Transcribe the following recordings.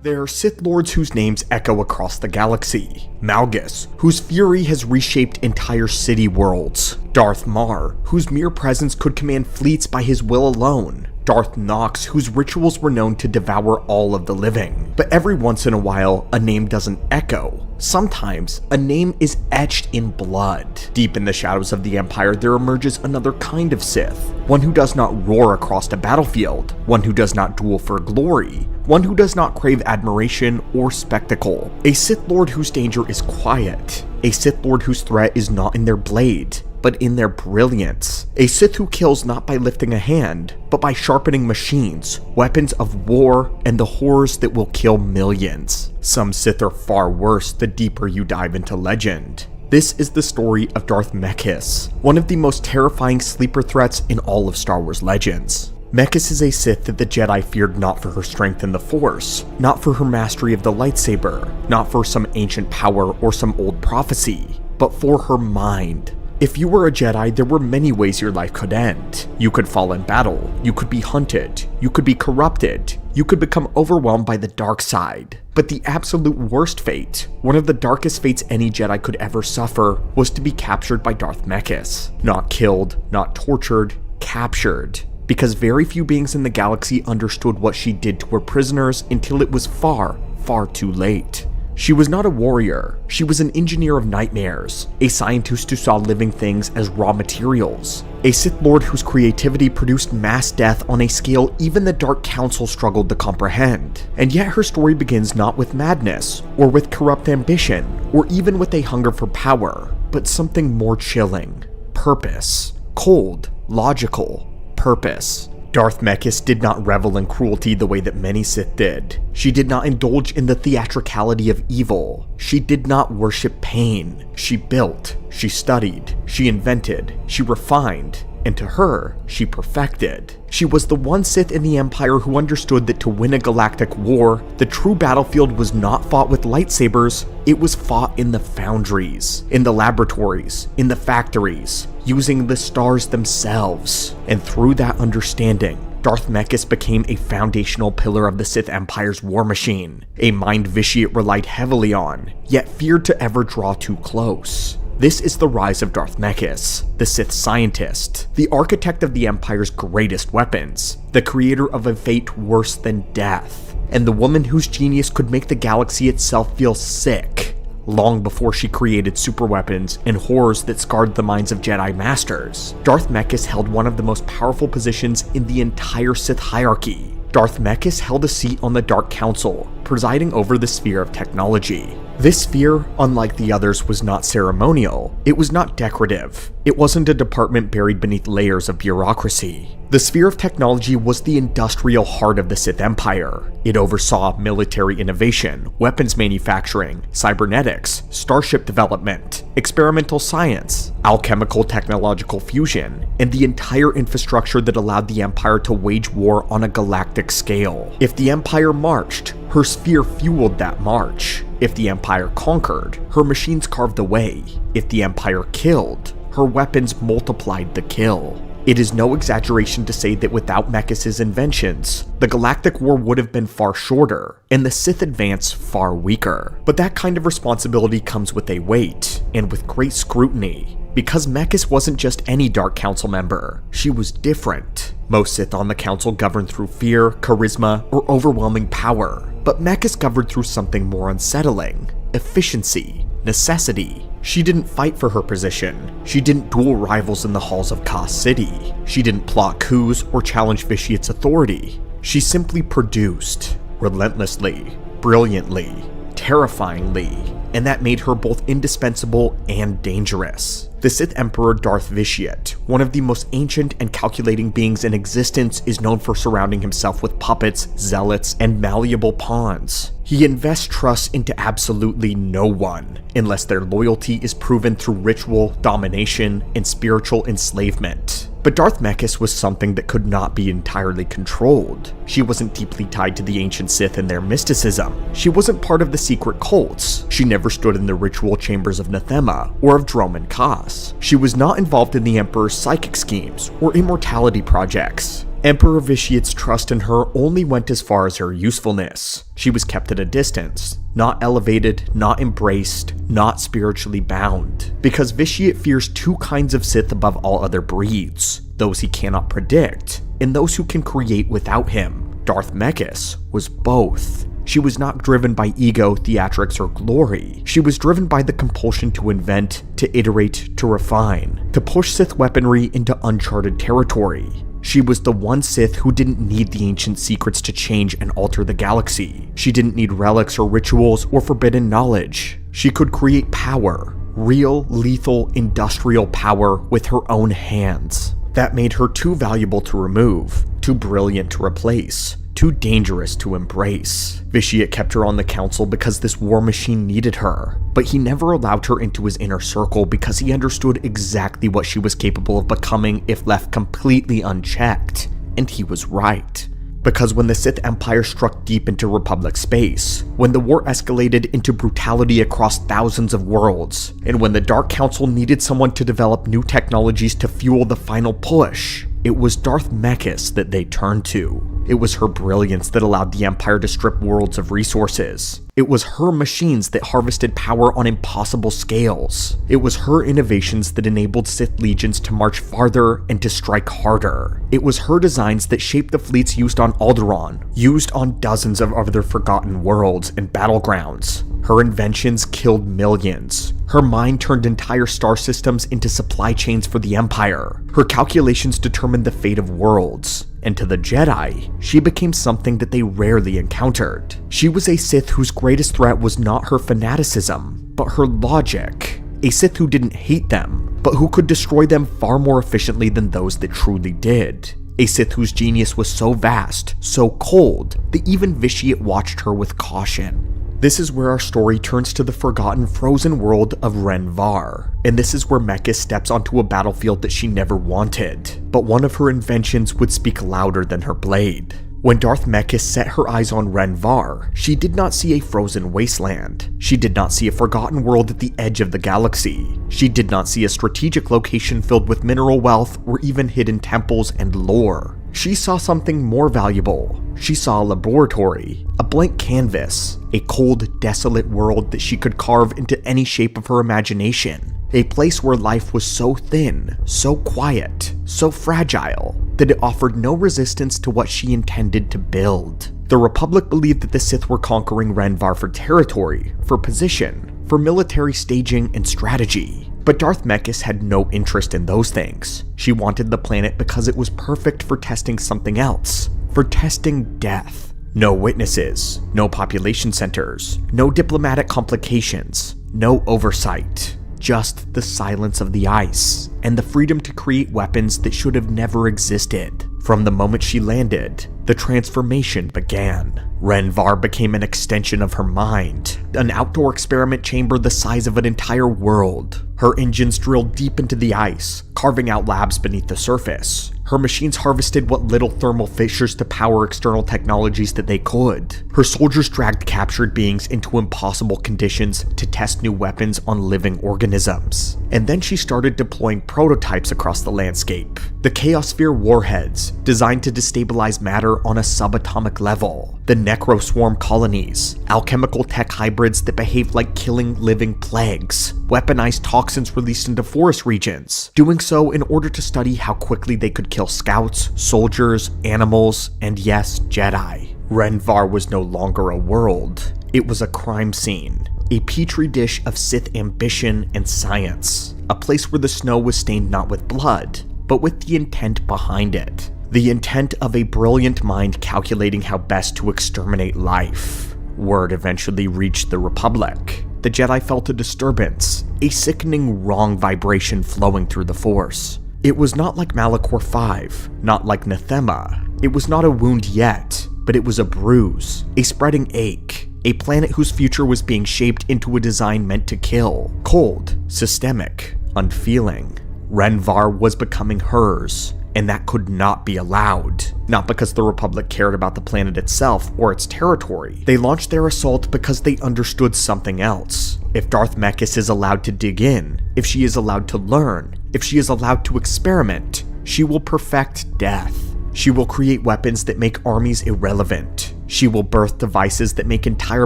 There are Sith Lords whose names echo across the galaxy. Malgus, whose fury has reshaped entire city worlds. Darth Mar, whose mere presence could command fleets by his will alone. Darth Nox, whose rituals were known to devour all of the living. But every once in a while, a name doesn't echo. Sometimes, a name is etched in blood. Deep in the shadows of the Empire, there emerges another kind of Sith. One who does not roar across a battlefield. One who does not duel for glory. One who does not crave admiration or spectacle. A Sith Lord whose danger is quiet. A Sith Lord whose threat is not in their blade, but in their brilliance. A Sith who kills not by lifting a hand, but by sharpening machines, weapons of war, and the horrors that will kill millions. Some Sith are far worse the deeper you dive into legend. This is the story of Darth Mekhis, one of the most terrifying sleeper threats in all of Star Wars Legends. Mekhis is a Sith that the Jedi feared not for her strength in the Force, not for her mastery of the lightsaber, not for some ancient power or some old prophecy, but for her mind. If you were a Jedi, there were many ways your life could end. You could fall in battle, you could be hunted, you could be corrupted, you could become overwhelmed by the dark side. But the absolute worst fate, one of the darkest fates any Jedi could ever suffer, was to be captured by Darth Mekhis. Not killed, not tortured, captured. Because very few beings in the galaxy understood what she did to her prisoners until it was far, far too late. She was not a warrior, she was an engineer of nightmares, a scientist who saw living things as raw materials, a Sith Lord whose creativity produced mass death on a scale even the Dark Council struggled to comprehend. And yet her story begins not with madness, or with corrupt ambition, or even with a hunger for power, but something more chilling. Purpose. Cold, logical purpose. Darth Mekhis did not revel in cruelty the way that many Sith did. She did not indulge in the theatricality of evil. She did not worship pain. She built, she studied, she invented, she refined, and to her, she perfected. She was the one Sith in the Empire who understood that to win a galactic war, the true battlefield was not fought with lightsabers, it was fought in the foundries, in the laboratories, in the factories, using the stars themselves. And through that understanding, Darth Mekhis became a foundational pillar of the Sith Empire's war machine, a mind Vitiate relied heavily on, yet feared to ever draw too close. This is the rise of Darth Mekhis, the Sith scientist, the architect of the Empire's greatest weapons, the creator of a fate worse than death, and the woman whose genius could make the galaxy itself feel sick, long before she created superweapons and horrors that scarred the minds of Jedi Masters. Darth Mekhis held one of the most powerful positions in the entire Sith hierarchy. Darth Mekhis held a seat on the Dark Council, presiding over the sphere of technology. This sphere, unlike the others, was not ceremonial. It was not decorative. It wasn't a department buried beneath layers of bureaucracy. The sphere of technology was the industrial heart of the Sith Empire. It oversaw military innovation, weapons manufacturing, cybernetics, starship development, experimental science, alchemical technological fusion, and the entire infrastructure that allowed the Empire to wage war on a galactic scale. If the Empire marched, her sphere fueled that march. If the Empire conquered, her machines carved the way. If the Empire killed, her weapons multiplied the kill. It is no exaggeration to say that without Mekhis' inventions, the Galactic War would have been far shorter, and the Sith advance far weaker. But that kind of responsibility comes with a weight, and with great scrutiny. Because Mekhis wasn't just any Dark Council member, she was different. Most Sith on the Council governed through fear, charisma, or overwhelming power, but Mekhis governed through something more unsettling: efficiency, necessity. She didn't fight for her position. She didn't duel rivals in the halls of Ka City. She didn't plot coups or challenge Vitiate's authority. She simply produced, relentlessly, brilliantly, terrifyingly, and that made her both indispensable and dangerous. The Sith Emperor Darth Vitiate, one of the most ancient and calculating beings in existence, is known for surrounding himself with puppets, zealots, and malleable pawns. He invests trust into absolutely no one, unless their loyalty is proven through ritual, domination, and spiritual enslavement. But Darth Mekhis was something that could not be entirely controlled. She wasn't deeply tied to the ancient Sith and their mysticism. She wasn't part of the secret cults. She never stood in the ritual chambers of Nathema or of Droman Kas. She was not involved in the Emperor's psychic schemes or immortality projects. Emperor Vitiate's trust in her only went as far as her usefulness. She was kept at a distance, not elevated, not embraced, not spiritually bound. Because Vitiate fears two kinds of Sith above all other breeds, those he cannot predict, and those who can create without him. Darth Mekhis was both. She was not driven by ego, theatrics, or glory. She was driven by the compulsion to invent, to iterate, to refine, to push Sith weaponry into uncharted territory. She was the one Sith who didn't need the ancient secrets to change and alter the galaxy. She didn't need relics or rituals or forbidden knowledge. She could create power, real, lethal, industrial power with her own hands. That made her too valuable to remove, too brilliant to replace, too dangerous to embrace. Vitiate kept her on the council because this war machine needed her, but he never allowed her into his inner circle because he understood exactly what she was capable of becoming if left completely unchecked. And he was right. Because when the Sith Empire struck deep into Republic space, when the war escalated into brutality across thousands of worlds, and when the Dark Council needed someone to develop new technologies to fuel the final push, it was Darth Mekhis that they turned to. It was her brilliance that allowed the Empire to strip worlds of resources. It was her machines that harvested power on impossible scales. It was her innovations that enabled Sith legions to march farther and to strike harder. It was her designs that shaped the fleets used on Alderaan, used on dozens of other forgotten worlds and battlegrounds. Her inventions killed millions. Her mind turned entire star systems into supply chains for the Empire. Her calculations determined the fate of worlds. And to the Jedi, she became something that they rarely encountered. She was a Sith whose greatest threat was not her fanaticism, but her logic. A Sith who didn't hate them, but who could destroy them far more efficiently than those that truly did. A Sith whose genius was so vast, so cold, that even Vitiate watched her with caution. This is where our story turns to the forgotten frozen world of Ren Var, and this is where Mekhis steps onto a battlefield that she never wanted, but one of her inventions would speak louder than her blade. When Darth Mekhis set her eyes on Ren Var, she did not see a frozen wasteland. She did not see a forgotten world at the edge of the galaxy. She did not see a strategic location filled with mineral wealth or even hidden temples and lore. She saw something more valuable. She saw a laboratory, a blank canvas, a cold, desolate world that she could carve into any shape of her imagination. A place where life was so thin, so quiet, so fragile, that it offered no resistance to what she intended to build. The Republic believed that the Sith were conquering Ren Var for territory, for position, for military staging and strategy. But Darth Mekhis had no interest in those things. She wanted the planet because it was perfect for testing something else, for testing death. No witnesses, no population centers, no diplomatic complications, no oversight. Just the silence of the ice, and the freedom to create weapons that should have never existed. From the moment she landed, the transformation began. Ren Var became an extension of her mind, an outdoor experiment chamber the size of an entire world. Her engines drilled deep into the ice, carving out labs beneath the surface. Her machines harvested what little thermal fissures to power external technologies that they could. Her soldiers dragged captured beings into impossible conditions to test new weapons on living organisms. And then she started deploying prototypes across the landscape. The Chaosphere warheads, designed to destabilize matter on a subatomic level. The Necroswarm colonies, alchemical tech hybrids that behaved like killing living plagues. Weaponized toxins released into forest regions, doing so in order to study how quickly they could kill scouts, soldiers, animals, and yes, Jedi. Ren Var was no longer a world. It was a crime scene, a petri dish of Sith ambition and science, a place where the snow was stained not with blood, but with the intent behind it. The intent of a brilliant mind calculating how best to exterminate life. Word eventually reached the Republic. The Jedi felt a disturbance, a sickening wrong vibration flowing through the Force. It was not like Malachor V, not like Nathema. It was not a wound yet, but it was a bruise, a spreading ache, a planet whose future was being shaped into a design meant to kill. Cold, systemic, unfeeling. Ren Var was becoming hers, and that could not be allowed. Not because the Republic cared about the planet itself or its territory. They launched their assault because they understood something else. If Darth Mekhis is allowed to dig in, if she is allowed to learn, if she is allowed to experiment, she will perfect death. She will create weapons that make armies irrelevant. She will birth devices that make entire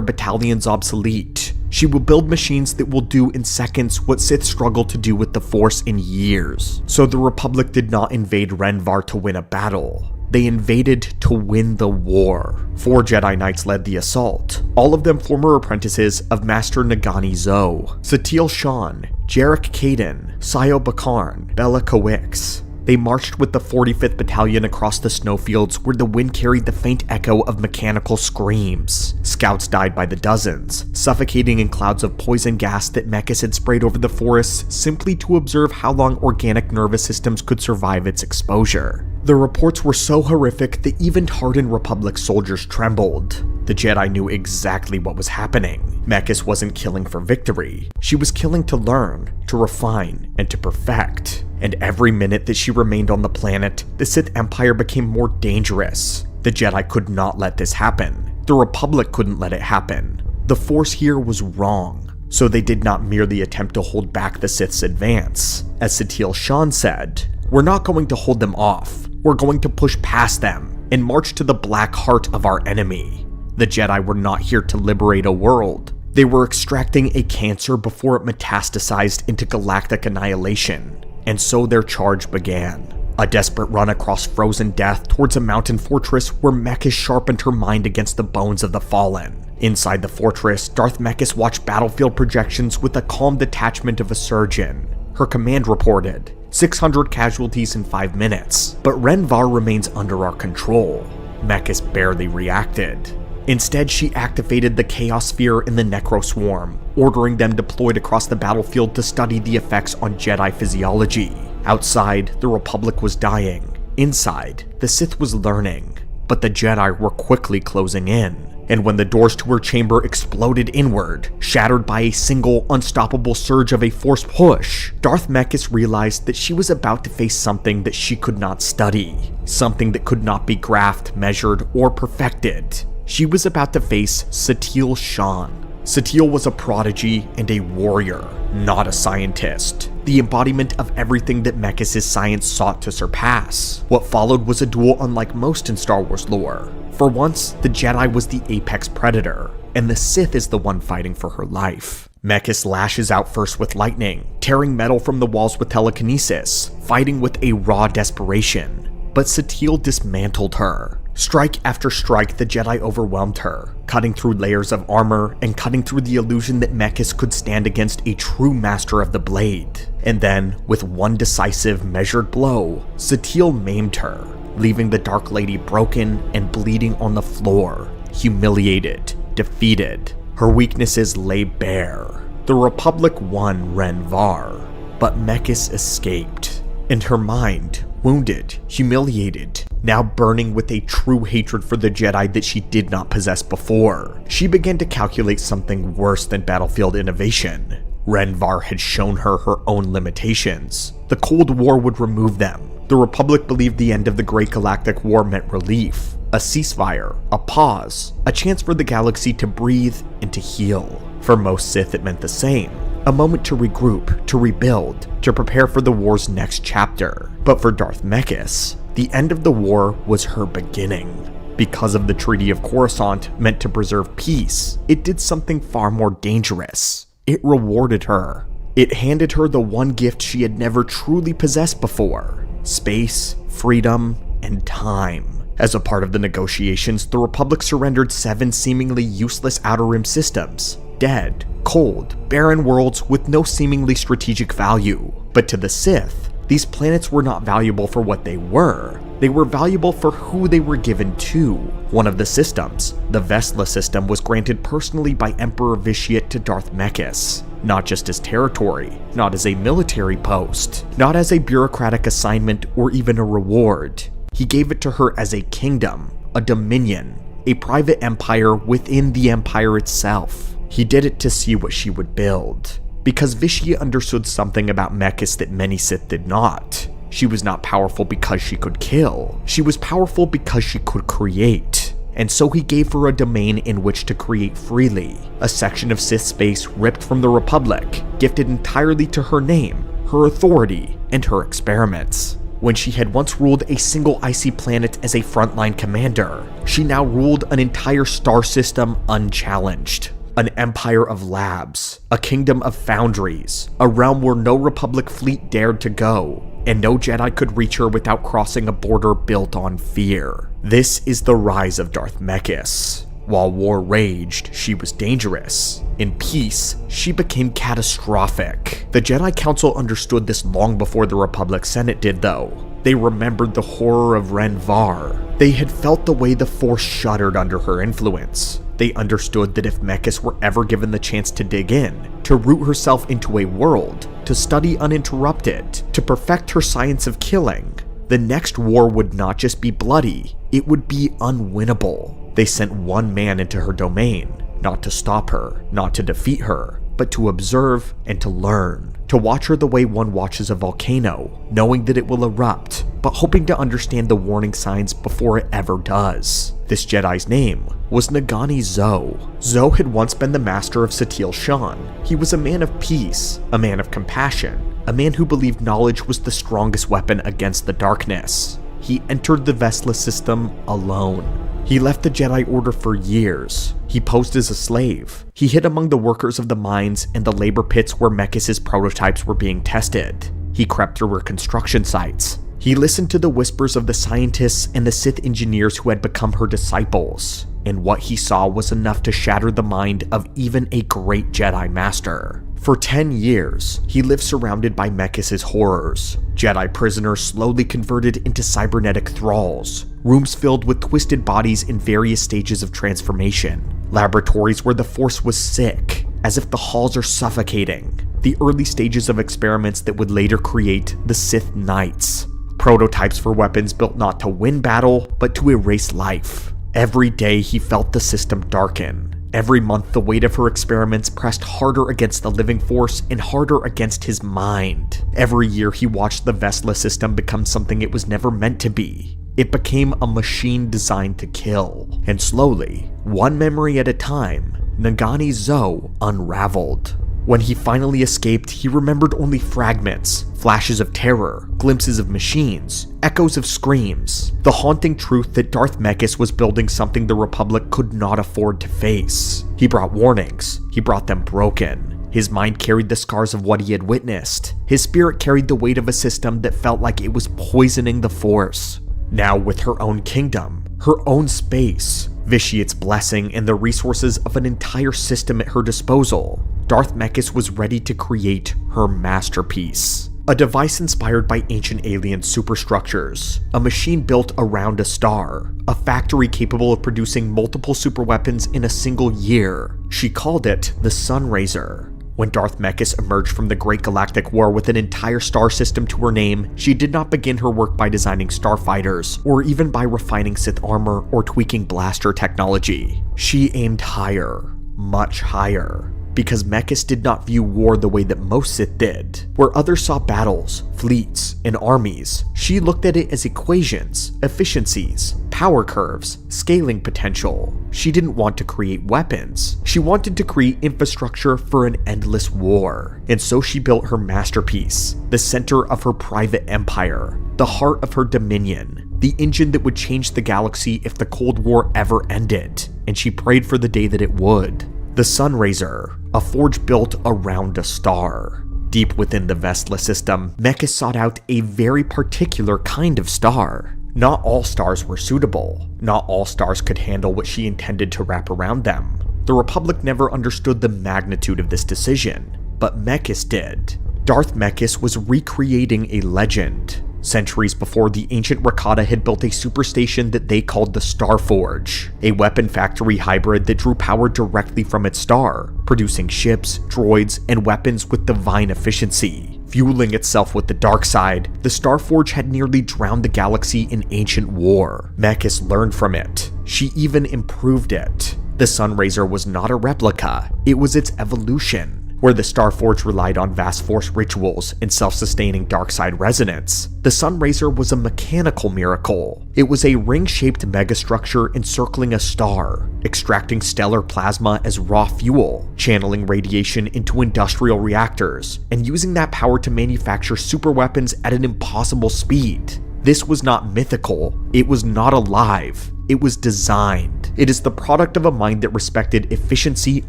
battalions obsolete. She will build machines that will do in seconds what Sith struggled to do with the Force in years. So the Republic did not invade Renvar to win a battle. They invaded to win the war. 4 Jedi Knights led the assault, all of them former apprentices of Master Nagani Zo, Satil Shan, Jarek Kaden, Sayo Bakarn, Bella Kowix. They marched with the 45th Battalion across the snowfields where the wind carried the faint echo of mechanical screams. Scouts died by the dozens, suffocating in clouds of poison gas that Mekhis had sprayed over the forests simply to observe how long organic nervous systems could survive its exposure. The reports were so horrific that even hardened Republic soldiers trembled. The Jedi knew exactly what was happening. Mekhis wasn't killing for victory. She was killing to learn, to refine, and to perfect. And every minute that she remained on the planet, the Sith Empire became more dangerous. The Jedi could not let this happen. The Republic couldn't let it happen. The Force here was wrong. So they did not merely attempt to hold back the Sith's advance. As Satil Shan said, "We're not going to hold them off. We're going to push past them and march to the black heart of our enemy." The Jedi were not here to liberate a world. They were extracting a cancer before it metastasized into galactic annihilation. And so their charge began. A desperate run across frozen death towards a mountain fortress where Mekhis sharpened her mind against the bones of the fallen. Inside the fortress, Darth Mekhis watched battlefield projections with the calm detachment of a surgeon. Her command reported 600 casualties in 5 minutes, but Renvar remains under our control. Mekhis barely reacted. Instead, she activated the Chaos Sphere in the Necro Swarm, ordering them deployed across the battlefield to study the effects on Jedi physiology. Outside, the Republic was dying. Inside, the Sith was learning. But the Jedi were quickly closing in. And when the doors to her chamber exploded inward, shattered by a single unstoppable surge of a Force push, Darth Mekhis realized that she was about to face something that she could not study. Something that could not be graphed, measured, or perfected. She was about to face Satil Shan. Satil was a prodigy and a warrior, not a scientist. The embodiment of everything that Mekhis' science sought to surpass. What followed was a duel unlike most in Star Wars lore. For once, the Jedi was the apex predator, and the Sith is the one fighting for her life. Mekhis lashes out first with lightning, tearing metal from the walls with telekinesis, fighting with a raw desperation. But Satil dismantled her. Strike after strike, the Jedi overwhelmed her, cutting through layers of armor and cutting through the illusion that Mekhis could stand against a true master of the blade. And then, with one decisive, measured blow, Satil maimed her, leaving the Dark Lady broken and bleeding on the floor, humiliated, defeated. Her weaknesses lay bare. The Republic won Renvar, but Mekhis escaped, and her mind, wounded, humiliated, now burning with a true hatred for the Jedi that she did not possess before. She began to calculate something worse than battlefield innovation. Renvar had shown her her own limitations. The Cold War would remove them. The Republic believed the end of the Great Galactic War meant relief, a ceasefire, a pause, a chance for the galaxy to breathe and to heal. For most Sith, it meant the same. A moment to regroup, to rebuild, to prepare for the war's next chapter. But for Darth Mekhis, the end of the war was her beginning. Because of the Treaty of Coruscant meant to preserve peace, it did something far more dangerous. It rewarded her. It handed her the one gift she had never truly possessed before: space, freedom, and time. As a part of the negotiations, the Republic surrendered 7 seemingly useless Outer Rim systems. Dead, cold, barren worlds with no seemingly strategic value. But to the Sith, these planets were not valuable for what they were. They were valuable for who they were given to. One of the systems, the Vesla system, was granted personally by Emperor Vitiate to Darth Mekhis. Not just as territory, not as a military post, not as a bureaucratic assignment or even a reward. He gave it to her as a kingdom, a dominion, a private empire within the empire itself. He did it to see what she would build. Because Vitiate understood something about Mekhis that many Sith did not. She was not powerful because she could kill. She was powerful because she could create. And so he gave her a domain in which to create freely. A section of Sith space ripped from the Republic, gifted entirely to her name, her authority, and her experiments. When she had once ruled a single icy planet as a frontline commander, she now ruled an entire star system unchallenged. An empire of labs, a kingdom of foundries, a realm where no Republic fleet dared to go, and no Jedi could reach her without crossing a border built on fear. This is the rise of Darth Mekhis. While war raged, she was dangerous. In peace, she became catastrophic. The Jedi Council understood this long before the Republic Senate did, though. They remembered the horror of Ren Var. They had felt the way the Force shuddered under her influence. They understood that if Mekhis were ever given the chance to dig in, to root herself into a world, to study uninterrupted, to perfect her science of killing, the next war would not just be bloody, it would be unwinnable. They sent one man into her domain, not to stop her, not to defeat her, but to observe and to learn. To watch her the way one watches a volcano, knowing that it will erupt, but hoping to understand the warning signs before it ever does. This Jedi's name was Nagani Zo. Zo had once been the master of Satil Shan. He was a man of peace, a man of compassion, a man who believed knowledge was the strongest weapon against the darkness. He entered the Vestla system alone. He left the Jedi Order for years. He posed as a slave. He hid among the workers of the mines and the labor pits where Mekhis' prototypes were being tested. He crept through her construction sites. He listened to the whispers of the scientists and the Sith engineers who had become her disciples, and what he saw was enough to shatter the mind of even a great Jedi Master. For 10 years, he lived surrounded by Mekhis' horrors. Jedi prisoners slowly converted into cybernetic thralls, rooms filled with twisted bodies in various stages of transformation, laboratories where the Force was sick, as if the halls are suffocating, the early stages of experiments that would later create the Sith Knights, prototypes for weapons built not to win battle, but to erase life. Every day he felt the system darken. Every month the weight of her experiments pressed harder against the living Force and harder against his mind. Every year he watched the Vestla system become something it was never meant to be. It became a machine designed to kill. And slowly, one memory at a time, Nagani Zo unraveled. When he finally escaped, he remembered only fragments, flashes of terror, glimpses of machines, echoes of screams, the haunting truth that Darth Mekhis was building something the Republic could not afford to face. He brought warnings. He brought them broken. His mind carried the scars of what he had witnessed. His spirit carried the weight of a system that felt like it was poisoning the Force. Now with her own kingdom, her own space, Vitiate's blessing, and the resources of an entire system at her disposal, Darth Mekhis was ready to create her masterpiece. A device inspired by ancient alien superstructures, a machine built around a star, a factory capable of producing multiple superweapons in a single year. She called it the Sunraiser. When Darth Mekhis emerged from the Great Galactic War with an entire star system to her name, she did not begin her work by designing starfighters, or even by refining Sith armor or tweaking blaster technology. She aimed higher, much higher. Because Mekhis did not view war the way that most Sith did. Where others saw battles, fleets, and armies, she looked at it as equations, efficiencies, power curves, scaling potential. She didn't want to create weapons. She wanted to create infrastructure for an endless war. And so she built her masterpiece, the center of her private empire, the heart of her dominion, the engine that would change the galaxy if the Cold War ever ended. And she prayed for the day that it would. The Sunraiser, a forge built around a star. Deep within the Vestla system, Mekhis sought out a very particular kind of star. Not all stars were suitable. Not all stars could handle what she intended to wrap around them. The Republic never understood the magnitude of this decision, but Mekhis did. Darth Mekhis was recreating a legend. Centuries before, the ancient Rakata had built a superstation that they called the Starforge, a weapon factory hybrid that drew power directly from its star, producing ships, droids, and weapons with divine efficiency. Fueling itself with the dark side, the Starforge had nearly drowned the galaxy in ancient war. Mekhis learned from it. She even improved it. The Sunraiser was not a replica, it was its evolution. Where the Starforge relied on vast force rituals and self-sustaining darkside resonance, the Sunraiser was a mechanical miracle. It was a ring-shaped megastructure encircling a star, extracting stellar plasma as raw fuel, channeling radiation into industrial reactors, and using that power to manufacture superweapons at an impossible speed. This was not mythical, it was not alive, it was designed. It is the product of a mind that respected efficiency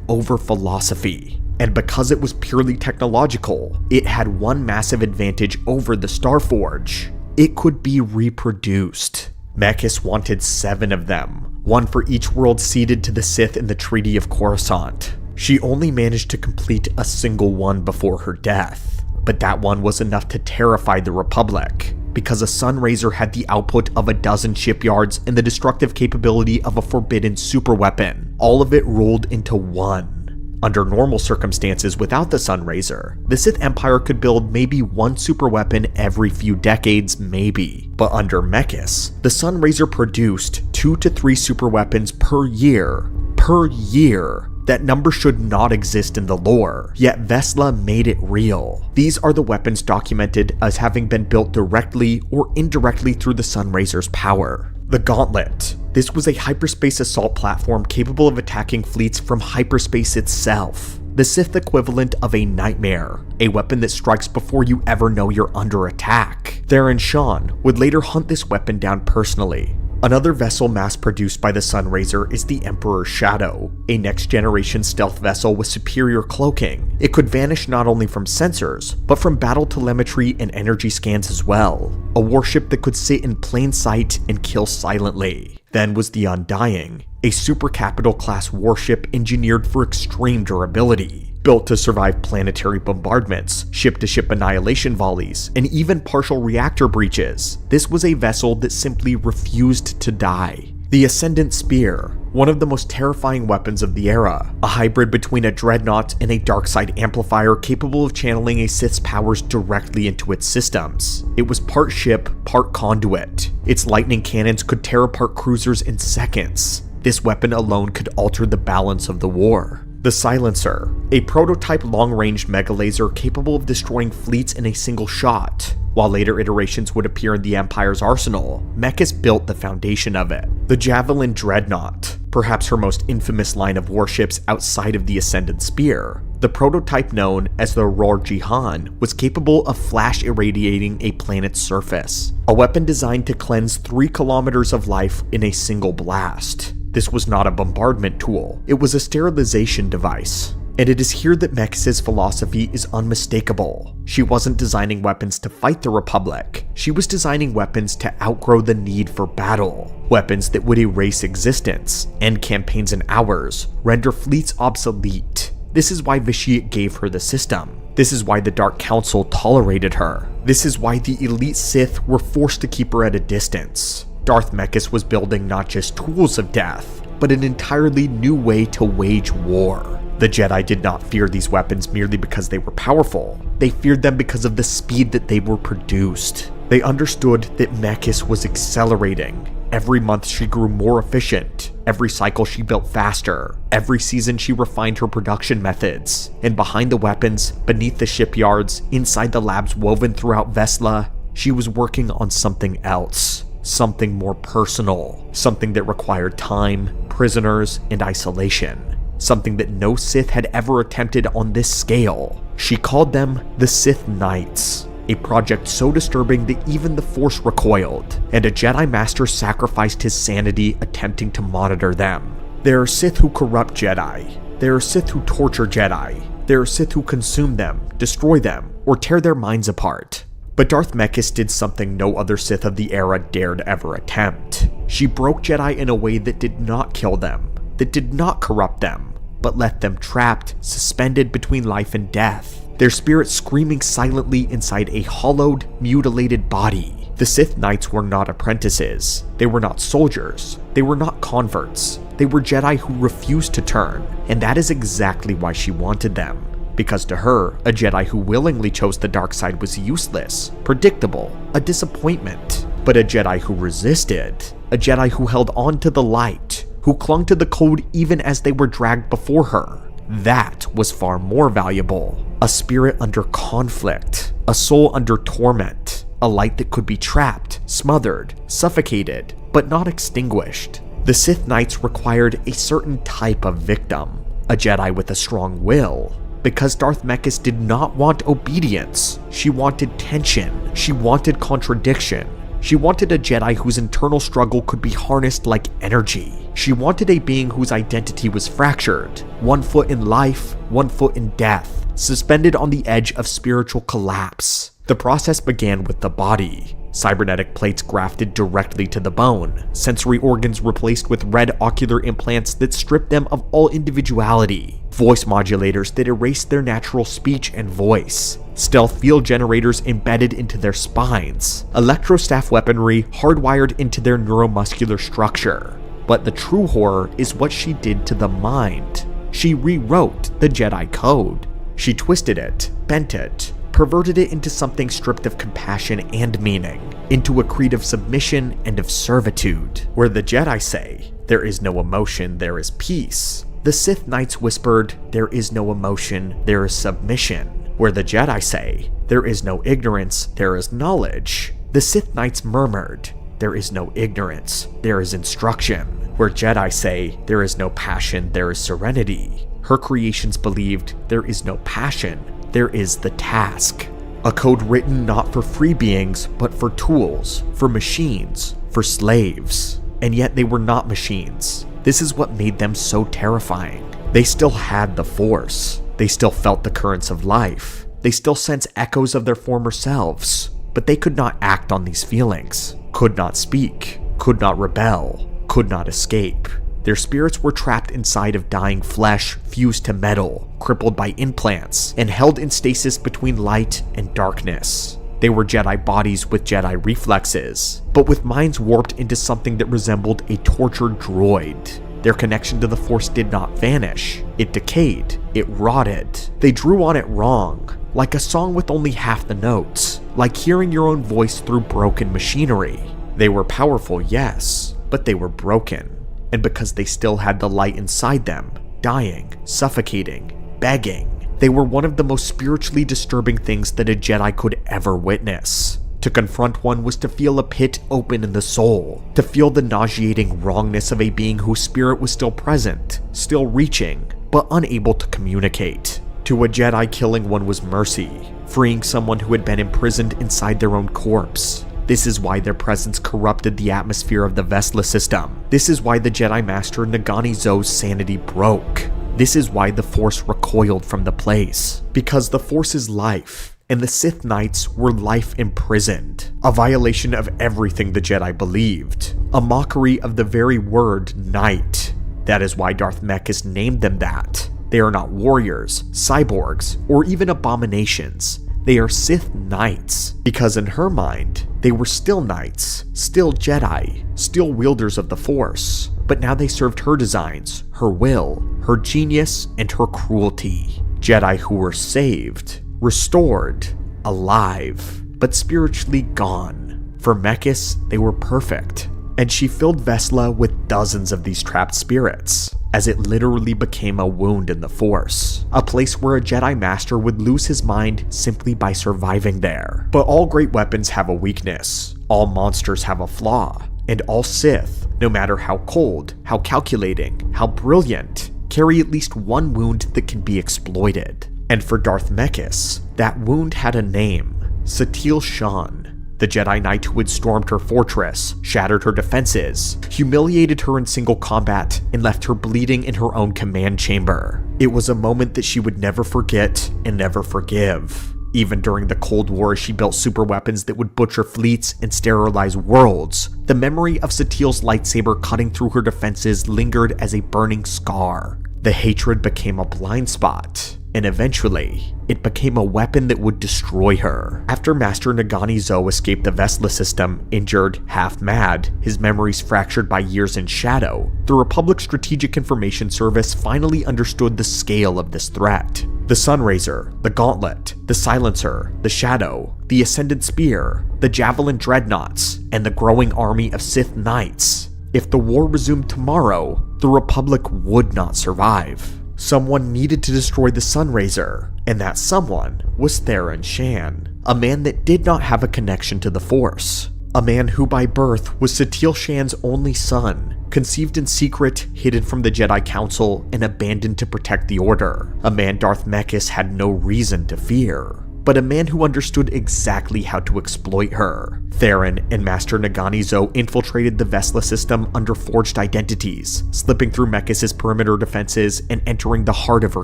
over philosophy. And because it was purely technological, it had one massive advantage over the Starforge. It could be reproduced. Mekhis wanted 7 of them, 1 for each world ceded to the Sith in the Treaty of Coruscant. She only managed to complete a single one before her death, but that one was enough to terrify the Republic, because a Sunraiser had the output of a dozen shipyards and the destructive capability of a forbidden superweapon, all of it rolled into one. Under normal circumstances without the Sunraiser, the Sith Empire could build maybe one superweapon every few decades, maybe. But under Mekhis, the Sunraiser produced 2 to 3 superweapons per year. Per year! That number should not exist in the lore, yet Vesla made it real. These are the weapons documented as having been built directly or indirectly through the Sunraiser's power. The Gauntlet. This was a hyperspace assault platform capable of attacking fleets from hyperspace itself. The Sith equivalent of a nightmare, a weapon that strikes before you ever know you're under attack. Theron Shan would later hunt this weapon down personally. Another vessel mass-produced by the Sunraiser is the Emperor's Shadow, a next-generation stealth vessel with superior cloaking. It could vanish not only from sensors, but from battle telemetry and energy scans as well. A warship that could sit in plain sight and kill silently. Then was the Undying, a super capital-class warship engineered for extreme durability. Built to survive planetary bombardments, ship-to-ship annihilation volleys, and even partial reactor breaches. This was a vessel that simply refused to die. The Ascendant Spear, one of the most terrifying weapons of the era, a hybrid between a dreadnought and a darkside amplifier capable of channeling a Sith's powers directly into its systems. It was part ship, part conduit. Its lightning cannons could tear apart cruisers in seconds. This weapon alone could alter the balance of the war. The Silencer, a prototype long-range megalaser capable of destroying fleets in a single shot. While later iterations would appear in the Empire's arsenal, Mekhis built the foundation of it. The Javelin Dreadnought, perhaps her most infamous line of warships outside of the Ascendant Spear. The prototype known as the Ror Jihan was capable of flash irradiating a planet's surface, a weapon designed to cleanse 3 kilometers of life in a single blast. This was not a bombardment tool, it was a sterilization device. And it is here that Mekhis' philosophy is unmistakable. She wasn't designing weapons to fight the Republic, she was designing weapons to outgrow the need for battle. Weapons that would erase existence, end campaigns in hours, render fleets obsolete. This is why Vitiate gave her the system. This is why the Dark Council tolerated her. This is why the elite Sith were forced to keep her at a distance. Darth Mekhis was building not just tools of death, but an entirely new way to wage war. The Jedi did not fear these weapons merely because they were powerful. They feared them because of the speed that they were produced. They understood that Mekhis was accelerating. Every month she grew more efficient. Every cycle she built faster. Every season she refined her production methods. And behind the weapons, beneath the shipyards, inside the labs woven throughout Vesla, she was working on something else. Something more personal. Something that required time, prisoners, and isolation. Something that no Sith had ever attempted on this scale. She called them the Sith Knights, a project so disturbing that even the Force recoiled, and a Jedi Master sacrificed his sanity attempting to monitor them. There are Sith who corrupt Jedi. There are Sith who torture Jedi. There are Sith who consume them, destroy them, or tear their minds apart. But Darth Mekhis did something no other Sith of the era dared ever attempt. She broke Jedi in a way that did not kill them, that did not corrupt them, but left them trapped, suspended between life and death, their spirits screaming silently inside a hollowed, mutilated body. The Sith Knights were not apprentices, they were not soldiers, they were not converts, they were Jedi who refused to turn, and that is exactly why she wanted them. Because to her, a Jedi who willingly chose the dark side was useless, predictable, a disappointment. But a Jedi who resisted, a Jedi who held on to the light, who clung to the code even as they were dragged before her, That was far more valuable. A spirit under conflict, a soul under torment, a light that could be trapped, smothered, suffocated, but not extinguished. The Sith Knights required a certain type of victim, a Jedi with a strong will. Because Darth Mekhis did not want obedience, she wanted tension, she wanted contradiction. She wanted a Jedi whose internal struggle could be harnessed like energy. She wanted a being whose identity was fractured, 1 foot in life, 1 foot in death, suspended on the edge of spiritual collapse. The process began with the body. Cybernetic plates grafted directly to the bone, sensory organs replaced with red ocular implants that stripped them of all individuality, voice modulators that erased their natural speech and voice, stealth field generators embedded into their spines, electrostaff weaponry hardwired into their neuromuscular structure. But the true horror is what she did to the mind. She rewrote the Jedi code. She twisted it, bent it, perverted it into something stripped of compassion and meaning, into a creed of submission and of servitude. Where the Jedi say, there is no emotion, there is peace, the Sith Knights whispered, there is no emotion, there is submission. Where the Jedi say, there is no ignorance, there is knowledge, the Sith Knights murmured, there is no ignorance, there is instruction. Where Jedi say, there is no passion, there is serenity, her creations believed, there is no passion, there is the task. A code written not for free beings, but for tools, for machines, for slaves. And yet they were not machines. This is what made them so terrifying. They still had the Force. They still felt the currents of life. They still sensed echoes of their former selves. But they could not act on these feelings, could not speak, could not rebel, could not escape. Their spirits were trapped inside of dying flesh, fused to metal, crippled by implants, and held in stasis between light and darkness. They were Jedi bodies with Jedi reflexes, but with minds warped into something that resembled a tortured droid. Their connection to the Force did not vanish. It decayed. It rotted. They drew on it wrong, like a song with only half the notes, like hearing your own voice through broken machinery. They were powerful, yes, but they were broken. And because they still had the light inside them, dying, suffocating, begging, they were one of the most spiritually disturbing things that a Jedi could ever witness. To confront one was to feel a pit open in the soul, to feel the nauseating wrongness of a being whose spirit was still present, still reaching, but unable to communicate. To a Jedi, killing one was mercy, freeing someone who had been imprisoned inside their own corpse. This is why their presence corrupted the atmosphere of the Vestla system. This is why the Jedi Master Nagani Zo's sanity broke. This is why the Force recoiled from the place. Because the Force is life, and the Sith Knights were life imprisoned. A violation of everything the Jedi believed. A mockery of the very word knight. That is why Darth Mekhis named them that. They are not warriors, cyborgs, or even abominations. They are Sith Knights, because in her mind, they were still Knights, still Jedi, still wielders of the Force, but now they served her designs, her will, her genius, and her cruelty. Jedi who were saved, restored, alive, but spiritually gone. For Mekhis, they were perfect, and she filled Vestla with dozens of these trapped spirits, as it literally became a wound in the Force, a place where a Jedi Master would lose his mind simply by surviving there. But all great weapons have a weakness, all monsters have a flaw, and all Sith, no matter how cold, how calculating, how brilliant, carry at least one wound that can be exploited. And for Darth Mekhis, that wound had a name, Satil Shan. The Jedi Knight who had stormed her fortress, shattered her defenses, humiliated her in single combat, and left her bleeding in her own command chamber. It was a moment that she would never forget and never forgive. Even during the Cold War, as she built super weapons that would butcher fleets and sterilize worlds, the memory of Satil's lightsaber cutting through her defenses lingered as a burning scar. The hatred became a blind spot, and eventually, it became a weapon that would destroy her. After Master Nagani Zo escaped the Vestla system, injured, half mad, his memories fractured by years in shadow, the Republic Strategic Information Service finally understood the scale of this threat. The Sunraiser, the Gauntlet, the Silencer, the Shadow, the Ascendant Spear, the Javelin Dreadnoughts, and the growing army of Sith Knights. If the war resumed tomorrow, the Republic would not survive. Someone needed to destroy the Sunraiser, and that someone was Theron Shan, a man that did not have a connection to the Force. A man who by birth was Satele Shan's only son, conceived in secret, hidden from the Jedi Council, and abandoned to protect the Order. A man Darth Mekhis had no reason to fear, but a man who understood exactly how to exploit her. Theron and Master Nagani Zo infiltrated the Vessla system under forged identities, slipping through Mekhis' perimeter defenses and entering the heart of her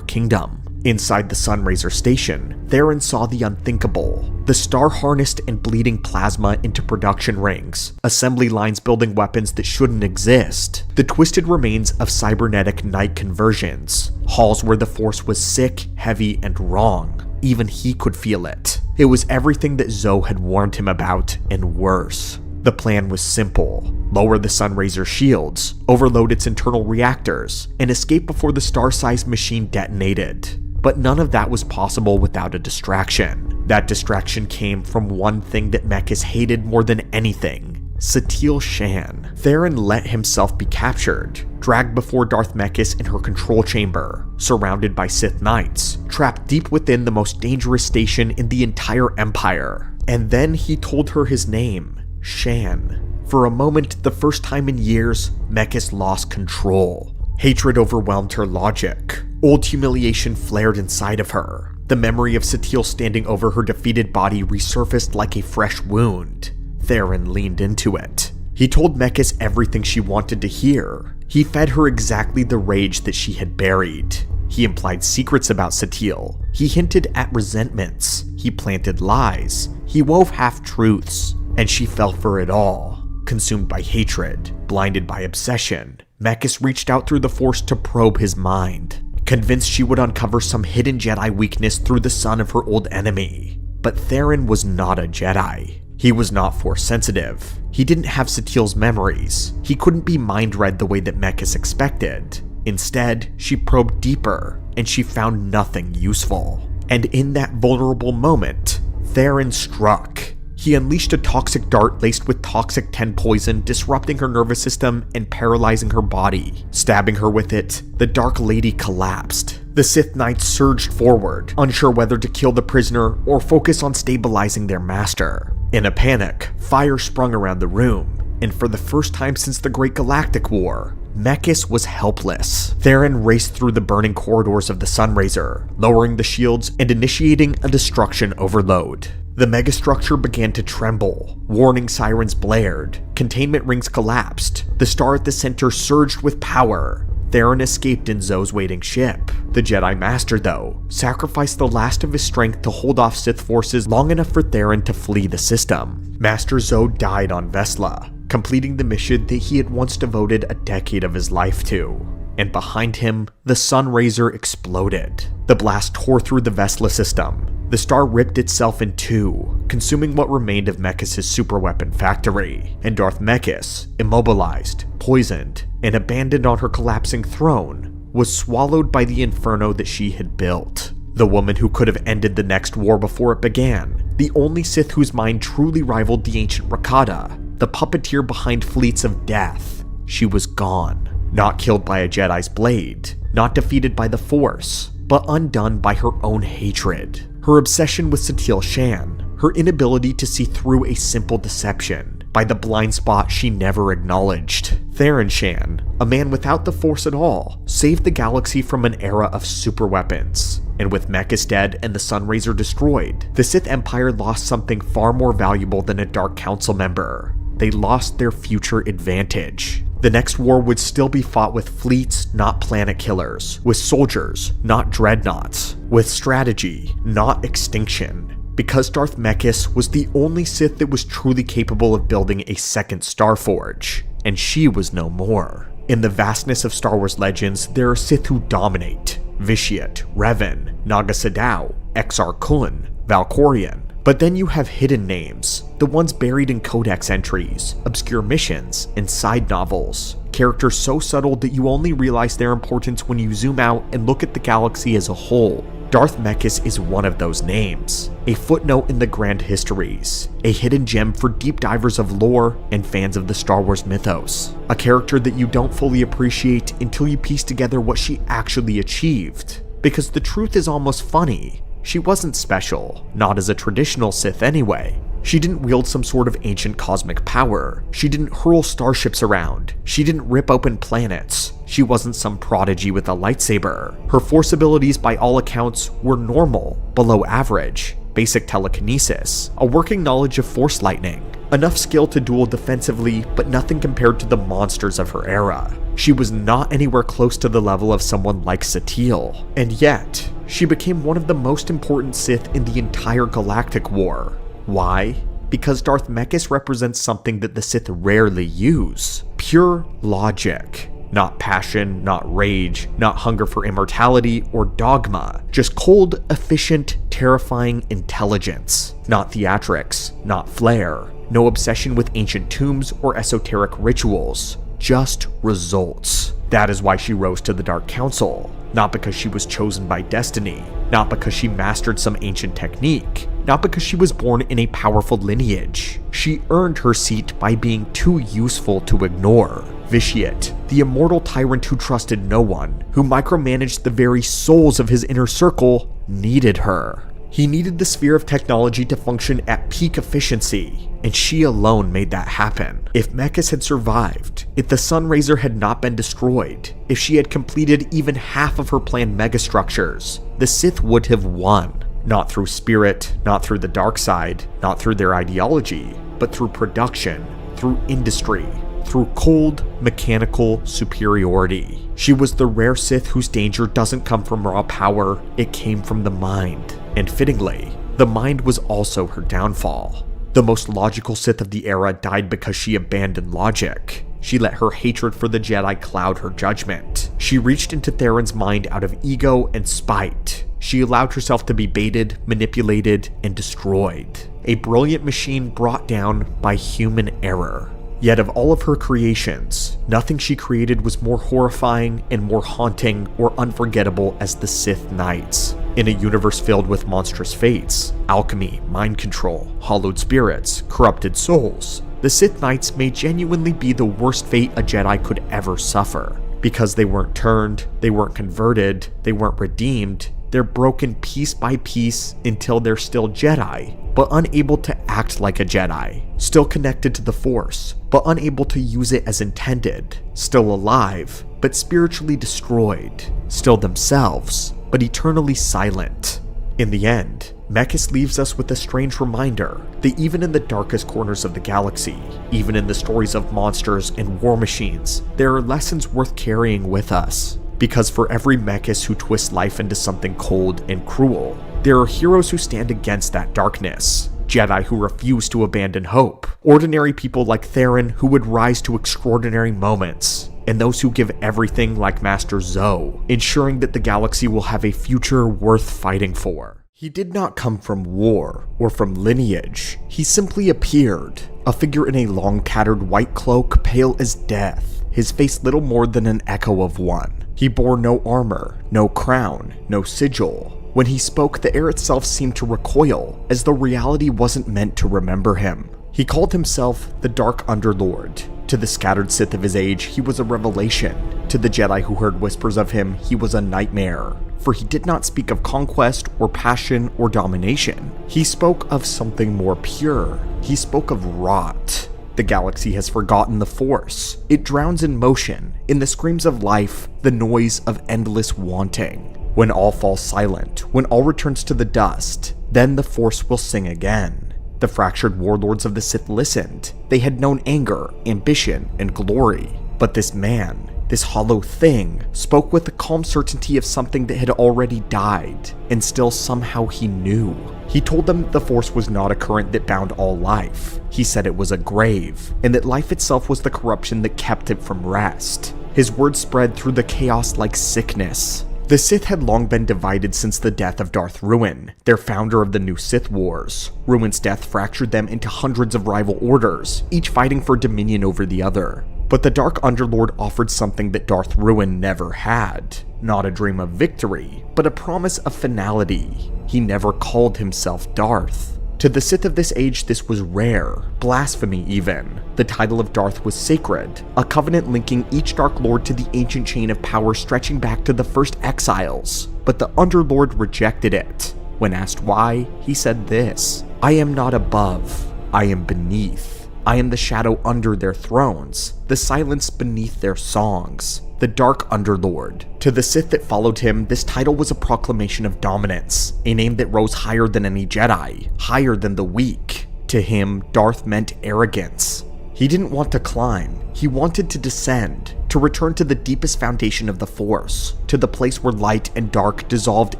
kingdom. Inside the Sunraiser station, Theron saw the unthinkable. The star harnessed and bleeding plasma into production rings, assembly lines building weapons that shouldn't exist, the twisted remains of cybernetic night conversions, halls where the Force was sick, heavy, and wrong. Even he could feel it. It was everything that Zo had warned him about, and worse. The plan was simple. Lower the Sunraiser shields, overload its internal reactors, and escape before the star-sized machine detonated. But none of that was possible without a distraction. That distraction came from one thing that Mekhis hated more than anything: Satele Shan. Theron let himself be captured, dragged before Darth Mekhis in her control chamber, surrounded by Sith Knights, trapped deep within the most dangerous station in the entire Empire. And then he told her his name, Shan. For a moment, the first time in years, Mekhis lost control. Hatred overwhelmed her logic. Old humiliation flared inside of her. The memory of Satele standing over her defeated body resurfaced like a fresh wound. Theron leaned into it. He told Mekhis everything she wanted to hear. He fed her exactly the rage that she had buried. He implied secrets about Satele. He hinted at resentments. He planted lies. He wove half-truths. And she fell for it all. Consumed by hatred, blinded by obsession, Mekhis reached out through the Force to probe his mind, convinced she would uncover some hidden Jedi weakness through the son of her old enemy. But Theron was not a Jedi. He was not Force sensitive. He didn't have Satele's memories. He couldn't be mind-read the way that Mekhis expected. Instead, she probed deeper, and she found nothing useful. And in that vulnerable moment, Theron struck. He unleashed a toxic dart laced with toxic 10 poison, disrupting her nervous system and paralyzing her body. Stabbing her with it, the Dark Lady collapsed. The Sith Knights surged forward, unsure whether to kill the prisoner or focus on stabilizing their master. In a panic, fire sprung around the room, and for the first time since the Great Galactic War, Mekhis was helpless. Theron raced through the burning corridors of the Sunraiser, lowering the shields and initiating a destruction overload. The megastructure began to tremble. Warning sirens blared. Containment rings collapsed. The star at the center surged with power. Theron escaped in Zo's waiting ship. The Jedi Master, though, sacrificed the last of his strength to hold off Sith forces long enough for Theron to flee the system. Master Zo died on Vessla, completing the mission that he had once devoted a decade of his life to. And behind him, the Sunraiser exploded. The blast tore through the Vessla system. The star ripped itself in two, consuming what remained of Mekhis' superweapon factory, and Darth Mekhis, immobilized, poisoned, and abandoned on her collapsing throne, was swallowed by the inferno that she had built. The woman who could have ended the next war before it began, the only Sith whose mind truly rivaled the ancient Rakata, the puppeteer behind fleets of death. She was gone. Not killed by a Jedi's blade, not defeated by the Force, but undone by her own hatred. Her obsession with Satele Shan, her inability to see through a simple deception, by the blind spot she never acknowledged. Theron Shan, a man without the Force at all, saved the galaxy from an era of superweapons. And with Mekhis dead and the Sunraiser destroyed, the Sith Empire lost something far more valuable than a Dark Council member. They lost their future advantage. The next war would still be fought with fleets, not planet killers, with soldiers, not dreadnoughts, with strategy, not extinction. Because Darth Mekhis was the only Sith that was truly capable of building a second Starforge, and she was no more. In the vastness of Star Wars legends, there are Sith who dominate: Vitiate, Revan, Naga Sadow, Exar Kun, Valkorion. But then you have hidden names, the ones buried in codex entries, obscure missions, and side novels. Characters so subtle that you only realize their importance when you zoom out and look at the galaxy as a whole. Darth Mekhis is one of those names, a footnote in the grand histories, a hidden gem for deep divers of lore and fans of the Star Wars mythos, a character that you don't fully appreciate until you piece together what she actually achieved. Because the truth is almost funny, she wasn't special, not as a traditional Sith anyway. She didn't wield some sort of ancient cosmic power. She didn't hurl starships around. She didn't rip open planets. She wasn't some prodigy with a lightsaber. Her force abilities by all accounts were normal, below average, basic telekinesis, a working knowledge of force lightning, enough skill to duel defensively, but nothing compared to the monsters of her era. She was not anywhere close to the level of someone like Satele, and yet, she became one of the most important Sith in the entire galactic war. Why? Because Darth Mekhis represents something that the Sith rarely use. Pure logic. Not passion, not rage, not hunger for immortality or dogma. Just cold, efficient, terrifying intelligence. Not theatrics, not flair. No obsession with ancient tombs or esoteric rituals. Just results. That is why she rose to the Dark Council. Not because she was chosen by destiny. Not because she mastered some ancient technique. Not because she was born in a powerful lineage. She earned her seat by being too useful to ignore. Vitiate, the immortal tyrant who trusted no one, who micromanaged the very souls of his inner circle, needed her. He needed the sphere of technology to function at peak efficiency, and she alone made that happen. If Mekhis had survived, if the Sunraiser had not been destroyed, if she had completed even half of her planned megastructures, the Sith would have won. Not through spirit, not through the dark side, not through their ideology, but through production, through industry, through cold, mechanical superiority. She was the rare Sith whose danger doesn't come from raw power, it came from the mind. And fittingly, the mind was also her downfall. The most logical Sith of the era died because she abandoned logic. She let her hatred for the Jedi cloud her judgment. She reached into Theron's mind out of ego and spite. She allowed herself to be baited, manipulated, and destroyed. A brilliant machine brought down by human error. Yet of all of her creations, nothing she created was more horrifying and more haunting or unforgettable as the Sith Knights. In a universe filled with monstrous fates, alchemy, mind control, hollowed spirits, corrupted souls, the Sith Knights may genuinely be the worst fate a Jedi could ever suffer. Because they weren't turned, they weren't converted, they weren't redeemed, they're broken piece by piece until they're still Jedi, but unable to act like a Jedi. Still connected to the Force, but unable to use it as intended. Still alive, but spiritually destroyed. Still themselves, but eternally silent. In the end, Mekhis leaves us with a strange reminder that even in the darkest corners of the galaxy, even in the stories of monsters and war machines, there are lessons worth carrying with us. Because for every Mekhis who twists life into something cold and cruel, there are heroes who stand against that darkness. Jedi who refuse to abandon hope. Ordinary people like Theron who would rise to extraordinary moments. And those who give everything like Master Zoe, ensuring that the galaxy will have a future worth fighting for. He did not come from war or from lineage. He simply appeared, a figure in a long tattered white cloak, pale as death, his face little more than an echo of one. He bore no armor, no crown, no sigil. When he spoke, the air itself seemed to recoil, as though reality wasn't meant to remember him. He called himself the Dark Underlord. To the scattered Sith of his age, he was a revelation. To the Jedi who heard whispers of him, he was a nightmare. For he did not speak of conquest or passion or domination. He spoke of something more pure. He spoke of rot. The galaxy has forgotten the Force. It drowns in motion, in the screams of life, the noise of endless wanting. When all falls silent, when all returns to the dust, then the Force will sing again. The fractured warlords of the Sith listened. They had known anger, ambition, and glory. But this man, this hollow thing, spoke with the calm certainty of something that had already died, and still somehow he knew. He told them that the Force was not a current that bound all life. He said it was a grave, and that life itself was the corruption that kept it from rest. His words spread through the chaos like sickness. The Sith had long been divided since the death of Darth Ruin, their founder of the new Sith Wars. Ruin's death fractured them into hundreds of rival orders, each fighting for dominion over the other. But the Dark Underlord offered something that Darth Ruin never had. Not a dream of victory, but a promise of finality. He never called himself Darth. To the Sith of this age, this was rare, blasphemy even. The title of Darth was sacred, a covenant linking each Dark Lord to the ancient chain of power stretching back to the first exiles. But the Underlord rejected it. When asked why, he said this: "I am not above, I am beneath. I am the shadow under their thrones, the silence beneath their songs." The Dark Underlord. To the Sith that followed him, this title was a proclamation of dominance, a name that rose higher than any Jedi, higher than the weak. To him, Darth meant arrogance. He didn't want to climb, he wanted to descend, to return to the deepest foundation of the Force, to the place where light and dark dissolved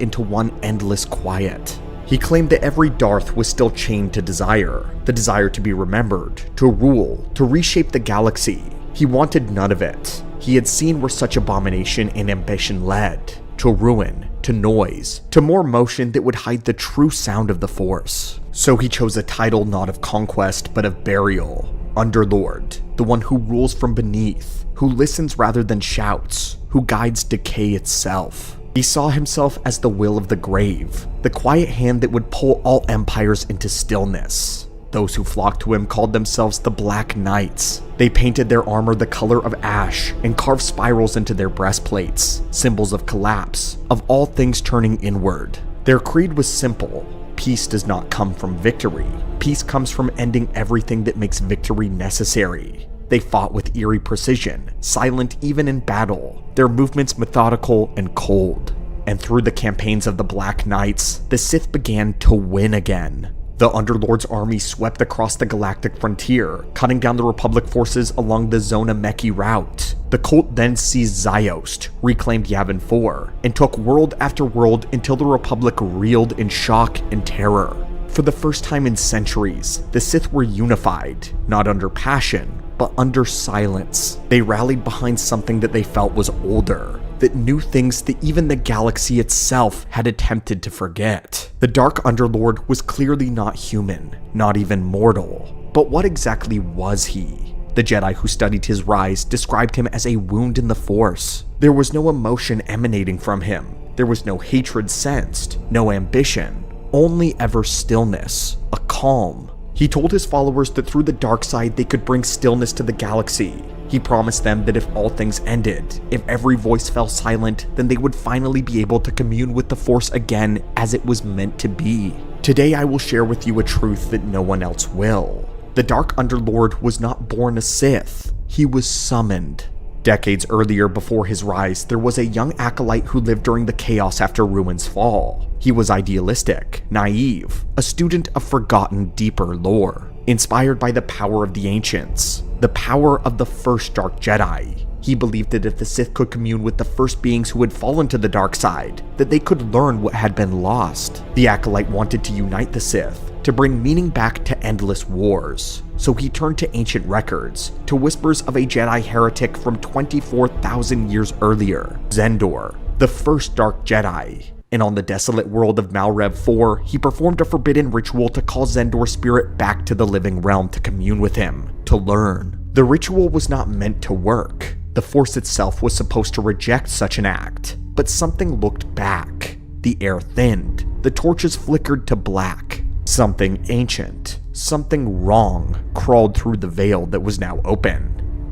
into one endless quiet. He claimed that every Darth was still chained to desire, the desire to be remembered, to rule, to reshape the galaxy. He wanted none of it. He had seen where such abomination and ambition led, to ruin, to noise, to more motion that would hide the true sound of the Force. So he chose a title not of conquest but of burial. Underlord, the one who rules from beneath, who listens rather than shouts, who guides decay itself. He saw himself as the will of the grave, the quiet hand that would pull all empires into stillness. Those who flocked to him called themselves the Black Knights. They painted their armor the color of ash and carved spirals into their breastplates, symbols of collapse, of all things turning inward. Their creed was simple: peace does not come from victory. Peace comes from ending everything that makes victory necessary. They fought with eerie precision, silent even in battle, their movements methodical and cold. And through the campaigns of the Black Knights, the Sith began to win again. The Underlord's army swept across the galactic frontier, cutting down the Republic forces along the Zona Meki route. The cult then seized Ziost, reclaimed Yavin 4, and took world after world until the Republic reeled in shock and terror. For the first time in centuries, the Sith were unified, not under passion, but under silence. They rallied behind something that they felt was older, that knew things that even the galaxy itself had attempted to forget. The Dark Underlord was clearly not human, not even mortal. But what exactly was he? The Jedi who studied his rise described him as a wound in the Force. There was no emotion emanating from him. There was no hatred sensed, no ambition, only ever stillness, a calm. He told his followers that through the dark side they could bring stillness to the galaxy. He promised them that if all things ended, if every voice fell silent, then they would finally be able to commune with the Force again as it was meant to be. Today I will share with you a truth that no one else will. The Dark Underlord was not born a Sith, he was summoned. Decades earlier, before his rise, there was a young acolyte who lived during the chaos after Ruin's fall. He was idealistic, naive, a student of forgotten deeper lore, inspired by the power of the ancients, the power of the first Dark Jedi. He believed that if the Sith could commune with the first beings who had fallen to the dark side, that they could learn what had been lost. The acolyte wanted to unite the Sith, to bring meaning back to endless wars. So he turned to ancient records, to whispers of a Jedi heretic from 24,000 years earlier, Zendor, the first Dark Jedi. And on the desolate world of Malrev 4, he performed a forbidden ritual to call Zendor's spirit back to the living realm to commune with him, to learn. The ritual was not meant to work. The Force itself was supposed to reject such an act, but something looked back. The air thinned, the torches flickered to black. Something ancient, something wrong, crawled through the veil that was now open.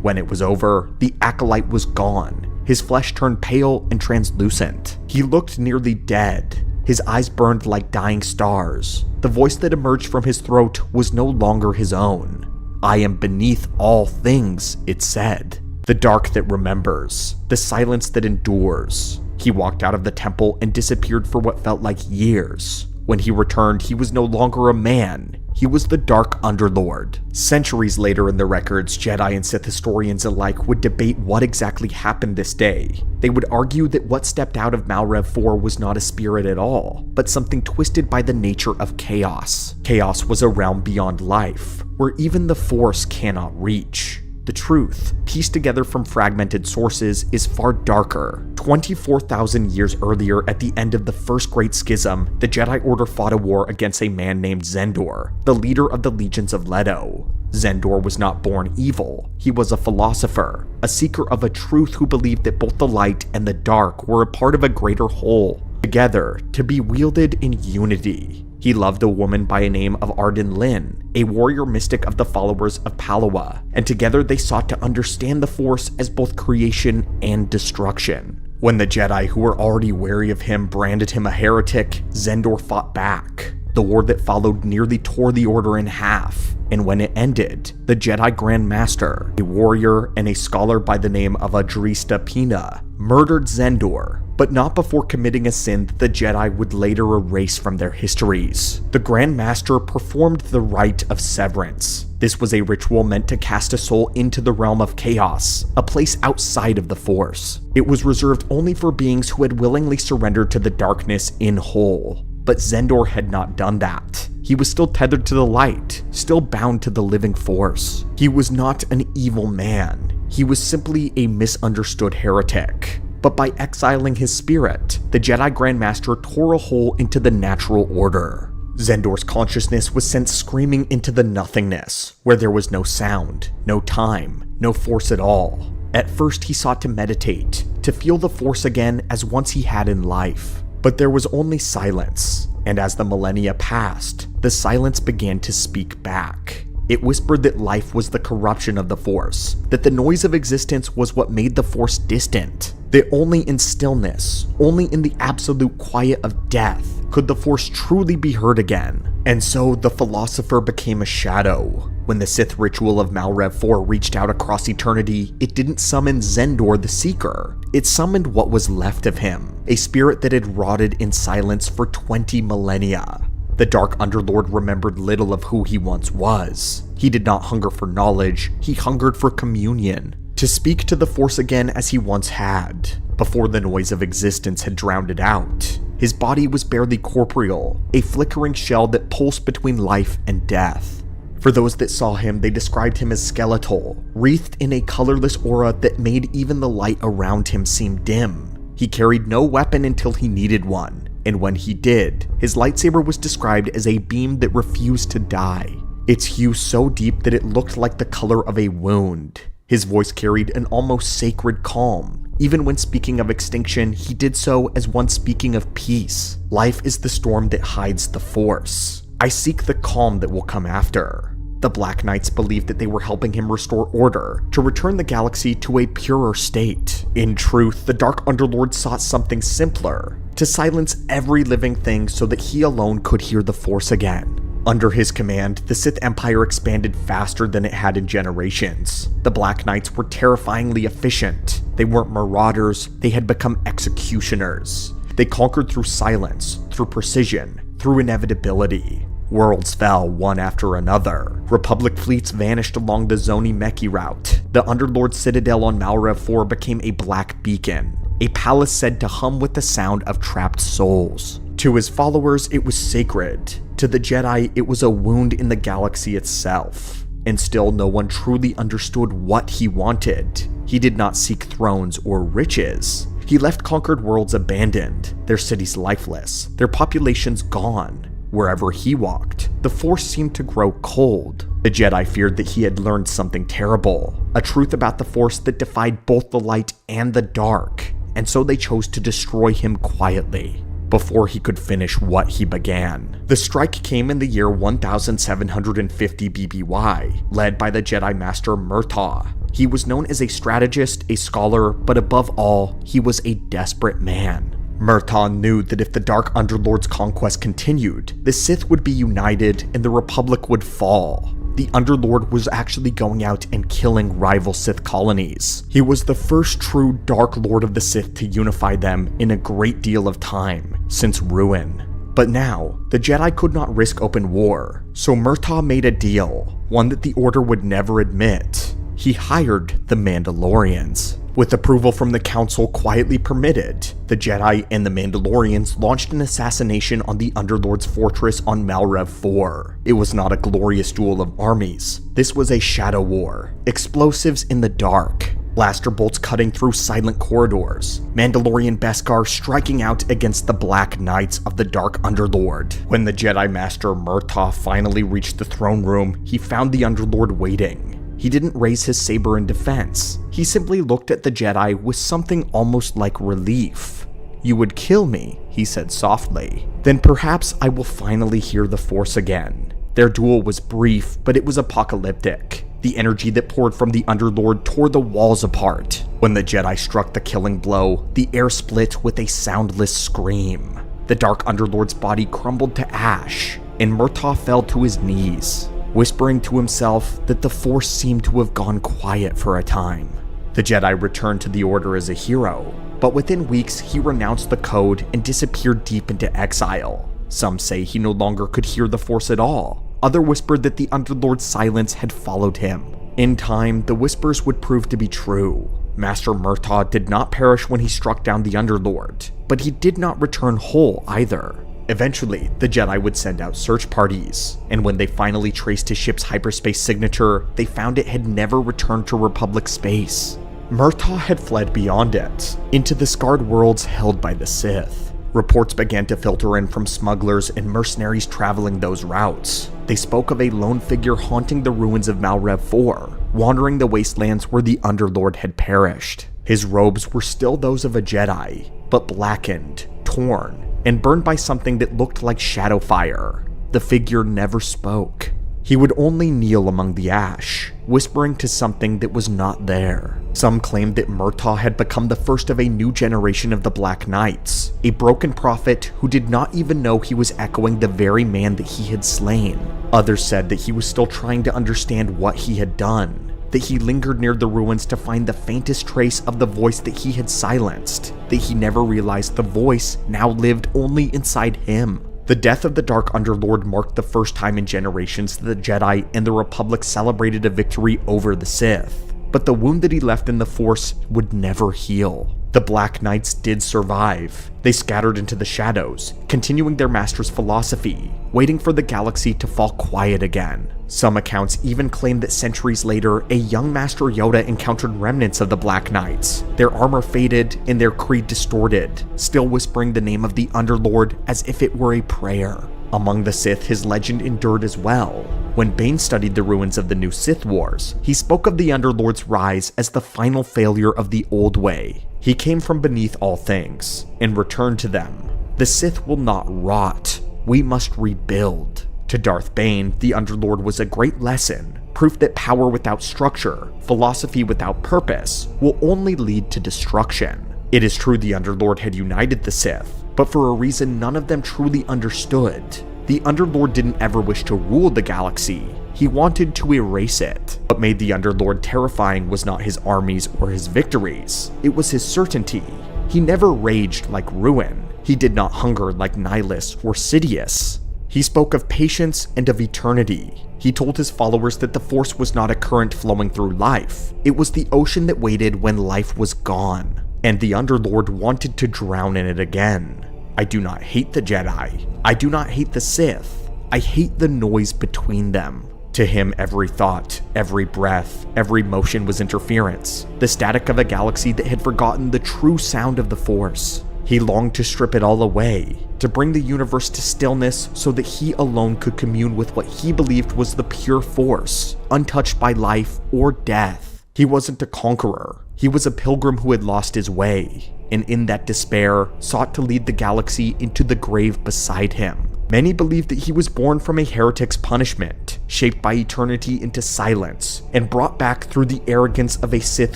When it was over, the acolyte was gone. His flesh turned pale and translucent. He looked nearly dead. His eyes burned like dying stars. The voice that emerged from his throat was no longer his own. "I am beneath all things," it said. The dark that remembers, the silence that endures. He walked out of the temple and disappeared for what felt like years. When he returned, he was no longer a man. He was the Dark Underlord. Centuries later in the records, Jedi and Sith historians alike would debate what exactly happened this day. They would argue that what stepped out of Malrev 4 was not a spirit at all, but something twisted by the nature of chaos. Chaos was a realm beyond life, where even the Force cannot reach. The truth, pieced together from fragmented sources, is far darker. 24,000 years earlier, at the end of the First Great Schism, the Jedi Order fought a war against a man named Zendor, the leader of the Legions of Leto. Zendor was not born evil. He was a philosopher, a seeker of a truth who believed that both the light and the dark were a part of a greater whole, together to be wielded in unity. He loved a woman by a name of Arden Lin, a warrior mystic of the followers of Palawa, and together they sought to understand the Force as both creation and destruction. When the Jedi who were already wary of him branded him a heretic, Zendor fought back. The war that followed nearly tore the Order in half, and when it ended, the Jedi Grand Master, a warrior and a scholar by the name of Adrista Pina, murdered Zendor, but not before committing a sin that the Jedi would later erase from their histories. The Grand Master performed the rite of severance. This was a ritual meant to cast a soul into the realm of chaos, a place outside of the Force. It was reserved only for beings who had willingly surrendered to the darkness in whole. But Zendor had not done that. He was still tethered to the light, still bound to the living Force. He was not an evil man. He was simply a misunderstood heretic. But by exiling his spirit, the Jedi Grand Master tore a hole into the natural order. Zendor's consciousness was sent screaming into the nothingness, where there was no sound, no time, no Force at all. At first he sought to meditate, to feel the Force again as once he had in life. But there was only silence, and as the millennia passed, the silence began to speak back. It whispered that life was the corruption of the Force, that the noise of existence was what made the Force distant, that only in stillness, only in the absolute quiet of death, could the Force truly be heard again. And so the philosopher became a shadow. When the Sith ritual of Malrev 4 reached out across eternity, it didn't summon Zendor the Seeker. It summoned what was left of him, a spirit that had rotted in silence for 20 millennia. The Dark Underlord remembered little of who he once was. He did not hunger for knowledge, he hungered for communion, to speak to the Force again as he once had, before the noise of existence had drowned it out. His body was barely corporeal, a flickering shell that pulsed between life and death. For those that saw him, they described him as skeletal, wreathed in a colorless aura that made even the light around him seem dim. He carried no weapon until he needed one, and when he did, his lightsaber was described as a beam that refused to die, its hue so deep that it looked like the color of a wound. His voice carried an almost sacred calm. Even when speaking of extinction, he did so as one speaking of peace. Life is the storm that hides the Force. I seek the calm that will come after. The Black Knights believed that they were helping him restore order, to return the galaxy to a purer state. In truth, the Dark Underlord sought something simpler, to silence every living thing so that he alone could hear the Force again. Under his command, the Sith Empire expanded faster than it had in generations. The Black Knights were terrifyingly efficient. They weren't marauders, they had become executioners. They conquered through silence, through precision, through inevitability. Worlds fell one after another. Republic fleets vanished along the Zoni Meki route. The Underlord's citadel on Malrev 4 became a black beacon, a palace said to hum with the sound of trapped souls. To his followers, it was sacred. To the Jedi, it was a wound in the galaxy itself. And still no one truly understood what he wanted. He did not seek thrones or riches. He left conquered worlds abandoned, their cities lifeless, their populations gone. Wherever he walked, the Force seemed to grow cold. The Jedi feared that he had learned something terrible, a truth about the Force that defied both the light and the dark, and so they chose to destroy him quietly, before he could finish what he began. The strike came in the year 1750 BBY, led by the Jedi Master Murtaugh. He was known as a strategist, a scholar, but above all, he was a desperate man. Murtaugh knew that if the Dark Underlord's conquest continued, the Sith would be united and the Republic would fall. The Underlord was actually going out and killing rival Sith colonies. He was the first true Dark Lord of the Sith to unify them in a great deal of time, since Ruin. But now, the Jedi could not risk open war, so Murtaugh made a deal, one that the Order would never admit. He hired the Mandalorians. With approval from the Council quietly permitted, the Jedi and the Mandalorians launched an assassination on the Underlord's fortress on Malrev 4. It was not a glorious duel of armies. This was a shadow war, explosives in the dark. blaster bolts cutting through silent corridors, Mandalorian Beskar striking out against the Black Knights of the Dark Underlord. When the Jedi Master Murtaugh finally reached the throne room, he found the Underlord waiting. He didn't raise his saber in defense. He simply looked at the Jedi with something almost like relief. "You would kill me," he said softly. "Then perhaps I will finally hear the Force again." Their duel was brief, but it was apocalyptic. The energy that poured from the Underlord tore the walls apart. When the Jedi struck the killing blow, the air split with a soundless scream. The Dark Underlord's body crumbled to ash, and Murtaugh fell to his knees, whispering to himself that the Force seemed to have gone quiet for a time. The Jedi returned to the Order as a hero, but within weeks he renounced the code and disappeared deep into exile. Some say he no longer could hear the Force at all. Others whispered that the Underlord's silence had followed him. In time, the whispers would prove to be true. Master Murtaugh did not perish when he struck down the Underlord, but he did not return whole either. Eventually, the Jedi would send out search parties, and when they finally traced his ship's hyperspace signature, they found it had never returned to Republic space. Murtaugh had fled beyond it, into the scarred worlds held by the Sith. Reports began to filter in from smugglers and mercenaries traveling those routes. They spoke of a lone figure haunting the ruins of Malrev 4, wandering the wastelands where the Underlord had perished. His robes were still those of a Jedi, but blackened, torn, and burned by something that looked like shadow fire. The figure never spoke. He would only kneel among the ash, whispering to something that was not there. Some claimed that Murtaugh had become the first of a new generation of the Black Knights, a broken prophet who did not even know he was echoing the very man that he had slain. Others said that he was still trying to understand what he had done, that he lingered near the ruins to find the faintest trace of the voice that he had silenced, that he never realized the voice now lived only inside him. The death of the Dark Underlord marked the first time in generations that the Jedi and the Republic celebrated a victory over the Sith. But the wound that he left in the Force would never heal. The Black Knights did survive. They scattered into the shadows, continuing their master's philosophy, waiting for the galaxy to fall quiet again. Some accounts even claim that centuries later, a young Master Yoda encountered remnants of the Black Knights, their armor faded and their creed distorted, still whispering the name of the Underlord as if it were a prayer. Among the Sith, his legend endured as well. When Bane studied the ruins of the new Sith Wars, he spoke of the Underlord's rise as the final failure of the old way. He came from beneath all things, and returned to them. The Sith will not rot. We must rebuild. To Darth Bane, the Underlord was a great lesson, proof that power without structure, philosophy without purpose, will only lead to destruction. It is true the Underlord had united the Sith, but for a reason none of them truly understood. The Underlord didn't ever wish to rule the galaxy. He wanted to erase it. What made the Underlord terrifying was not his armies or his victories. It was his certainty. He never raged like ruin. He did not hunger like Nihilus or Sidious. He spoke of patience and of eternity. He told his followers that the Force was not a current flowing through life. It was the ocean that waited when life was gone. And the Underlord wanted to drown in it again. I do not hate the Jedi. I do not hate the Sith. I hate the noise between them. To him, every thought, every breath, every motion was interference, the static of a galaxy that had forgotten the true sound of the Force. He longed to strip it all away, to bring the universe to stillness so that he alone could commune with what he believed was the pure Force, untouched by life or death. He wasn't a conqueror. He was a pilgrim who had lost his way, and in that despair, sought to lead the galaxy into the grave beside him. Many believed that he was born from a heretic's punishment, shaped by eternity into silence, and brought back through the arrogance of a Sith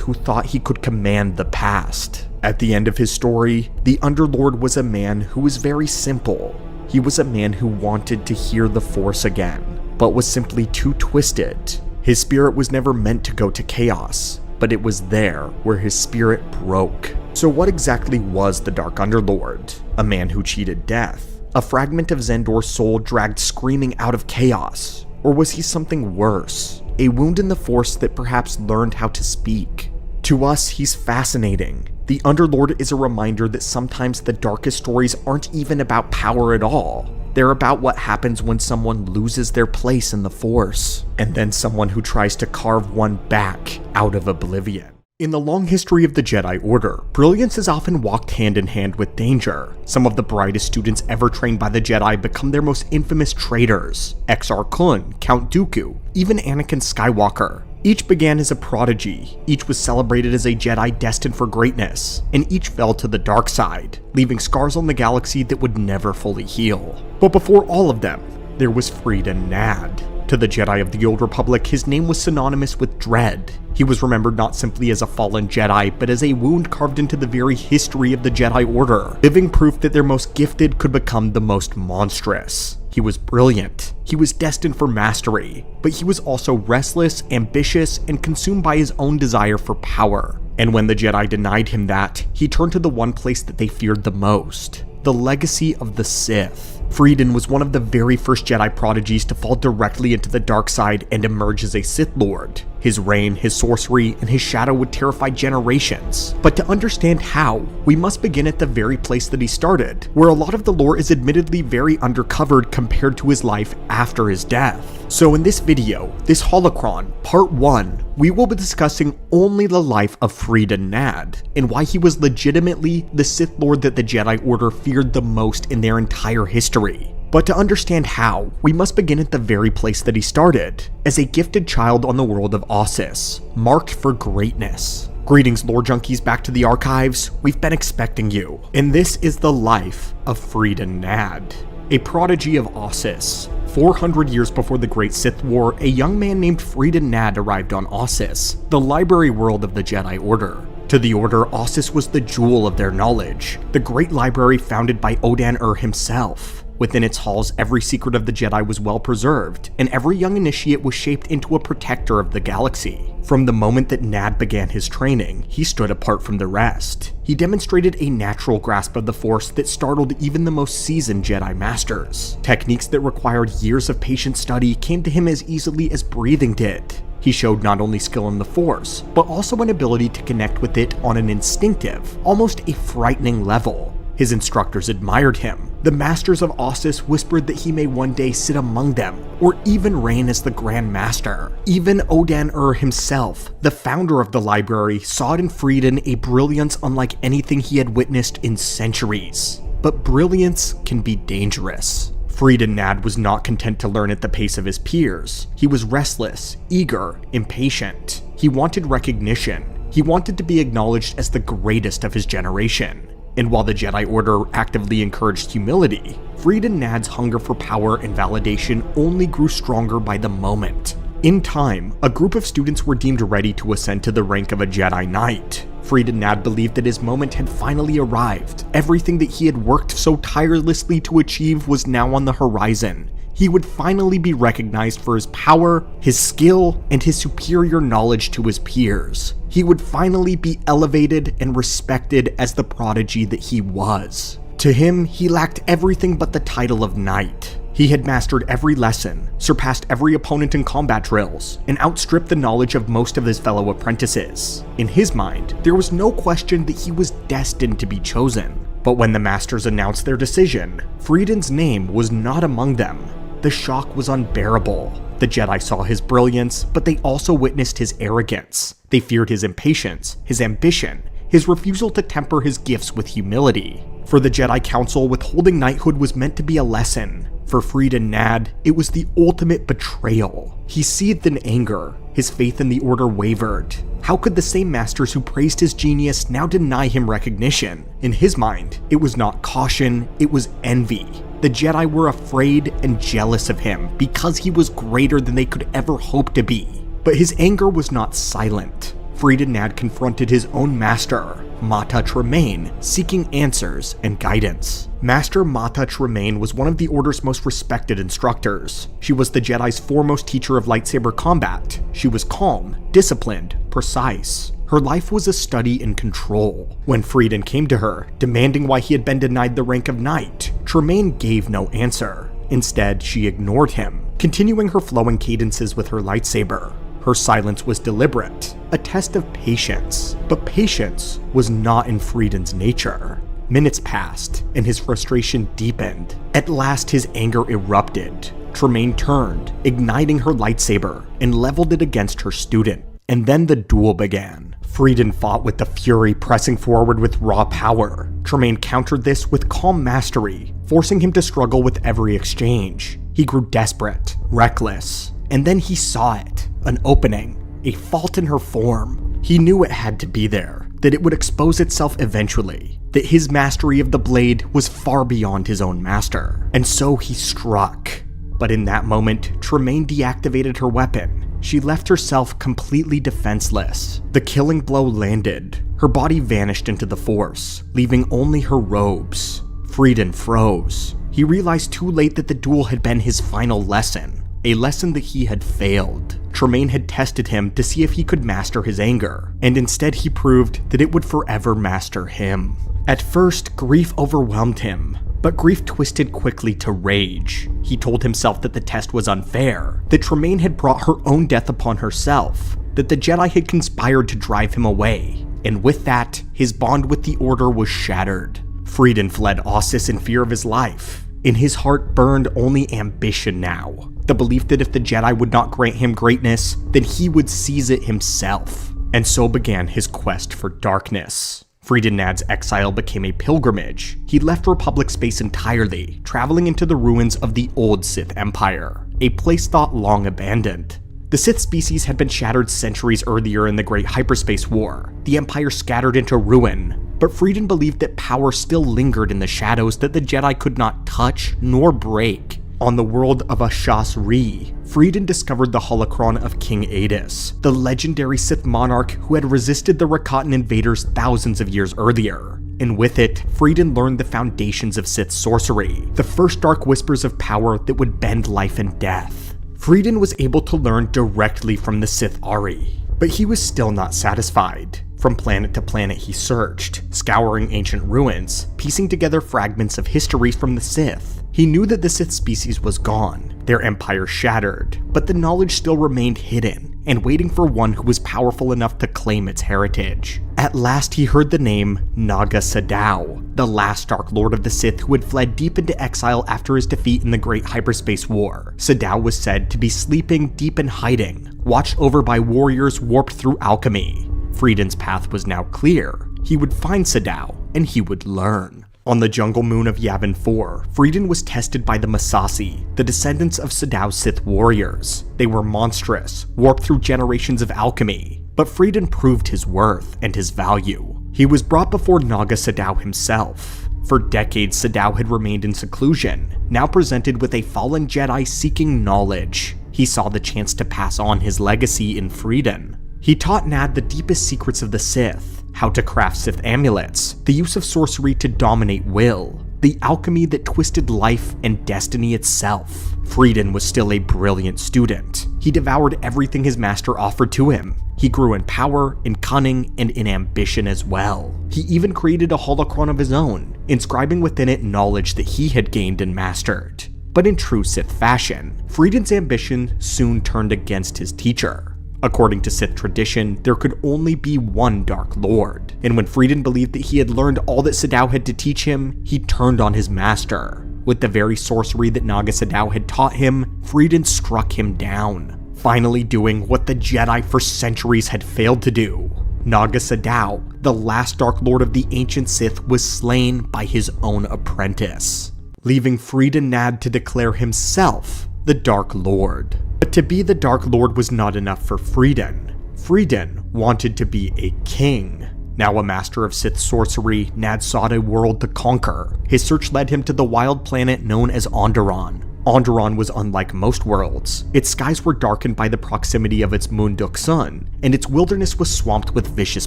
who thought he could command the past. At the end of his story, the Underlord was a man who was very simple. He was a man who wanted to hear the Force again, but was simply too twisted. His spirit was never meant to go to chaos, but it was there where his spirit broke. So what exactly was the Dark Underlord? A man who cheated death? A fragment of Xandor's soul dragged screaming out of chaos? Or was he something worse? A wound in the Force that perhaps learned how to speak? To us, he's fascinating. The Underlord is a reminder that sometimes the darkest stories aren't even about power at all. They're about what happens when someone loses their place in the Force, and then someone who tries to carve one back out of oblivion. In the long history of the Jedi Order, brilliance has often walked hand in hand with danger. Some of the brightest students ever trained by the Jedi become their most infamous traitors. Exar Kun, Count Dooku, even Anakin Skywalker. Each began as a prodigy, each was celebrated as a Jedi destined for greatness, and each fell to the dark side, leaving scars on the galaxy that would never fully heal. But before all of them, there was Freedon Naad. To the Jedi of the Old Republic, his name was synonymous with dread. He was remembered not simply as a fallen Jedi, but as a wound carved into the very history of the Jedi Order, living proof that their most gifted could become the most monstrous. He was brilliant, he was destined for mastery, but he was also restless, ambitious, and consumed by his own desire for power. And when the Jedi denied him that, he turned to the one place that they feared the most: the legacy of the Sith. Freedon was one of the very first Jedi prodigies to fall directly into the dark side and emerge as a Sith Lord. His reign, his sorcery, and his shadow would terrify generations. But to understand how, we must begin at the very place that he started, where a lot of the lore is admittedly very undercovered compared to his life after his death. So in this video, this holocron, part 1, we will be discussing only the life of Freedon Naad, and why he was legitimately the Sith Lord that the Jedi Order feared the most in their entire history. But to understand how, we must begin at the very place that he started, as a gifted child on the world of Ossus, marked for greatness. Greetings, lore junkies, back to the archives. We've been expecting you, and this is the life of Freedon Naad, a prodigy of Ossus. 400 years before the Great Sith War, a young man named Freedon Naad arrived on Ossus, the library world of the Jedi Order. To the Order, Ossus was the jewel of their knowledge, the great library founded by Odan himself. Within its halls, every secret of the Jedi was well preserved, and every young initiate was shaped into a protector of the galaxy. From the moment that Naad began his training, he stood apart from the rest. He demonstrated a natural grasp of the Force that startled even the most seasoned Jedi Masters. Techniques that required years of patient study came to him as easily as breathing did. He showed not only skill in the Force, but also an ability to connect with it on an instinctive, almost a frightening level. His instructors admired him. The Masters of Ossus whispered that he may one day sit among them, or even reign as the Grand Master. Even Odan himself, the founder of the library, saw in Freedon a brilliance unlike anything he had witnessed in centuries. But brilliance can be dangerous. Freedon Naad was not content to learn at the pace of his peers. He was restless, eager, impatient. He wanted recognition. He wanted to be acknowledged as the greatest of his generation. And while the Jedi Order actively encouraged humility, Freedon Naad's hunger for power and validation only grew stronger by the moment. In time, a group of students were deemed ready to ascend to the rank of a Jedi Knight. Freedon Naad believed that his moment had finally arrived. Everything that he had worked so tirelessly to achieve was now on the horizon. He would finally be recognized for his power, his skill, and his superior knowledge to his peers. He would finally be elevated and respected as the prodigy that he was. To him, he lacked everything but the title of knight. He had mastered every lesson, surpassed every opponent in combat drills, and outstripped the knowledge of most of his fellow apprentices. In his mind, there was no question that he was destined to be chosen. But when the Masters announced their decision, Freedon's name was not among them. The shock was unbearable. The Jedi saw his brilliance, but they also witnessed his arrogance. They feared his impatience, his ambition, his refusal to temper his gifts with humility. For the Jedi Council, withholding knighthood was meant to be a lesson. For Freedon Naad, it was the ultimate betrayal. He seethed in anger. His faith in the Order wavered. How could the same Masters who praised his genius now deny him recognition? In his mind, it was not caution, it was envy. The Jedi were afraid and jealous of him because he was greater than they could ever hope to be. But his anger was not silent. Freedon Naad confronted his own master, Mata Tremaine, seeking answers and guidance. Master Mata Tremaine was one of the Order's most respected instructors. She was the Jedi's foremost teacher of lightsaber combat. She was calm, disciplined, precise. Her life was a study in control. When Freedon came to her, demanding why he had been denied the rank of knight, Tremaine gave no answer. Instead, she ignored him, continuing her flowing cadences with her lightsaber. Her silence was deliberate, a test of patience. But patience was not in Freedon's nature. Minutes passed, and his frustration deepened. At last, his anger erupted. Tremaine turned, igniting her lightsaber, and leveled it against her student. And then the duel began. Freedon fought with the fury, pressing forward with raw power. Tremaine countered this with calm mastery, forcing him to struggle with every exchange. He grew desperate, reckless, and then he saw it, an opening, a fault in her form. He knew it had to be there, that it would expose itself eventually, that his mastery of the blade was far beyond his own master, and so he struck. But in that moment, Tremaine deactivated her weapon. She left herself completely defenseless. The killing blow landed. Her body vanished into the Force, leaving only her robes. Freedon froze. He realized too late that the duel had been his final lesson, a lesson that he had failed. Tremaine had tested him to see if he could master his anger, and instead he proved that it would forever master him. At first, grief overwhelmed him, but grief twisted quickly to rage. He told himself that the test was unfair, that Tremaine had brought her own death upon herself, that the Jedi had conspired to drive him away, and with that, his bond with the Order was shattered. Freedon fled Ossus in fear of his life. In his heart burned only ambition now, the belief that if the Jedi would not grant him greatness, then he would seize it himself. And so began his quest for darkness. Freedon Naad's exile became a pilgrimage. He left Republic space entirely, traveling into the ruins of the old Sith Empire, a place thought long abandoned. The Sith species had been shattered centuries earlier in the Great Hyperspace War, the Empire scattered into ruin, but Freedon believed that power still lingered in the shadows that the Jedi could not touch nor break. On the world of Ashas Ree, Freedon discovered the holocron of King Adis, the legendary Sith monarch who had resisted the Rakatan invaders thousands of years earlier. And with it, Freedon learned the foundations of Sith sorcery, the first dark whispers of power that would bend life and death. Freedon was able to learn directly from the Sith Ari, but he was still not satisfied. From planet to planet he searched, scouring ancient ruins, piecing together fragments of history from the Sith. He knew that the Sith species was gone, their empire shattered, but the knowledge still remained hidden, and waiting for one who was powerful enough to claim its heritage. At last he heard the name Naga Sadow, the last Dark Lord of the Sith who had fled deep into exile after his defeat in the Great Hyperspace War. Sadow was said to be sleeping deep in hiding, watched over by warriors warped through alchemy. Freedon's path was now clear. He would find Sadow, and he would learn. On the jungle moon of Yavin 4, Freedon was tested by the Massassi, the descendants of Sadow's Sith warriors. They were monstrous, warped through generations of alchemy, but Freedon proved his worth and his value. He was brought before Naga Sadow himself. For decades, Sadow had remained in seclusion, now presented with a fallen Jedi seeking knowledge. He saw the chance to pass on his legacy in Freedon. He taught Naad the deepest secrets of the Sith, how to craft Sith amulets, the use of sorcery to dominate will, the alchemy that twisted life and destiny itself. Freedon was still a brilliant student. He devoured everything his master offered to him. He grew in power, in cunning, and in ambition as well. He even created a holocron of his own, inscribing within it knowledge that he had gained and mastered. But in true Sith fashion, Freedon's ambition soon turned against his teacher. According to Sith tradition, there could only be one Dark Lord, and when Freedon believed that he had learned all that Sadow had to teach him, he turned on his master. With the very sorcery that Naga Sadow had taught him, Freedon struck him down, finally doing what the Jedi for centuries had failed to do. Naga Sadow, the last Dark Lord of the ancient Sith, was slain by his own apprentice, leaving Freedon Naad to declare himself the Dark Lord. But to be the Dark Lord was not enough for Freedon. Freedon wanted to be a king. Now a master of Sith sorcery, Naad sought a world to conquer. His search led him to the wild planet known as Onderon. Onderon was unlike most worlds. Its skies were darkened by the proximity of its Munduk sun, and its wilderness was swamped with vicious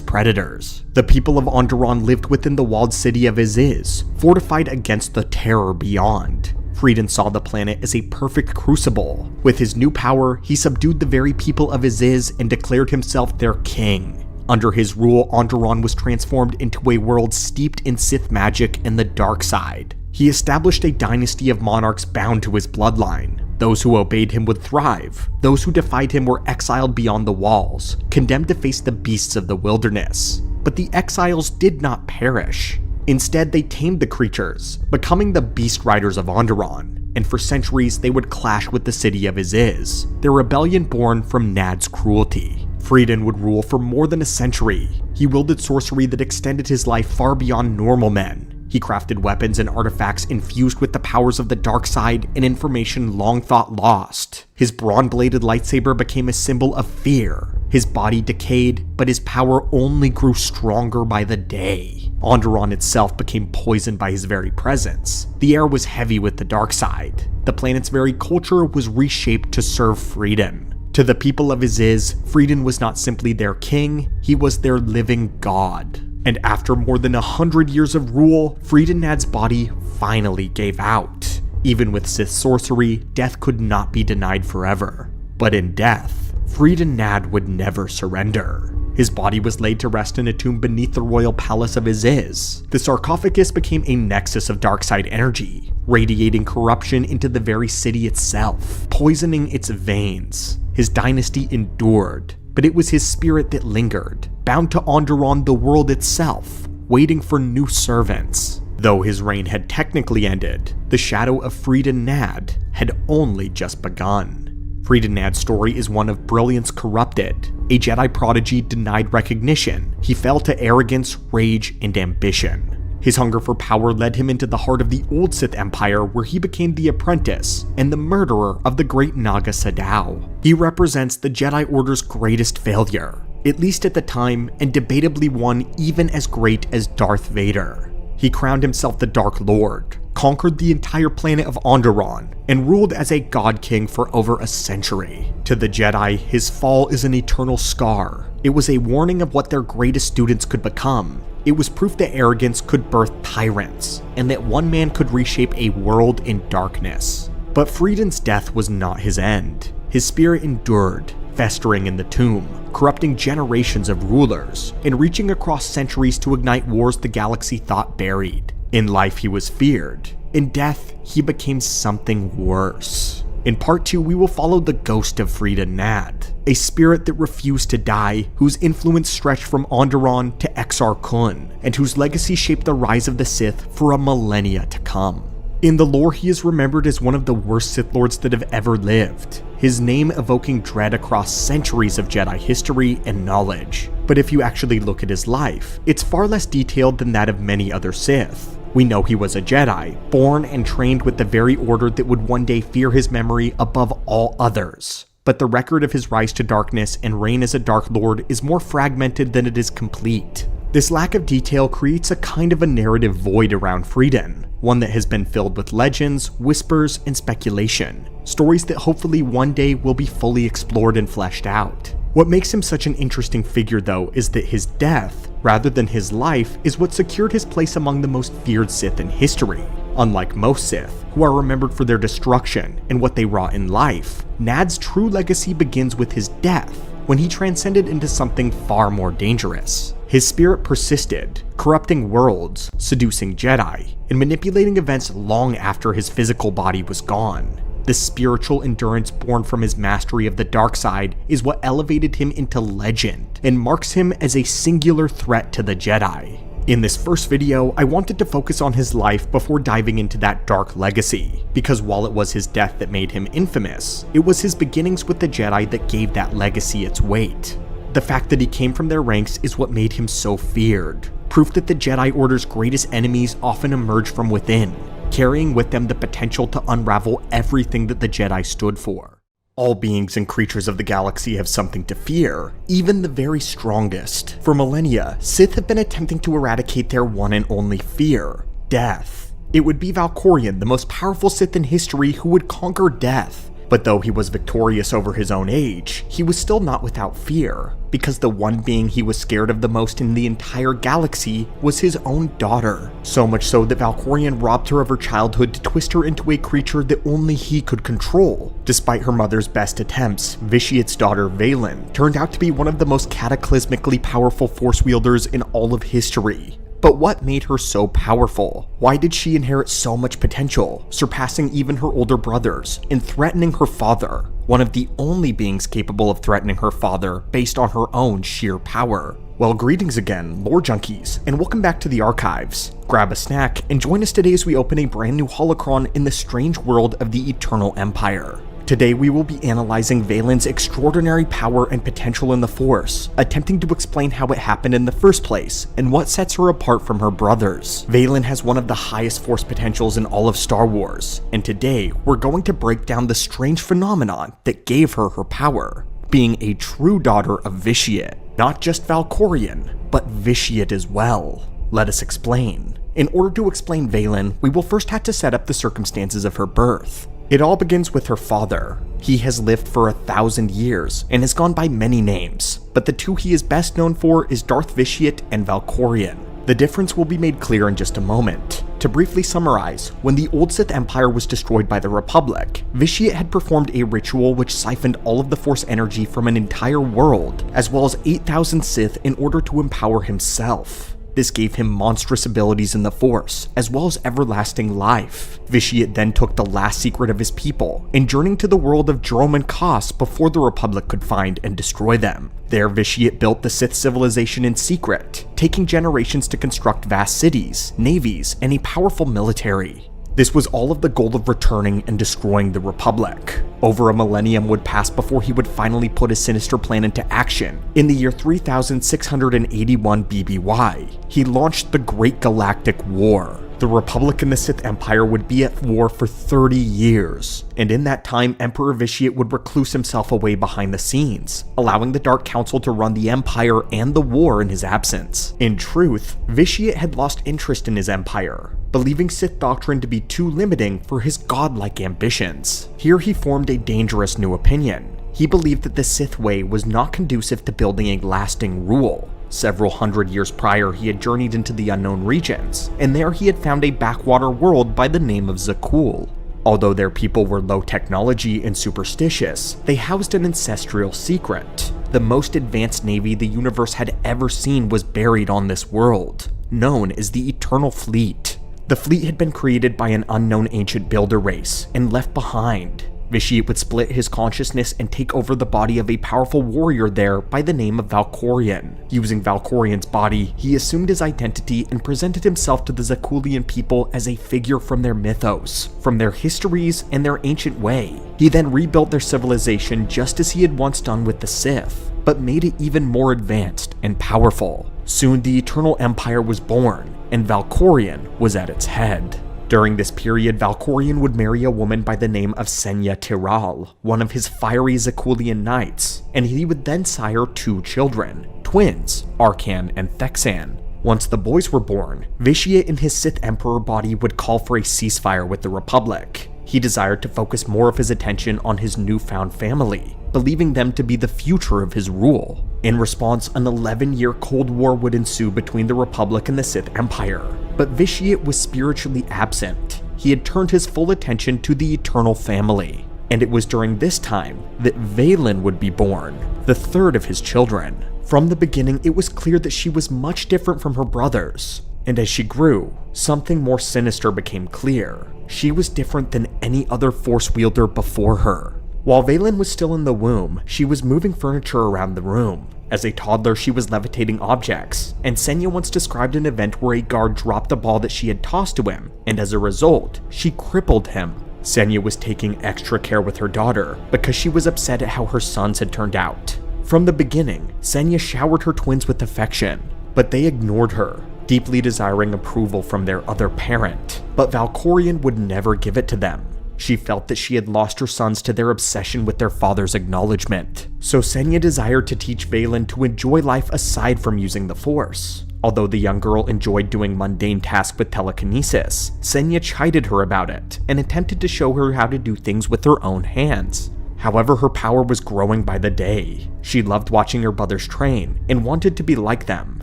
predators. The people of Onderon lived within the walled city of Aziz, fortified against the terror beyond. Freedon saw the planet as a perfect crucible. With his new power, he subdued the very people of Aziz and declared himself their king. Under his rule, Onderon was transformed into a world steeped in Sith magic and the dark side. He established a dynasty of monarchs bound to his bloodline. Those who obeyed him would thrive. Those who defied him were exiled beyond the walls, condemned to face the beasts of the wilderness. But the exiles did not perish. Instead, they tamed the creatures, becoming the Beast Riders of Onderon, and for centuries they would clash with the city of Aziz, their rebellion born from Naad's cruelty. Freedon would rule for more than a century. He wielded sorcery that extended his life far beyond normal men. He crafted weapons and artifacts infused with the powers of the dark side and information long thought lost. His brawn-bladed lightsaber became a symbol of fear. His body decayed, but his power only grew stronger by the day. Onderon itself became poisoned by his very presence. The air was heavy with the dark side. The planet's very culture was reshaped to serve Freedon. To the people of Aziz, Freedon was not simply their king, he was their living god. And after more than 100 years of rule, Freedon Naad's body finally gave out. Even with Sith sorcery, death could not be denied forever. But in death, Freedon Naad would never surrender. His body was laid to rest in a tomb beneath the royal palace of Aziz. The sarcophagus became a nexus of darkside energy, radiating corruption into the very city itself, poisoning its veins. His dynasty endured, but it was his spirit that lingered, bound to Onderon, the world itself, waiting for new servants. Though his reign had technically ended, the shadow of Freedon Naad had only just begun. Freedon Naad's story is one of brilliance corrupted, a Jedi prodigy denied recognition. He fell to arrogance, rage, and ambition. His hunger for power led him into the heart of the old Sith Empire, where he became the apprentice and the murderer of the great Naga Sadow. He represents the Jedi Order's greatest failure, at least at the time, and debatably one even as great as Darth Vader. He crowned himself the Dark Lord, conquered the entire planet of Onderon, and ruled as a god king for over a century. To the Jedi, his fall is an eternal scar. It was a warning of what their greatest students could become. It was proof that arrogance could birth tyrants, and that one man could reshape a world in darkness. But Freedon's death was not his end. His spirit endured, festering in the tomb, corrupting generations of rulers, and reaching across centuries to ignite wars the galaxy thought buried. In life he was feared. In death, he became something worse. In part 2, we will follow the ghost of Freedon Naad, a spirit that refused to die, whose influence stretched from Onderon to Exar Kun, and whose legacy shaped the rise of the Sith for a millennia to come. In the lore, he is remembered as one of the worst Sith Lords that have ever lived, his name evoking dread across centuries of Jedi history and knowledge. But if you actually look at his life, it's far less detailed than that of many other Sith. We know he was a Jedi, born and trained with the very order that would one day fear his memory above all others. But the record of his rise to darkness and reign as a Dark Lord is more fragmented than it is complete. This lack of detail creates a kind of a narrative void around Freedon, one that has been filled with legends, whispers, and speculation, stories that hopefully one day will be fully explored and fleshed out. What makes him such an interesting figure though is that his death, rather than his life, is what secured his place among the most feared Sith in history. Unlike most Sith, who are remembered for their destruction and what they wrought in life, Naad's true legacy begins with his death, when he transcended into something far more dangerous. His spirit persisted, corrupting worlds, seducing Jedi, and manipulating events long after his physical body was gone. The spiritual endurance born from his mastery of the dark side is what elevated him into legend and marks him as a singular threat to the Jedi. In this first video, I wanted to focus on his life before diving into that dark legacy, because while it was his death that made him infamous, it was his beginnings with the Jedi that gave that legacy its weight. The fact that he came from their ranks is what made him so feared, proof that the Jedi Order's greatest enemies often emerge from within, carrying with them the potential to unravel everything that the Jedi stood for. All beings and creatures of the galaxy have something to fear, even the very strongest. For millennia, Sith have been attempting to eradicate their one and only fear, death. It would be Valkorion, the most powerful Sith in history, who would conquer death. But though he was victorious over his own age, he was still not without fear, because the one being he was scared of the most in the entire galaxy was his own daughter. So much so that Valkorion robbed her of her childhood to twist her into a creature that only he could control. Despite her mother's best attempts, Vitiate's daughter Valen turned out to be one of the most cataclysmically powerful force wielders in all of history. But what made her so powerful? Why did she inherit so much potential, surpassing even her older brothers, and threatening her father, one of the only beings capable of threatening her father based on her own sheer power? Well, greetings again, lore junkies, and welcome back to the archives. Grab a snack and join us today as we open a brand new holocron in the strange world of the Eternal Empire. Today we will be analyzing Valen's extraordinary power and potential in the Force, attempting to explain how it happened in the first place, and what sets her apart from her brothers. Valen has one of the highest Force potentials in all of Star Wars, and today we're going to break down the strange phenomenon that gave her her power, being a true daughter of Vitiate. Not just Valkorian, but Vitiate as well. Let us explain. In order to explain Valen, we will first have to set up the circumstances of her birth. It all begins with her father. He has lived for 1,000 years and has gone by many names, but the two he is best known for is Darth Vitiate and Valkorian. The difference will be made clear in just a moment. To briefly summarize, when the old Sith Empire was destroyed by the Republic, Vitiate had performed a ritual which siphoned all of the Force energy from an entire world, as well as 8,000 Sith in order to empower himself. This gave him monstrous abilities in the Force, as well as everlasting life. Vitiate then took the last secret of his people and journeyed to the world of Jerome and Kos before the Republic could find and destroy them. There, Vitiate built the Sith civilization in secret, taking generations to construct vast cities, navies, and a powerful military. This was all of the goal of returning and destroying the Republic. Over a millennium would pass before he would finally put his sinister plan into action. In the year 3681 BBY, he launched the Great Galactic War. The Republic and the Sith Empire would be at war for 30 years, and in that time Emperor Vitiate would recluse himself away behind the scenes, allowing the Dark Council to run the Empire and the war in his absence. In truth, Vitiate had lost interest in his empire, believing Sith doctrine to be too limiting for his godlike ambitions. Here he formed a dangerous new opinion. He believed that the Sith way was not conducive to building a lasting rule. Several hundred years prior, he had journeyed into the unknown regions, and there he had found a backwater world by the name of Zakul. Although their people were low technology and superstitious, they housed an ancestral secret. The most advanced navy the universe had ever seen was buried on this world, known as the Eternal Fleet. The fleet had been created by an unknown ancient builder race and left behind. Vitiate would split his consciousness and take over the body of a powerful warrior there by the name of Valkorian. Using Valkorian's body, he assumed his identity and presented himself to the Zakulian people as a figure from their mythos, from their histories, and their ancient way. He then rebuilt their civilization just as he had once done with the Sith, but made it even more advanced and powerful. Soon the Eternal Empire was born, and Valkorian was at its head. During this period, Valkorian would marry a woman by the name of Senya Tiral, one of his fiery Zakulian knights, and he would then sire 2 children, twins, Arkan and Thexan. Once the boys were born, Vitiate in his Sith Emperor body would call for a ceasefire with the Republic. He desired to focus more of his attention on his newfound family, believing them to be the future of his rule. In response, an 11-year Cold War would ensue between the Republic and the Sith Empire, but Vitiate was spiritually absent. He had turned his full attention to the Eternal Family, and it was during this time that Valen would be born, the third of his children. From the beginning, it was clear that she was much different from her brothers, and as she grew, something more sinister became clear. She was different than any other Force wielder before her. While Valen was still in the womb, she was moving furniture around the room. As a toddler, she was levitating objects, and Senya once described an event where a guard dropped a ball that she had tossed to him, and as a result, she crippled him. Senya was taking extra care with her daughter because she was upset at how her sons had turned out. From the beginning, Senya showered her twins with affection, but they ignored her, deeply desiring approval from their other parent. But Valkorian would never give it to them. She felt that she had lost her sons to their obsession with their father's acknowledgement. So Senya desired to teach Valen to enjoy life aside from using the Force. Although the young girl enjoyed doing mundane tasks with telekinesis, Senya chided her about it and attempted to show her how to do things with her own hands. However, her power was growing by the day. She loved watching her brothers train and wanted to be like them.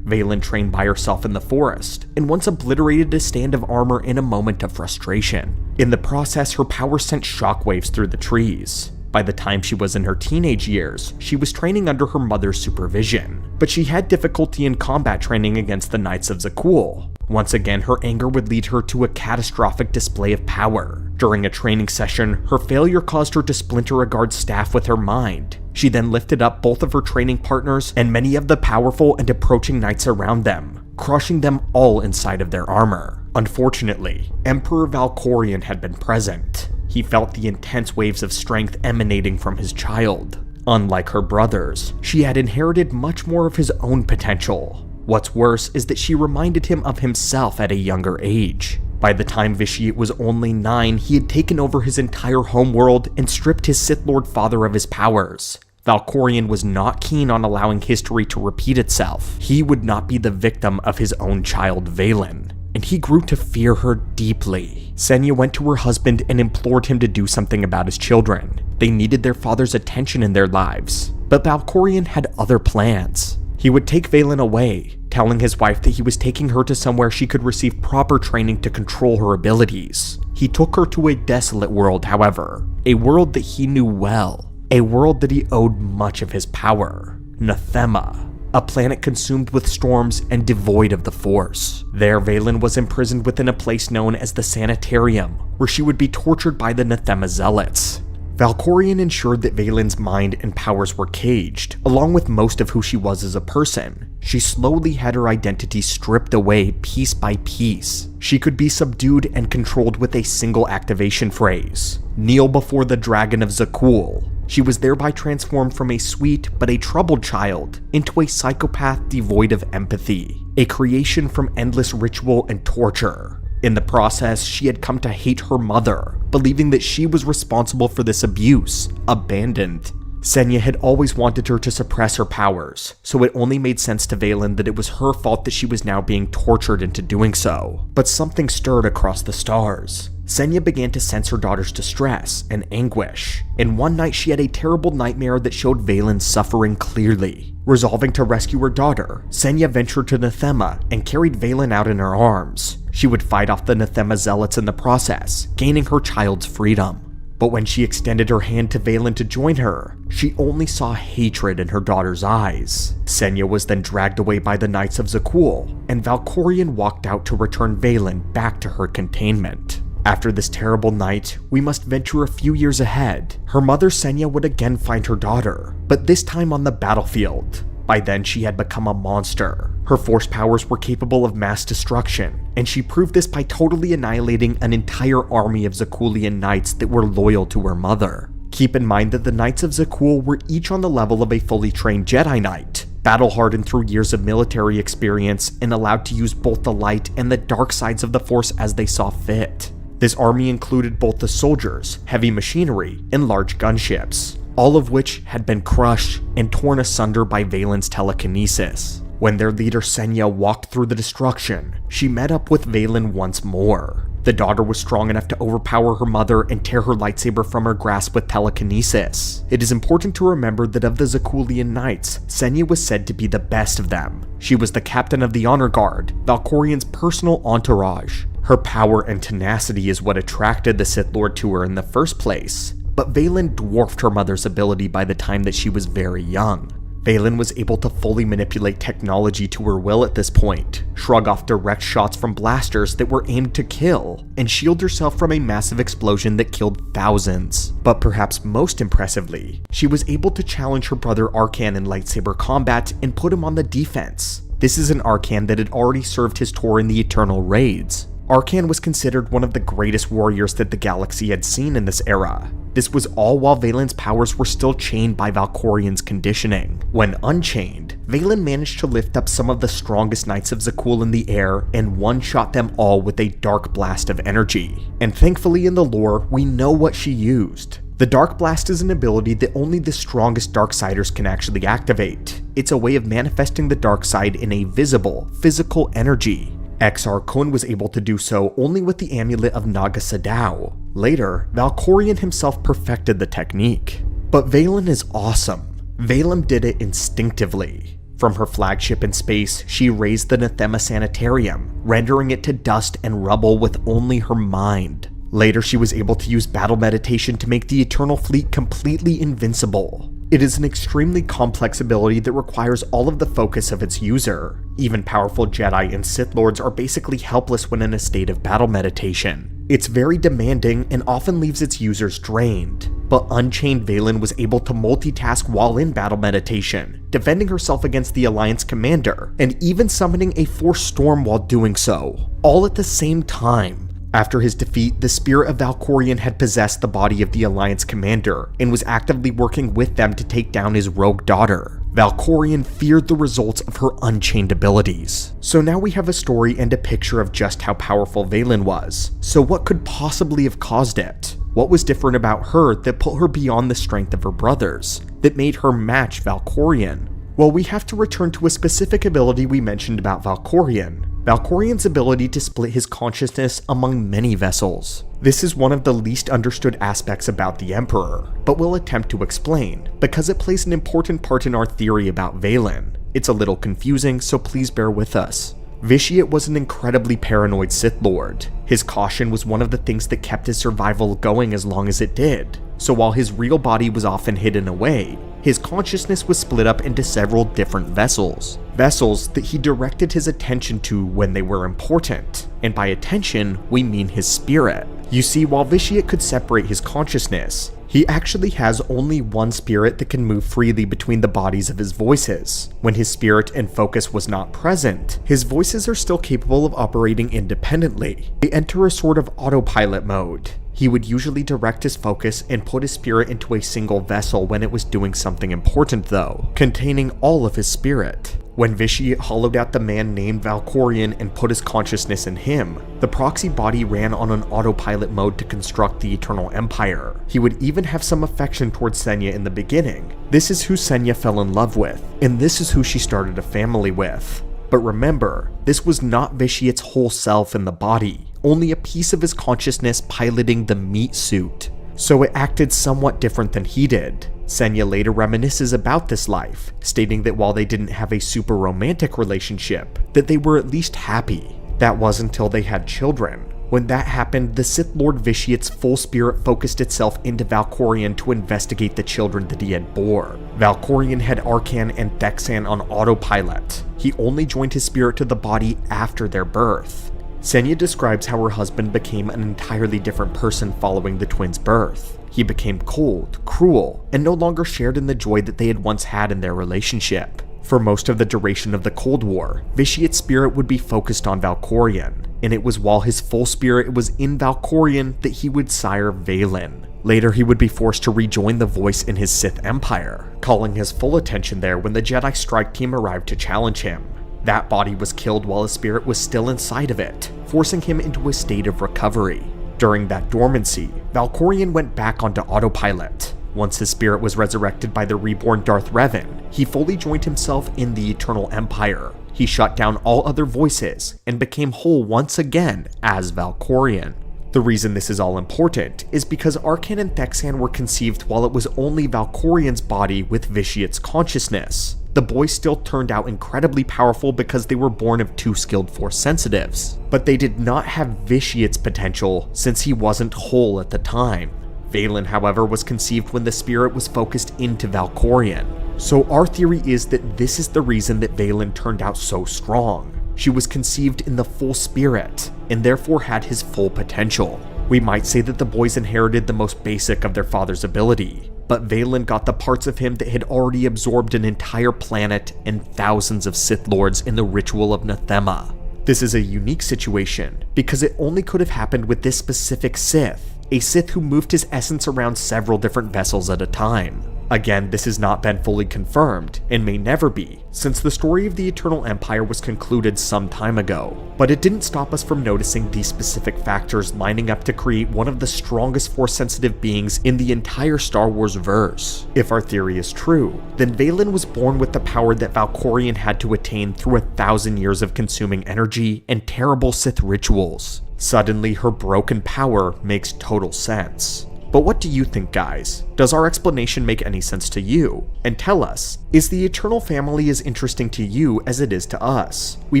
Valen trained by herself in the forest, and once obliterated a stand of armor in a moment of frustration. In the process, her power sent shockwaves through the trees. By the time she was in her teenage years, she was training under her mother's supervision, but she had difficulty in combat training against the Knights of Zakul. Once again, her anger would lead her to a catastrophic display of power. During a training session, her failure caused her to splinter a guard's staff with her mind. She then lifted up both of her training partners and many of the powerful and approaching knights around them, crushing them all inside of their armor. Unfortunately, Emperor Valkorian had been present. He felt the intense waves of strength emanating from his child. Unlike her brothers, she had inherited much more of his own potential. What's worse is that she reminded him of himself at a younger age. By the time Vitiate was only 9, he had taken over his entire homeworld and stripped his Sith Lord father of his powers. Valkorion was not keen on allowing history to repeat itself. He would not be the victim of his own child Vaylin, and he grew to fear her deeply. Senya went to her husband and implored him to do something about his children. They needed their father's attention in their lives, but Valkorion had other plans. He would take Vaylin away, telling his wife that he was taking her to somewhere she could receive proper training to control her abilities. He took her to a desolate world, however, a world that he knew well, a world that he owed much of his power, Nathema, a planet consumed with storms and devoid of the Force. There, Vaylin was imprisoned within a place known as the Sanitarium, where she would be tortured by the Nathema Zealots. Valkorion ensured that Vaylin's mind and powers were caged, along with most of who she was as a person. She slowly had her identity stripped away piece by piece. She could be subdued and controlled with a single activation phrase: kneel before the Dragon of Zakul. She was thereby transformed from a sweet but a troubled child into a psychopath devoid of empathy, a creation from endless ritual and torture. In the process, she had come to hate her mother, believing that she was responsible for this abuse, abandoned. Senya had always wanted her to suppress her powers, so it only made sense to Vaylin that it was her fault that she was now being tortured into doing so. But something stirred across the stars. Senya began to sense her daughter's distress and anguish, and one night she had a terrible nightmare that showed Vaylin suffering clearly. Resolving to rescue her daughter, Senya ventured to Nathema and carried Vaylin out in her arms. She would fight off the Nathema Zealots in the process, gaining her child's freedom. But when she extended her hand to Vaylin to join her, she only saw hatred in her daughter's eyes. Senya was then dragged away by the Knights of Zakul, and Valkorion walked out to return Vaylin back to her containment. After this terrible night, we must venture a few years ahead. Her mother Senya would again find her daughter, but this time on the battlefield. By then, she had become a monster. Her force powers were capable of mass destruction, and she proved this by totally annihilating an entire army of Zakulian knights that were loyal to her mother. Keep in mind that the Knights of Zakul were each on the level of a fully trained Jedi Knight, battle-hardened through years of military experience and allowed to use both the light and the dark sides of the Force as they saw fit. This army included both the soldiers, heavy machinery, and large gunships, all of which had been crushed and torn asunder by Vaylin's telekinesis. When their leader Senya walked through the destruction, she met up with Vaylin once more. The daughter was strong enough to overpower her mother and tear her lightsaber from her grasp with telekinesis. It is important to remember that of the Zakulian Knights, Senya was said to be the best of them. She was the captain of the Honor Guard, Valkorion's personal entourage. Her power and tenacity is what attracted the Sith Lord to her in the first place, but Vaylin dwarfed her mother's ability by the time that she was very young. Vaylin was able to fully manipulate technology to her will at this point, shrug off direct shots from blasters that were aimed to kill, and shield herself from a massive explosion that killed thousands. But perhaps most impressively, she was able to challenge her brother Arcan in lightsaber combat and put him on the defense. This is an Arcan that had already served his tour in the Eternal Raids. Arcan was considered one of the greatest warriors that the galaxy had seen in this era. This was all while Vaylin's powers were still chained by Valkorion's conditioning. When unchained, Vaylin managed to lift up some of the strongest Knights of Zakul in the air and one-shot them all with a dark blast of energy. And thankfully in the lore, we know what she used. The Dark Blast is an ability that only the strongest Darksiders can actually activate. It's a way of manifesting the dark side in a visible, physical energy. Exar Kun was able to do so only with the amulet of Naga Sadao. Later, Valkorion himself perfected the technique. But Vaylin is awesome. Vaylin did it instinctively. From her flagship in space, she razed the Nathema Sanitarium, rendering it to dust and rubble with only her mind. Later, she was able to use battle meditation to make the Eternal Fleet completely invincible. It is an extremely complex ability that requires all of the focus of its user. Even powerful Jedi and Sith Lords are basically helpless when in a state of battle meditation. It's very demanding and often leaves its users drained. But Unchained Vaylin was able to multitask while in battle meditation, defending herself against the Alliance commander, and even summoning a Force storm while doing so, all at the same time. After his defeat, the spirit of Valkorion had possessed the body of the Alliance commander and was actively working with them to take down his rogue daughter. Valkorion feared the results of her unchained abilities. So now we have a story and a picture of just how powerful Vaylin was. So what could possibly have caused it? What was different about her that put her beyond the strength of her brothers, that made her match Valkorion? Well, we have to return to a specific ability we mentioned about Valkorion. Valkorion's ability to split his consciousness among many vessels. This is one of the least understood aspects about the Emperor, but we'll attempt to explain, because it plays an important part in our theory about Vaylin. It's a little confusing, so please bear with us. Vitiate was an incredibly paranoid Sith Lord. His caution was one of the things that kept his survival going as long as it did. So while his real body was often hidden away, his consciousness was split up into several different vessels. Vessels that he directed his attention to when they were important. And by attention, we mean his spirit. You see, while Vitiate could separate his consciousness, he actually has only one spirit that can move freely between the bodies of his voices. When his spirit and focus was not present, his voices are still capable of operating independently. They enter a sort of autopilot mode. He would usually direct his focus and put his spirit into a single vessel when it was doing something important though, containing all of his spirit. When Vitiate hollowed out the man named Valkorion and put his consciousness in him, the proxy body ran on an autopilot mode to construct the Eternal Empire. He would even have some affection towards Senya in the beginning. This is who Senya fell in love with, and this is who she started a family with. But remember, this was not Vitiate's whole self in the body, only a piece of his consciousness piloting the meat suit. So it acted somewhat different than he did. Senya later reminisces about this life, stating that while they didn't have a super romantic relationship, that they were at least happy. That was until they had children. When that happened, the Sith Lord Vitiate's full spirit focused itself into Valkorion to investigate the children that he had bore. Valkorion had Arcan and Thexan on autopilot. He only joined his spirit to the body after their birth. Senya describes how her husband became an entirely different person following the twins' birth. He became cold, cruel, and no longer shared in the joy that they had once had in their relationship. For most of the duration of the Cold War, Vitiate's spirit would be focused on Valkorion, and it was while his full spirit was in Valkorion that he would sire Vaylin. Later, he would be forced to rejoin the voice in his Sith Empire, calling his full attention there when the Jedi strike team arrived to challenge him. That body was killed while his spirit was still inside of it, forcing him into a state of recovery. During that dormancy, Valkorion went back onto autopilot. Once his spirit was resurrected by the reborn Darth Revan, he fully joined himself in the Eternal Empire. He shut down all other voices and became whole once again as Valkorion. The reason this is all important is because Arcan and Thexan were conceived while it was only Valkorion's body with Vitiate's consciousness. The boys still turned out incredibly powerful because they were born of two skilled Force sensitives, but they did not have Vitiate's potential since he wasn't whole at the time. Vaylin, however, was conceived when the spirit was focused into Valkorion. So our theory is that this is the reason that Vaylin turned out so strong. She was conceived in the full spirit, and therefore had his full potential. We might say that the boys inherited the most basic of their father's ability, but Vaylin got the parts of him that had already absorbed an entire planet and thousands of Sith Lords in the ritual of Nathema. This is a unique situation, because it only could have happened with this specific Sith, a Sith who moved his essence around several different vessels at a time. Again, this has not been fully confirmed, and may never be, since the story of the Eternal Empire was concluded some time ago. But it didn't stop us from noticing these specific factors lining up to create one of the strongest Force-sensitive beings in the entire Star Wars verse. If our theory is true, then Vaylin was born with the power that Valkorion had to attain through 1,000 years of consuming energy and terrible Sith rituals. Suddenly, her broken power makes total sense. But what do you think, guys? Does our explanation make any sense to you? And tell us, is the Eternal family as interesting to you as it is to us? We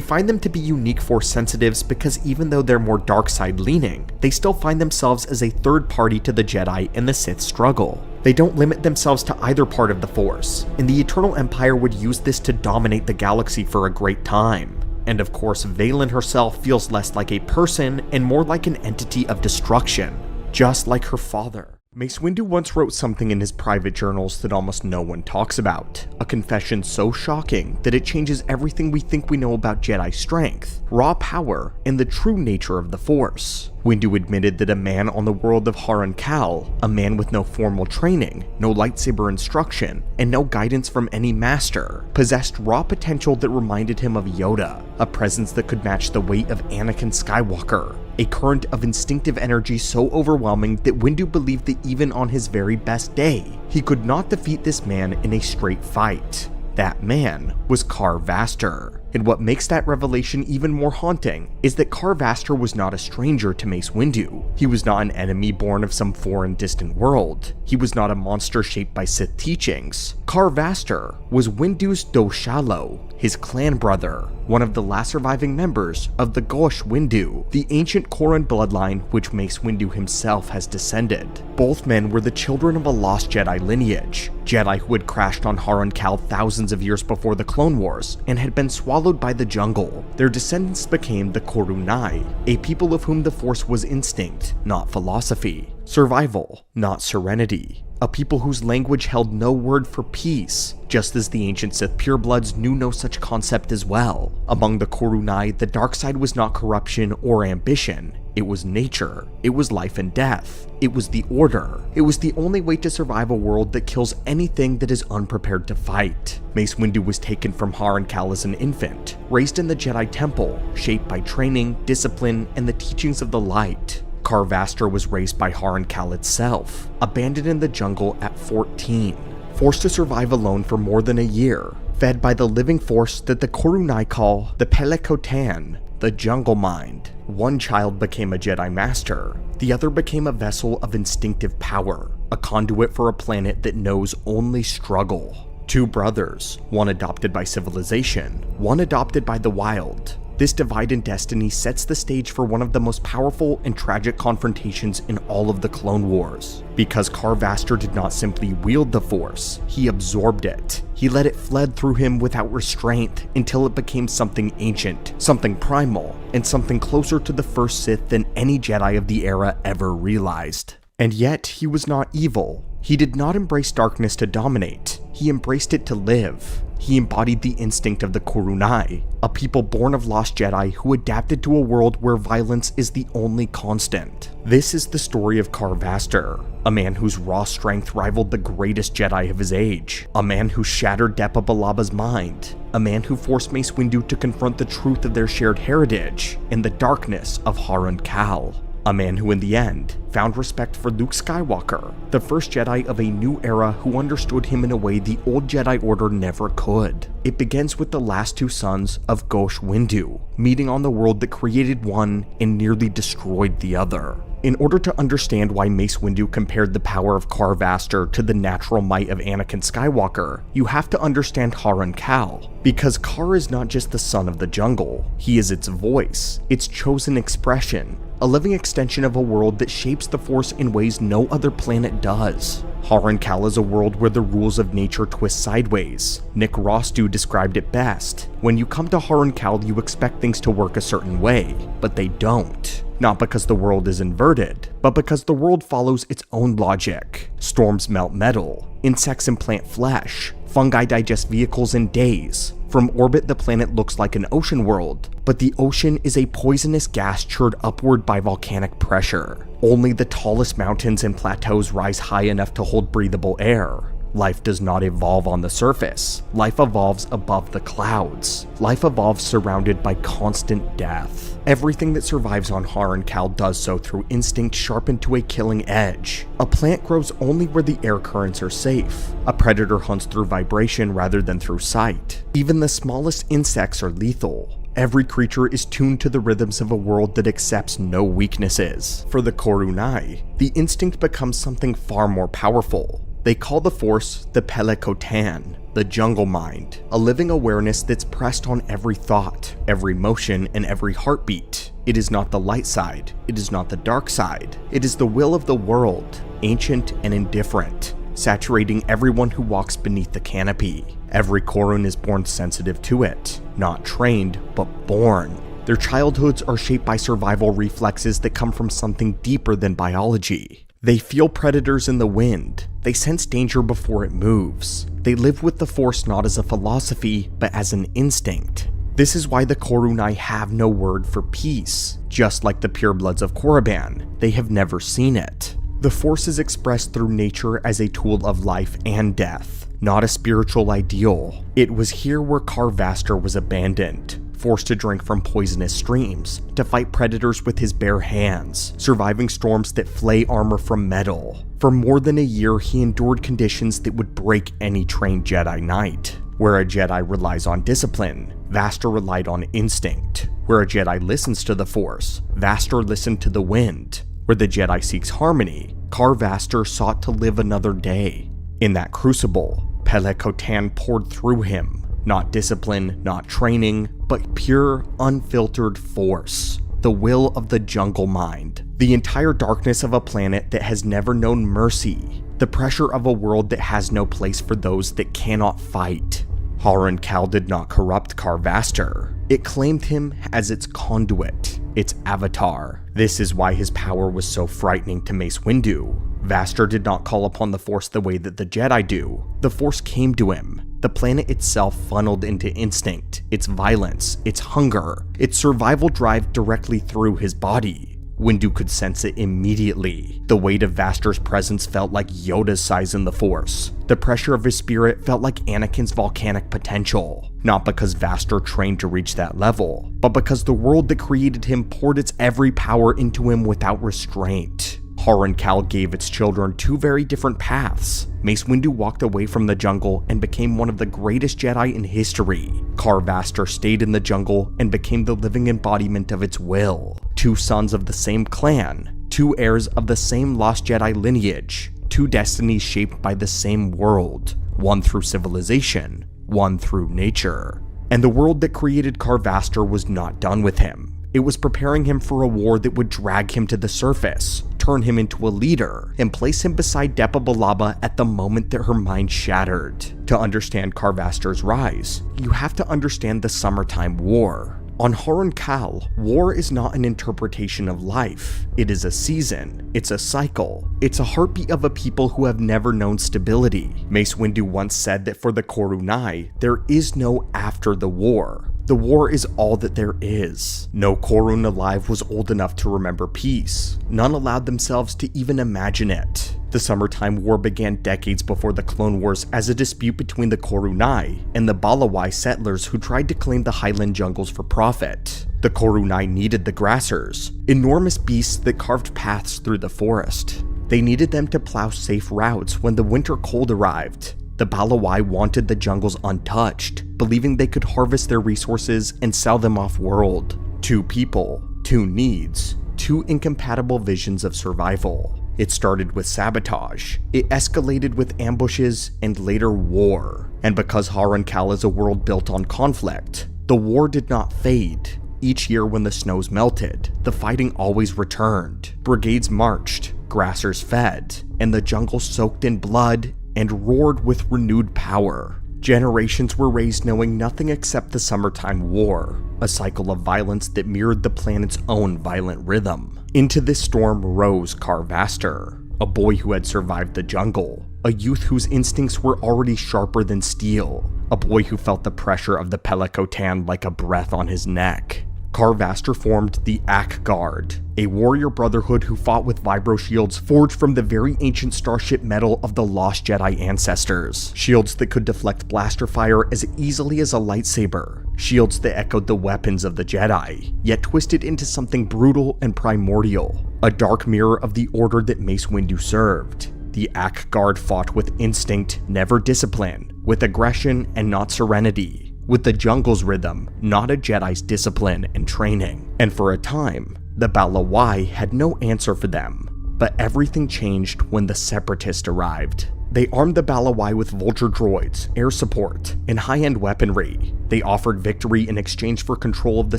find them to be unique Force sensitives because even though they're more dark side leaning, they still find themselves as a third party to the Jedi and the Sith struggle. They don't limit themselves to either part of the Force, and the Eternal Empire would use this to dominate the galaxy for a great time. And of course, Vaylin herself feels less like a person and more like an entity of destruction, just like her father. Mace Windu once wrote something in his private journals that almost no one talks about, a confession so shocking that it changes everything we think we know about Jedi strength, raw power, and the true nature of the Force. Windu admitted that a man on the world of Harun Kal, a man with no formal training, no lightsaber instruction, and no guidance from any master, possessed raw potential that reminded him of Yoda, a presence that could match the weight of Anakin Skywalker, a current of instinctive energy so overwhelming that Windu believed that even on his very best day, he could not defeat this man in a straight fight. That man was Kar Vaster. And what makes that revelation even more haunting is that Kar Vaster was not a stranger to Mace Windu. He was not an enemy born of some foreign distant world. He was not a monster shaped by Sith teachings. Kar Vaster was Windu's Doshalo, his clan brother, one of the last surviving members of the Gosh Windu, the ancient Korran bloodline which Mace Windu himself has descended. Both men were the children of a lost Jedi lineage, Jedi who had crashed on Harun Kal thousands of years before the Clone Wars and had been swallowed by the jungle. Their descendants became the Korunai, a people of whom the Force was instinct, not philosophy, survival, not serenity, a people whose language held no word for peace, just as the ancient Sith purebloods knew no such concept as well. Among the Korunai, the dark side was not corruption or ambition. It was nature. It was life and death. It was the order. It was the only way to survive a world that kills anything that is unprepared to fight. Mace Windu was taken from Harun Kal as an infant, raised in the Jedi Temple, shaped by training, discipline, and the teachings of the light. Kar Vaster was raised by Harun Kal itself, abandoned in the jungle at 14, forced to survive alone for more than a year, fed by the living force that the Korunai call the Pelekotan, the jungle mind. One child became a Jedi Master, the other became a vessel of instinctive power, a conduit for a planet that knows only struggle. Two brothers, one adopted by civilization, one adopted by the wild. This divide in destiny sets the stage for one of the most powerful and tragic confrontations in all of the Clone Wars. Because Kar Vaster did not simply wield the Force, he absorbed it. He let it flood through him without restraint until it became something ancient, something primal, and something closer to the first Sith than any Jedi of the era ever realized. And yet, he was not evil. He did not embrace darkness to dominate. He embraced it to live. He embodied the instinct of the Korunai, a people born of lost Jedi who adapted to a world where violence is the only constant. This is the story of Kar Vaster, a man whose raw strength rivaled the greatest Jedi of his age, a man who shattered Depa Bilaba's mind, a man who forced Mace Windu to confront the truth of their shared heritage and the darkness of Harun Kal. A man who in the end found respect for Luke Skywalker, the first Jedi of a new era who understood him in a way the old Jedi Order never could. It begins with the last two sons of Gosh Windu, meeting on the world that created one and nearly destroyed the other. In order to understand why Mace Windu compared the power of Kar Vaster to the natural might of Anakin Skywalker, you have to understand Harun Kal. Because Kar is not just the son of the jungle, he is its voice, its chosen expression, a living extension of a world that shapes the Force in ways no other planet does. Harun Kal is a world where the rules of nature twist sideways. Nick Rostu described it best. When you come to Harun Kal, you expect things to work a certain way, but they don't. Not because the world is inverted, but because the world follows its own logic. Storms melt metal, insects implant flesh, fungi digest vehicles in days. From orbit, the planet looks like an ocean world, but the ocean is a poisonous gas churned upward by volcanic pressure. Only the tallest mountains and plateaus rise high enough to hold breathable air. Life does not evolve on the surface. Life evolves above the clouds. Life evolves surrounded by constant death. Everything that survives on Harun Kal does so through instinct sharpened to a killing edge. A plant grows only where the air currents are safe. A predator hunts through vibration rather than through sight. Even the smallest insects are lethal. Every creature is tuned to the rhythms of a world that accepts no weaknesses. For the Korunai, the instinct becomes something far more powerful. They call the Force the Pelekotan, the jungle mind, a living awareness that's pressed on every thought, every motion, and every heartbeat. It is not the light side, it is not the dark side, it is the will of the world, ancient and indifferent, saturating everyone who walks beneath the canopy. Every Korun is born sensitive to it, not trained, but born. Their childhoods are shaped by survival reflexes that come from something deeper than biology. They feel predators in the wind. They sense danger before it moves. They live with the Force not as a philosophy, but as an instinct. This is why the Korunai have no word for peace. Just like the purebloods of Korriban, they have never seen it. The Force is expressed through nature as a tool of life and death, not a spiritual ideal. It was here where Carvastor was abandoned, forced to drink from poisonous streams, to fight predators with his bare hands, surviving storms that flay armor from metal. For more than a year, he endured conditions that would break any trained Jedi Knight. Where a Jedi relies on discipline, Vastor relied on instinct. Where a Jedi listens to the Force, Vastor listened to the wind. Where the Jedi seeks harmony, Carvastor sought to live another day. In that crucible, Pele-Kotan poured through him. Not discipline, not training, but pure, unfiltered force. The will of the jungle mind. The entire darkness of a planet that has never known mercy. The pressure of a world that has no place for those that cannot fight. Harun Kal did not corrupt Carvastor. It claimed him as its conduit, its avatar. This is why his power was so frightening to Mace Windu. Vastor did not call upon the Force the way that the Jedi do. The Force came to him. The planet itself funneled into instinct, its violence, its hunger, its survival drive directly through his body. Windu could sense it immediately. The weight of Vastor's presence felt like Yoda's size in the Force. The pressure of his spirit felt like Anakin's volcanic potential. Not because Vastor trained to reach that level, but because the world that created him poured its every power into him without restraint. Harun Kal gave its children two very different paths. Mace Windu walked away from the jungle and became one of the greatest Jedi in history. Carvastor stayed in the jungle and became the living embodiment of its will. Two sons of the same clan, two heirs of the same lost Jedi lineage, two destinies shaped by the same world, one through civilization, one through nature. And the world that created Carvastor was not done with him. It was preparing him for a war that would drag him to the surface, turn him into a leader, and place him beside Depa Billaba at the moment that her mind shattered. To understand Carvastor's rise, you have to understand the Summertime War. On Harun Kal, war is not an interpretation of life. It is a season. It's a cycle. It's a heartbeat of a people who have never known stability. Mace Windu once said that for the Korunai, there is no after the war. The war is all that there is. No Korun alive was old enough to remember peace. None allowed themselves to even imagine it. The Summertime War began decades before the Clone Wars as a dispute between the Korunai and the Balawai settlers who tried to claim the highland jungles for profit. The Korunai needed the Grassers, enormous beasts that carved paths through the forest. They needed them to plow safe routes when the winter cold arrived. The Balawai wanted the jungles untouched, believing they could harvest their resources and sell them off-world. Two people, two needs, two incompatible visions of survival. It started with sabotage, it escalated with ambushes, and later war. And because Harun Kal is a world built on conflict, the war did not fade. Each year when the snows melted, the fighting always returned. Brigades marched, grassers fed, and the jungle soaked in blood and roared with renewed power. Generations were raised knowing nothing except the Summertime War, a cycle of violence that mirrored the planet's own violent rhythm. Into this storm rose Carvastor, a boy who had survived the jungle, a youth whose instincts were already sharper than steel, a boy who felt the pressure of the Pele-Kotan like a breath on his neck. Carvastor formed the Ak Guard, a warrior brotherhood who fought with vibro shields forged from the very ancient starship metal of the lost Jedi ancestors. Shields that could deflect blaster fire as easily as a lightsaber. Shields that echoed the weapons of the Jedi, yet twisted into something brutal and primordial. A dark mirror of the order that Mace Windu served. The Ak Guard fought with instinct, never discipline, with aggression and not serenity. With the jungle's rhythm, not a Jedi's discipline and training. And for a time, the Balawai had no answer for them. But everything changed when the Separatists arrived. They armed the Balawai with vulture droids, air support, and high-end weaponry. They offered victory in exchange for control of the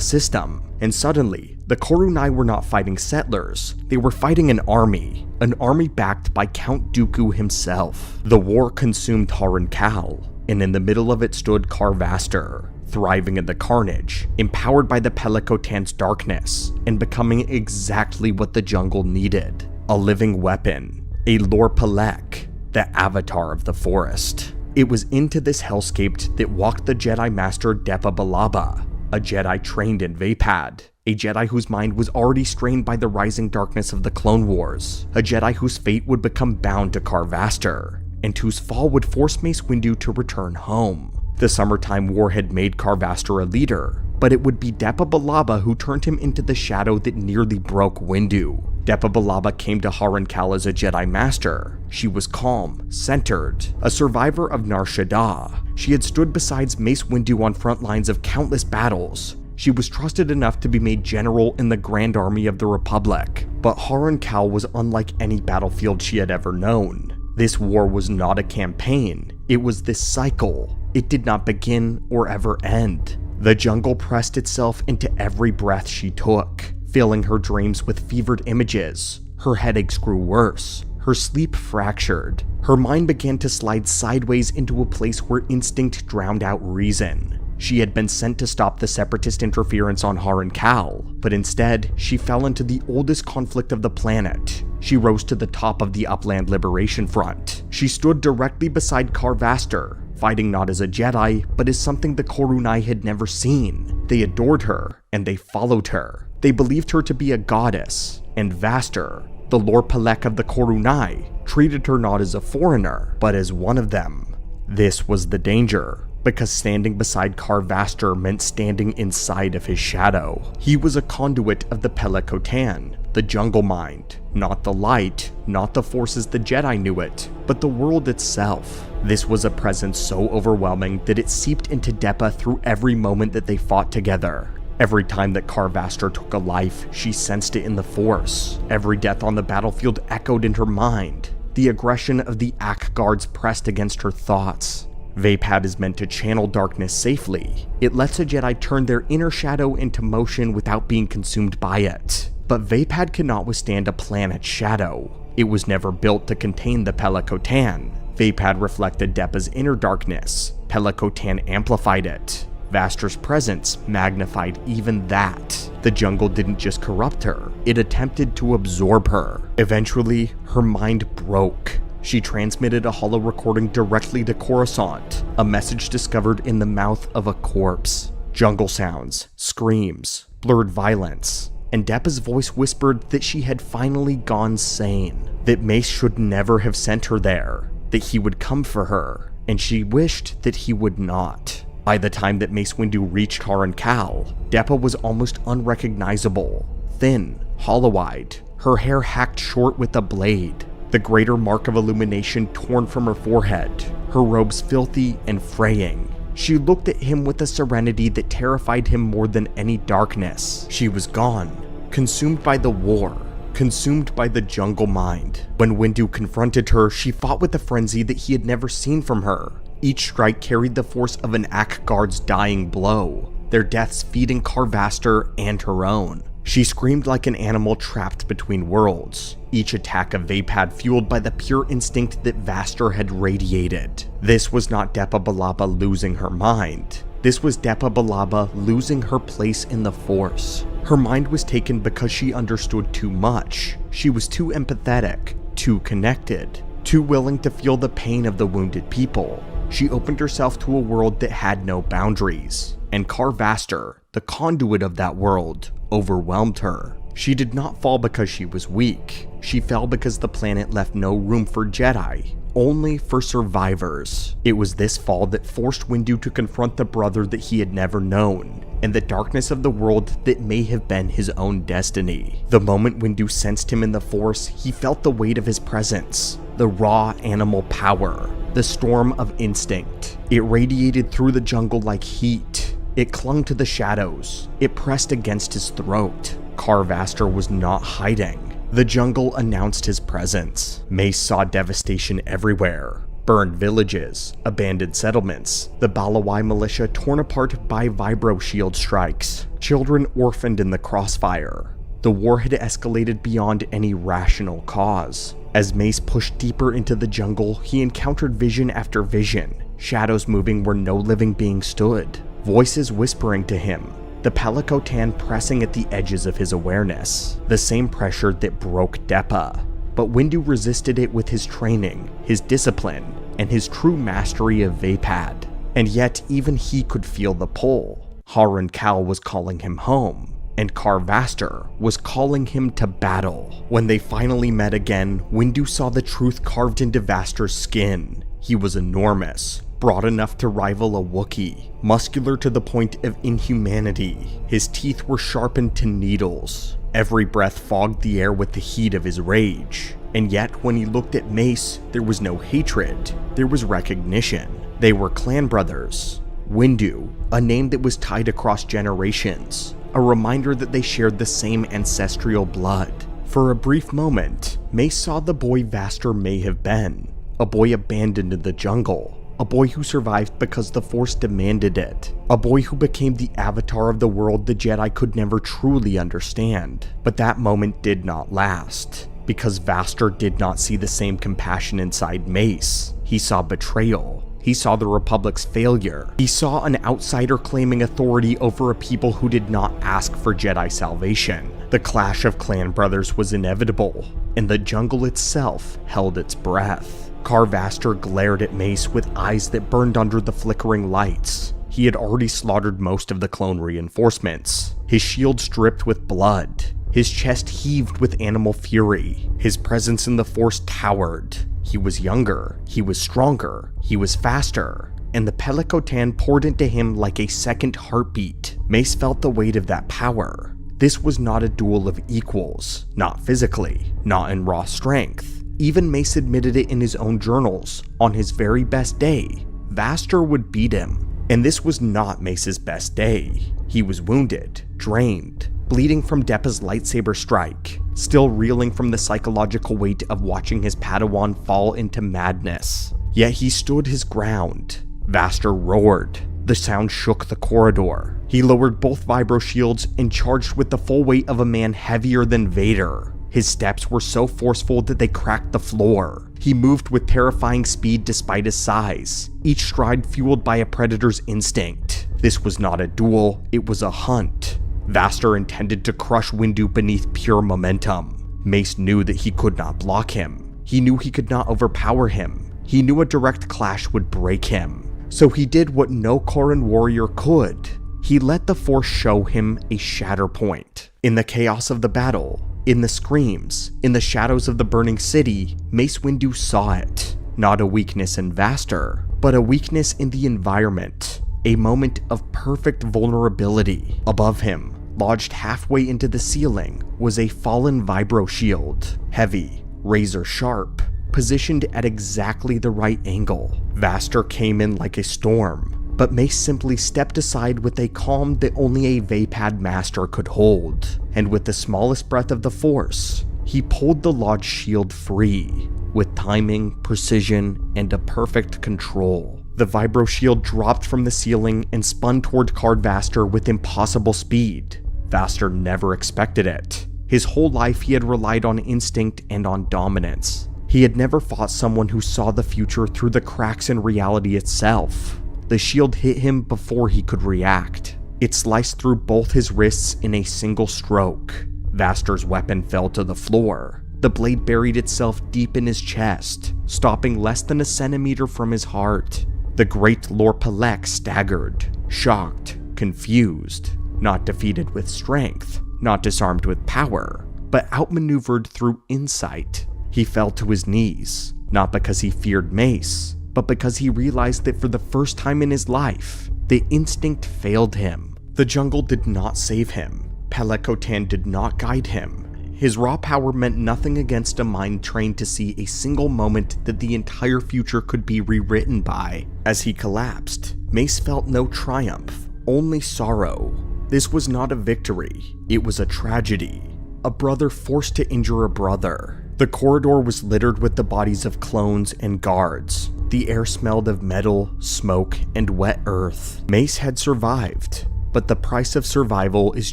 system. And suddenly, the Korunai were not fighting settlers. They were fighting an army backed by Count Dooku himself. The war consumed Harun Kal, and in the middle of it stood Carvastor, thriving in the carnage, empowered by the Pele-Kotan's darkness, and becoming exactly what the jungle needed. A living weapon, a Lor Pelek, the avatar of the forest. It was into this hellscape that walked the Jedi Master Depa Billaba. a Jedi trained in Vader, a Jedi whose mind was already strained by the rising darkness of the Clone Wars, a Jedi whose fate would become bound to Carvaster, and whose fall would force Mace Windu to return home. The Summertime War had made Carvaster a leader, but it would be Depa Billaba who turned him into the shadow that nearly broke Windu. Depa Billaba came to Harren Kal as a Jedi Master. She was calm, centered, a survivor of Nar Shaddaa. She had stood beside Mace Windu on front lines of countless battles. She was trusted enough to be made general in the Grand Army of the Republic. But Harren Kal was unlike any battlefield she had ever known. This war was not a campaign, it was this cycle. It did not begin or ever end. The jungle pressed itself into every breath she took, filling her dreams with fevered images. Her headaches grew worse, her sleep fractured. Her mind began to slide sideways into a place where instinct drowned out reason. She had been sent to stop the separatist interference on Harren Kal, but instead, she fell into the oldest conflict of the planet. She rose to the top of the Upland Liberation Front. She stood directly beside Carvaster, fighting not as a Jedi, but as something the Corunai had never seen. They adored her, and they followed her. They believed her to be a goddess, and Vaster, the Lord Pelek of the Corunai, treated her not as a foreigner, but as one of them. This was the danger, because standing beside Carvaster meant standing inside of his shadow. He was a conduit of the Pelekotan, the jungle mind, not the light, not the force as the Jedi knew it, but the world itself. This was a presence so overwhelming that it seeped into Depa through every moment that they fought together. Every time that Carvaster took a life, she sensed it in the Force. Every death on the battlefield echoed in her mind. The aggression of the Ak guards pressed against her thoughts. Vapad is meant to channel darkness safely. It lets a Jedi turn their inner shadow into motion without being consumed by it. But Vapad cannot withstand a planet's shadow. It was never built to contain the Pelekotan. Vapad reflected Depa's inner darkness. Pelekotan amplified it. Vaster's presence magnified even that. The jungle didn't just corrupt her, it attempted to absorb her. Eventually, her mind broke. She transmitted a holo recording directly to Coruscant, a message discovered in the mouth of a corpse. Jungle sounds, screams, blurred violence, and Depa's voice whispered that she had finally gone sane, that Mace should never have sent her there, that he would come for her, and she wished that he would not. By the time that Mace Windu reached Harren Kal, Depa was almost unrecognizable, thin, hollow-eyed, her hair hacked short with a blade, the greater mark of illumination torn from her forehead, her robes filthy and fraying. She looked at him with a serenity that terrified him more than any darkness. She was gone, consumed by the war, consumed by the jungle mind. When Windu confronted her, she fought with a frenzy that he had never seen from her. Each strike carried the force of an Ak guard's dying blow, their deaths feeding Carvaster and her own. She screamed like an animal trapped between worlds, each attack of Vapad fueled by the pure instinct that Vaster had radiated. This was not Depa Billaba losing her mind. This was Depa Billaba losing her place in the Force. Her mind was taken because she understood too much. She was too empathetic, too connected, too willing to feel the pain of the wounded people. She opened herself to a world that had no boundaries, and Carvaster, the conduit of that world, overwhelmed her. She did not fall because she was weak. She fell because the planet left no room for Jedi, only for survivors. It was this fall that forced Windu to confront the brother that he had never known, and the darkness of the world that may have been his own destiny. The moment Windu sensed him in the Force, he felt the weight of his presence, the raw animal power, the storm of instinct. It radiated through the jungle like heat. It clung to the shadows. It pressed against his throat. Carvaster was not hiding. The jungle announced his presence. Mace saw devastation everywhere. Burned villages, abandoned settlements, the Balawai militia torn apart by vibro shield strikes, children orphaned in the crossfire. The war had escalated beyond any rational cause. As Mace pushed deeper into the jungle, he encountered vision after vision, shadows moving where no living being stood, voices whispering to him, the Pelekotan pressing at the edges of his awareness, the same pressure that broke Depa. But Windu resisted it with his training, his discipline, and his true mastery of Vapad. And yet even he could feel the pull. Harun Kal was calling him home, and Kar Vaster was calling him to battle. When they finally met again, Windu saw the truth carved into Vaster's skin. He was enormous, broad enough to rival a Wookiee, muscular to the point of inhumanity. His teeth were sharpened to needles. Every breath fogged the air with the heat of his rage. And yet, when he looked at Mace, there was no hatred. There was recognition. They were clan brothers. Windu, a name that was tied across generations. A reminder that they shared the same ancestral blood. For a brief moment, Mace saw the boy Vaster may have been. A boy abandoned in the jungle. A boy who survived because the Force demanded it. A boy who became the avatar of the world the Jedi could never truly understand. But that moment did not last, because Vaster did not see the same compassion inside Mace. He saw betrayal. He saw the Republic's failure. He saw an outsider claiming authority over a people who did not ask for Jedi salvation. The clash of clan brothers was inevitable, and the jungle itself held its breath. Kar Vaster glared at Mace with eyes that burned under the flickering lights. He had already slaughtered most of the clone reinforcements. His shield dripped with blood. His chest heaved with animal fury. His presence in the Force towered. He was younger, he was stronger, he was faster, and the Pelicotan poured into him like a second heartbeat. Mace felt the weight of that power. This was not a duel of equals, not physically, not in raw strength. Even Mace admitted it in his own journals. On his very best day, Vaster would beat him. And this was not Mace's best day. He was wounded, drained, bleeding from Deppa's lightsaber strike, still reeling from the psychological weight of watching his Padawan fall into madness. Yet he stood his ground. Vaster roared. The sound shook the corridor. He lowered both vibro shields and charged with the full weight of a man heavier than Vader. His steps were so forceful that they cracked the floor. He moved with terrifying speed despite his size, each stride fueled by a predator's instinct. This was not a duel, it was a hunt. Vaster intended to crush Windu beneath pure momentum. Mace knew that he could not block him. He knew he could not overpower him. He knew a direct clash would break him. So he did what no Corran warrior could. He let the Force show him a shatter point. In the chaos of the battle, in the screams, in the shadows of the burning city, Mace Windu saw it. Not a weakness in Vaster, but a weakness in the environment. A moment of perfect vulnerability. Above him, lodged halfway into the ceiling, was a fallen vibro shield. Heavy, razor sharp, positioned at exactly the right angle. Vaster came in like a storm, but Mace simply stepped aside with a calm that only a Vapad master could hold. And with the smallest breath of the Force, he pulled the lodged shield free. With timing, precision, and a perfect control. The vibro shield dropped from the ceiling and spun toward Kar Vaster with impossible speed. Vaster never expected it. His whole life he had relied on instinct and on dominance. He had never fought someone who saw the future through the cracks in reality itself. The shield hit him before he could react. It sliced through both his wrists in a single stroke. Vaster's weapon fell to the floor. The blade buried itself deep in his chest, stopping less than a centimeter from his heart. The great Lord Pelek staggered, shocked, confused, not defeated with strength, not disarmed with power, but outmaneuvered through insight. He fell to his knees, not because he feared Mace, but because he realized that for the first time in his life, the instinct failed him. The jungle did not save him. Pelicotan did not guide him. His raw power meant nothing against a mind trained to see a single moment that the entire future could be rewritten by. As he collapsed, Mace felt no triumph, only sorrow. This was not a victory, it was a tragedy. A brother forced to injure a brother. The corridor was littered with the bodies of clones and guards. The air smelled of metal, smoke, and wet earth. Mace had survived, but the price of survival is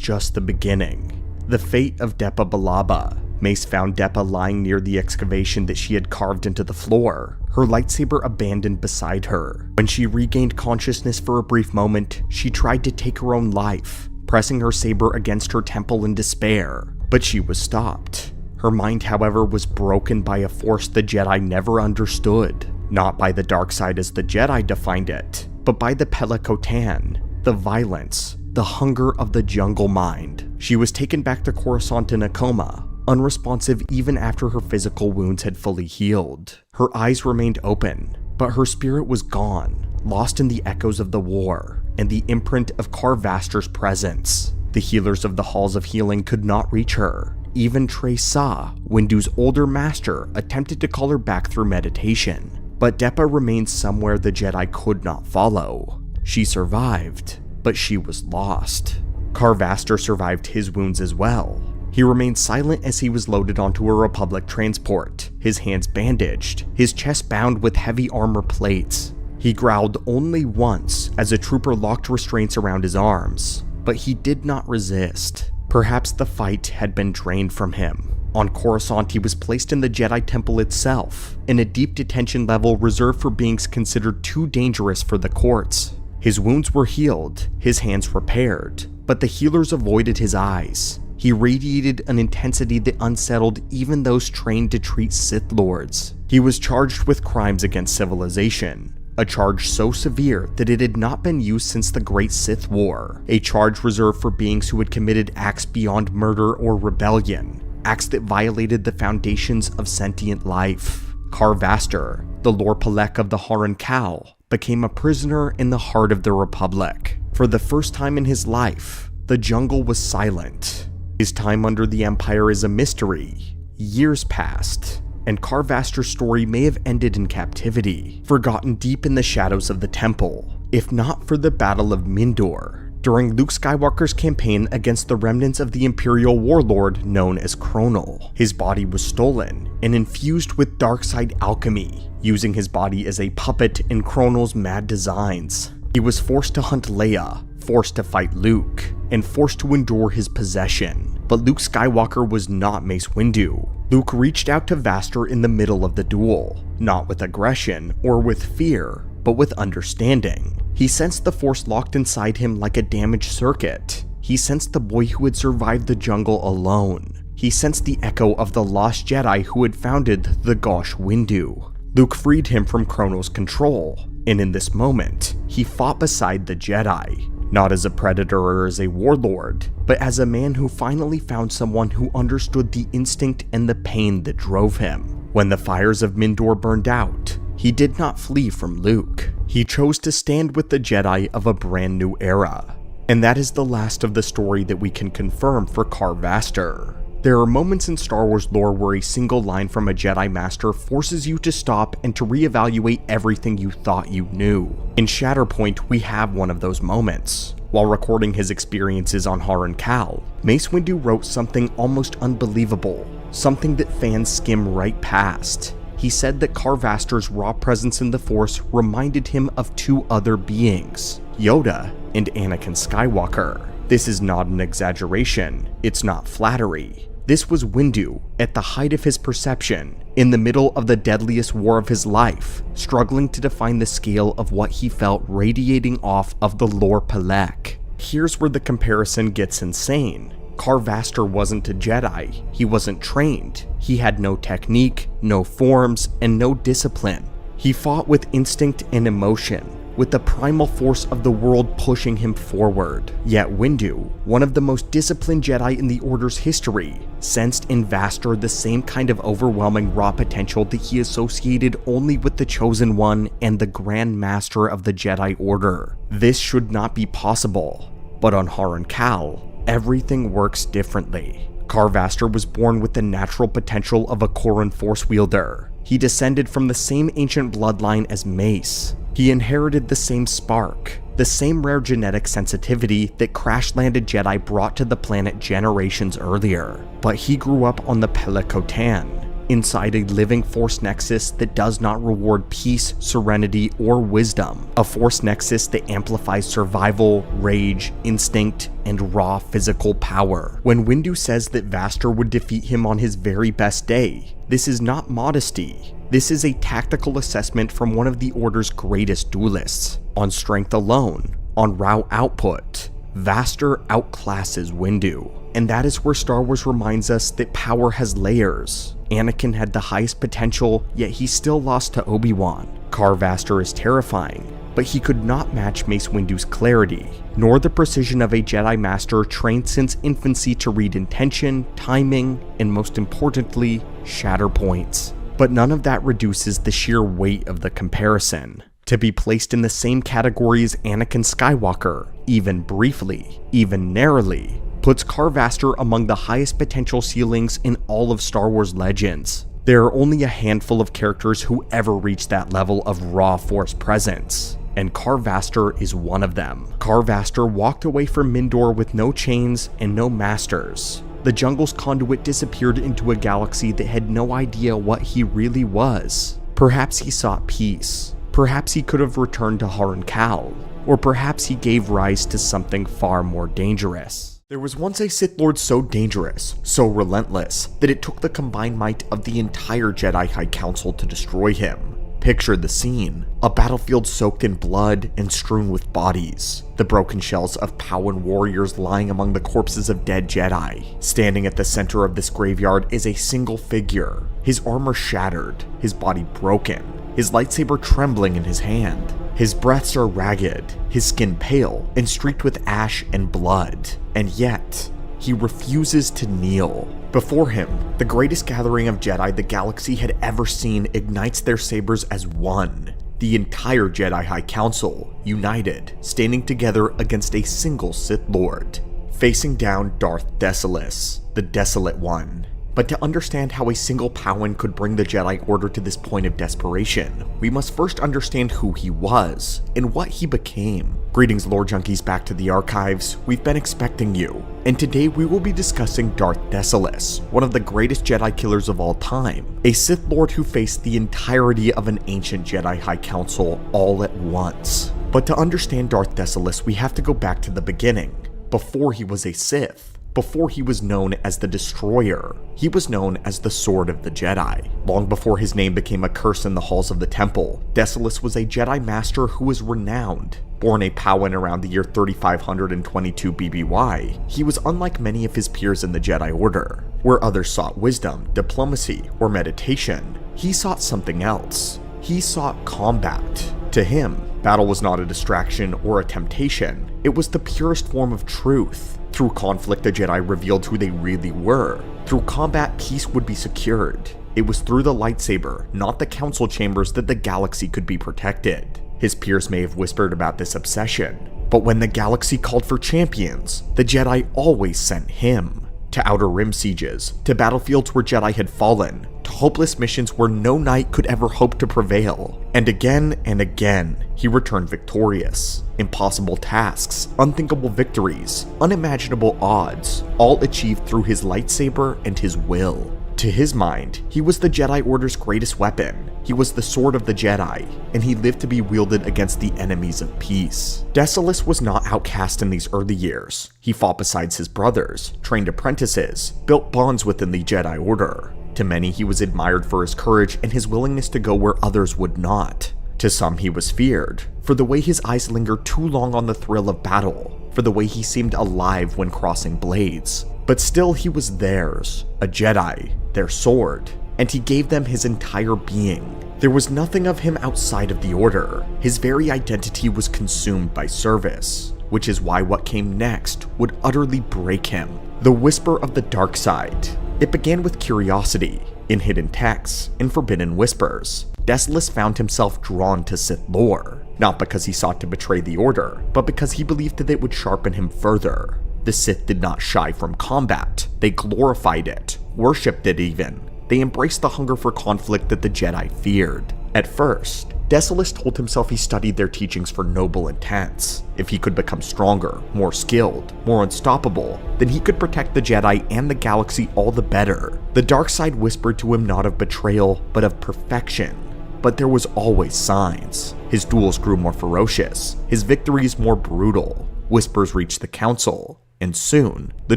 just the beginning. The fate of Deppa Balaba. Mace found Deppa lying near the excavation that she had carved into the floor, her lightsaber abandoned beside her. When she regained consciousness for a brief moment, she tried to take her own life, pressing her saber against her temple in despair, but she was stopped. Her mind, however, was broken by a force the Jedi never understood, not by the dark side as the Jedi defined it, but by the Pelicotan. The violence, the hunger of the jungle mind. She was taken back to Coruscant in a coma, unresponsive even after her physical wounds had fully healed. Her eyes remained open, but her spirit was gone, lost in the echoes of the war and the imprint of Kar Vaster's presence. The healers of the Halls of Healing could not reach her. Even Trey Sa, Windu's older master, attempted to call her back through meditation, but Depa remained somewhere the Jedi could not follow. She survived, but she was lost. Kar Vaster survived his wounds as well. He remained silent as he was loaded onto a Republic transport, his hands bandaged, his chest bound with heavy armor plates. He growled only once as a trooper locked restraints around his arms, but he did not resist. Perhaps the fight had been drained from him. On Coruscant, he was placed in the Jedi Temple itself, in a deep detention level reserved for beings considered too dangerous for the courts. His wounds were healed, his hands repaired, but the healers avoided his eyes. He radiated an intensity that unsettled even those trained to treat Sith Lords. He was charged with crimes against civilization, a charge so severe that it had not been used since the Great Sith War, a charge reserved for beings who had committed acts beyond murder or rebellion, acts that violated the foundations of sentient life. Kar Vaster, the Lord Palek of the Haran Kal, became a prisoner in the heart of the Republic. For the first time in his life, the jungle was silent. His time under the Empire is a mystery. Years passed, and Kar Vaster's story may have ended in captivity, forgotten deep in the shadows of the temple, if not for the Battle of Mindor, during Luke Skywalker's campaign against the remnants of the Imperial warlord known as Chronal. His body was stolen and infused with dark side alchemy, using his body as a puppet in Chronal's mad designs. He was forced to hunt Leia, forced to fight Luke, and forced to endure his possession. But Luke Skywalker was not Mace Windu. Luke reached out to Vaster in the middle of the duel, not with aggression or with fear, but with understanding. He sensed the Force locked inside him like a damaged circuit. He sensed the boy who had survived the jungle alone. He sensed the echo of the lost Jedi who had founded the Gauche Windu. Luke freed him from Chronal's control, and in this moment, he fought beside the Jedi. Not as a predator or as a warlord, but as a man who finally found someone who understood the instinct and the pain that drove him. When the fires of Mindor burned out, he did not flee from Luke. He chose to stand with the Jedi of a brand new era. And that is the last of the story that we can confirm for Kar Vaster. There are moments in Star Wars lore where a single line from a Jedi Master forces you to stop and to reevaluate everything you thought you knew. In Shatterpoint, we have one of those moments. While recording his experiences on Haran Kal, Mace Windu wrote something almost unbelievable, something that fans skim right past. He said that Kar Vaster's raw presence in the Force reminded him of two other beings, Yoda and Anakin Skywalker. This is not an exaggeration, it's not flattery. This was Windu, at the height of his perception, in the middle of the deadliest war of his life, struggling to define the scale of what he felt radiating off of the Lord Palek. Here's where the comparison gets insane. Kar Vaster wasn't a Jedi, he wasn't trained, he had no technique, no forms, and no discipline. He fought with instinct and emotion, with the primal force of the world pushing him forward. Yet Windu, one of the most disciplined Jedi in the Order's history, sensed in Vaster the same kind of overwhelming raw potential that he associated only with the Chosen One and the Grand Master of the Jedi Order. This should not be possible, but on Haran Kal, everything works differently. Kar Vaster was born with the natural potential of a Corran Force wielder. He descended from the same ancient bloodline as Mace. He inherited the same spark, the same rare genetic sensitivity that crash-landed Jedi brought to the planet generations earlier. But he grew up on the Pelicotan, inside a living Force nexus that does not reward peace, serenity, or wisdom. A Force nexus that amplifies survival, rage, instinct, and raw physical power. When Windu says that Vaster would defeat him on his very best day, this is not modesty. This is a tactical assessment from one of the Order's greatest duelists. On strength alone, on raw output, Vaster outclasses Windu. And that is where Star Wars reminds us that power has layers. Anakin had the highest potential, yet he still lost to Obi-Wan. Kar Vaster is terrifying, but he could not match Mace Windu's clarity, nor the precision of a Jedi Master trained since infancy to read intention, timing, and most importantly, shatter points. But none of that reduces the sheer weight of the comparison. To be placed in the same category as Anakin Skywalker, even briefly, even narrowly, puts Carvaster among the highest potential ceilings in all of Star Wars Legends. There are only a handful of characters who ever reach that level of raw Force presence, and Carvaster is one of them. Carvaster walked away from Mindor with no chains and no masters. The jungle's conduit disappeared into a galaxy that had no idea what he really was. Perhaps he sought peace. Perhaps he could have returned to Harren Kal. Or perhaps he gave rise to something far more dangerous. There was once a Sith Lord so dangerous, so relentless, that it took the combined might of the entire Jedi High Council to destroy him. Picture the scene. A battlefield soaked in blood and strewn with bodies. The broken shells of Pauwan warriors lying among the corpses of dead Jedi. Standing at the center of this graveyard is a single figure. His armor shattered, his body broken, his lightsaber trembling in his hand. His breaths are ragged, his skin pale and streaked with ash and blood. And yet, he refuses to kneel. Before him, the greatest gathering of Jedi the galaxy had ever seen ignites their sabers as one. The entire Jedi High Council, united, standing together against a single Sith Lord, facing down Darth Desolous, the Desolate One. But to understand how a single Pauwan could bring the Jedi Order to this point of desperation, we must first understand who he was, and what he became. Greetings lore junkies back to the archives, we've been expecting you, and today we will be discussing Darth Desolous, one of the greatest Jedi killers of all time, a Sith Lord who faced the entirety of an ancient Jedi High Council all at once. But to understand Darth Desolous, we have to go back to the beginning, before he was a Sith. Before he was known as the Destroyer, he was known as the Sword of the Jedi. Long before his name became a curse in the halls of the temple, Desolous was a Jedi Master who was renowned. Born a Pauwan around the year 3522 BBY, he was unlike many of his peers in the Jedi Order. Where others sought wisdom, diplomacy, or meditation, he sought something else. He sought combat. To him, battle was not a distraction or a temptation, it was the purest form of truth. Through conflict, the Jedi revealed who they really were. Through combat, peace would be secured. It was through the lightsaber, not the council chambers, that the galaxy could be protected. His peers may have whispered about this obsession, but when the galaxy called for champions, the Jedi always sent him. To Outer Rim sieges, to battlefields where Jedi had fallen, to hopeless missions where no knight could ever hope to prevail. And again, he returned victorious. Impossible tasks, unthinkable victories, unimaginable odds, all achieved through his lightsaber and his will. To his mind, he was the Jedi Order's greatest weapon. He was the sword of the Jedi, and he lived to be wielded against the enemies of peace. Desolous was not outcast in these early years. He fought beside his brothers, trained apprentices, built bonds within the Jedi Order. To many, he was admired for his courage and his willingness to go where others would not. To some, he was feared, for the way his eyes lingered too long on the thrill of battle, for the way he seemed alive when crossing blades. But still, he was theirs, a Jedi, their sword, and he gave them his entire being. There was nothing of him outside of the Order. His very identity was consumed by service, which is why what came next would utterly break him. The whisper of the dark side. It began with curiosity, in hidden texts, and forbidden whispers. Desolous found himself drawn to Sith lore, not because he sought to betray the Order, but because he believed that it would sharpen him further. The Sith did not shy from combat. They glorified it, worshipped it even. They embraced the hunger for conflict that the Jedi feared. At first, Desolous told himself he studied their teachings for noble intents. If he could become stronger, more skilled, more unstoppable, then he could protect the Jedi and the galaxy all the better. The dark side whispered to him not of betrayal, but of perfection. But there was always signs. His duels grew more ferocious, his victories more brutal. Whispers reached the council, and soon, the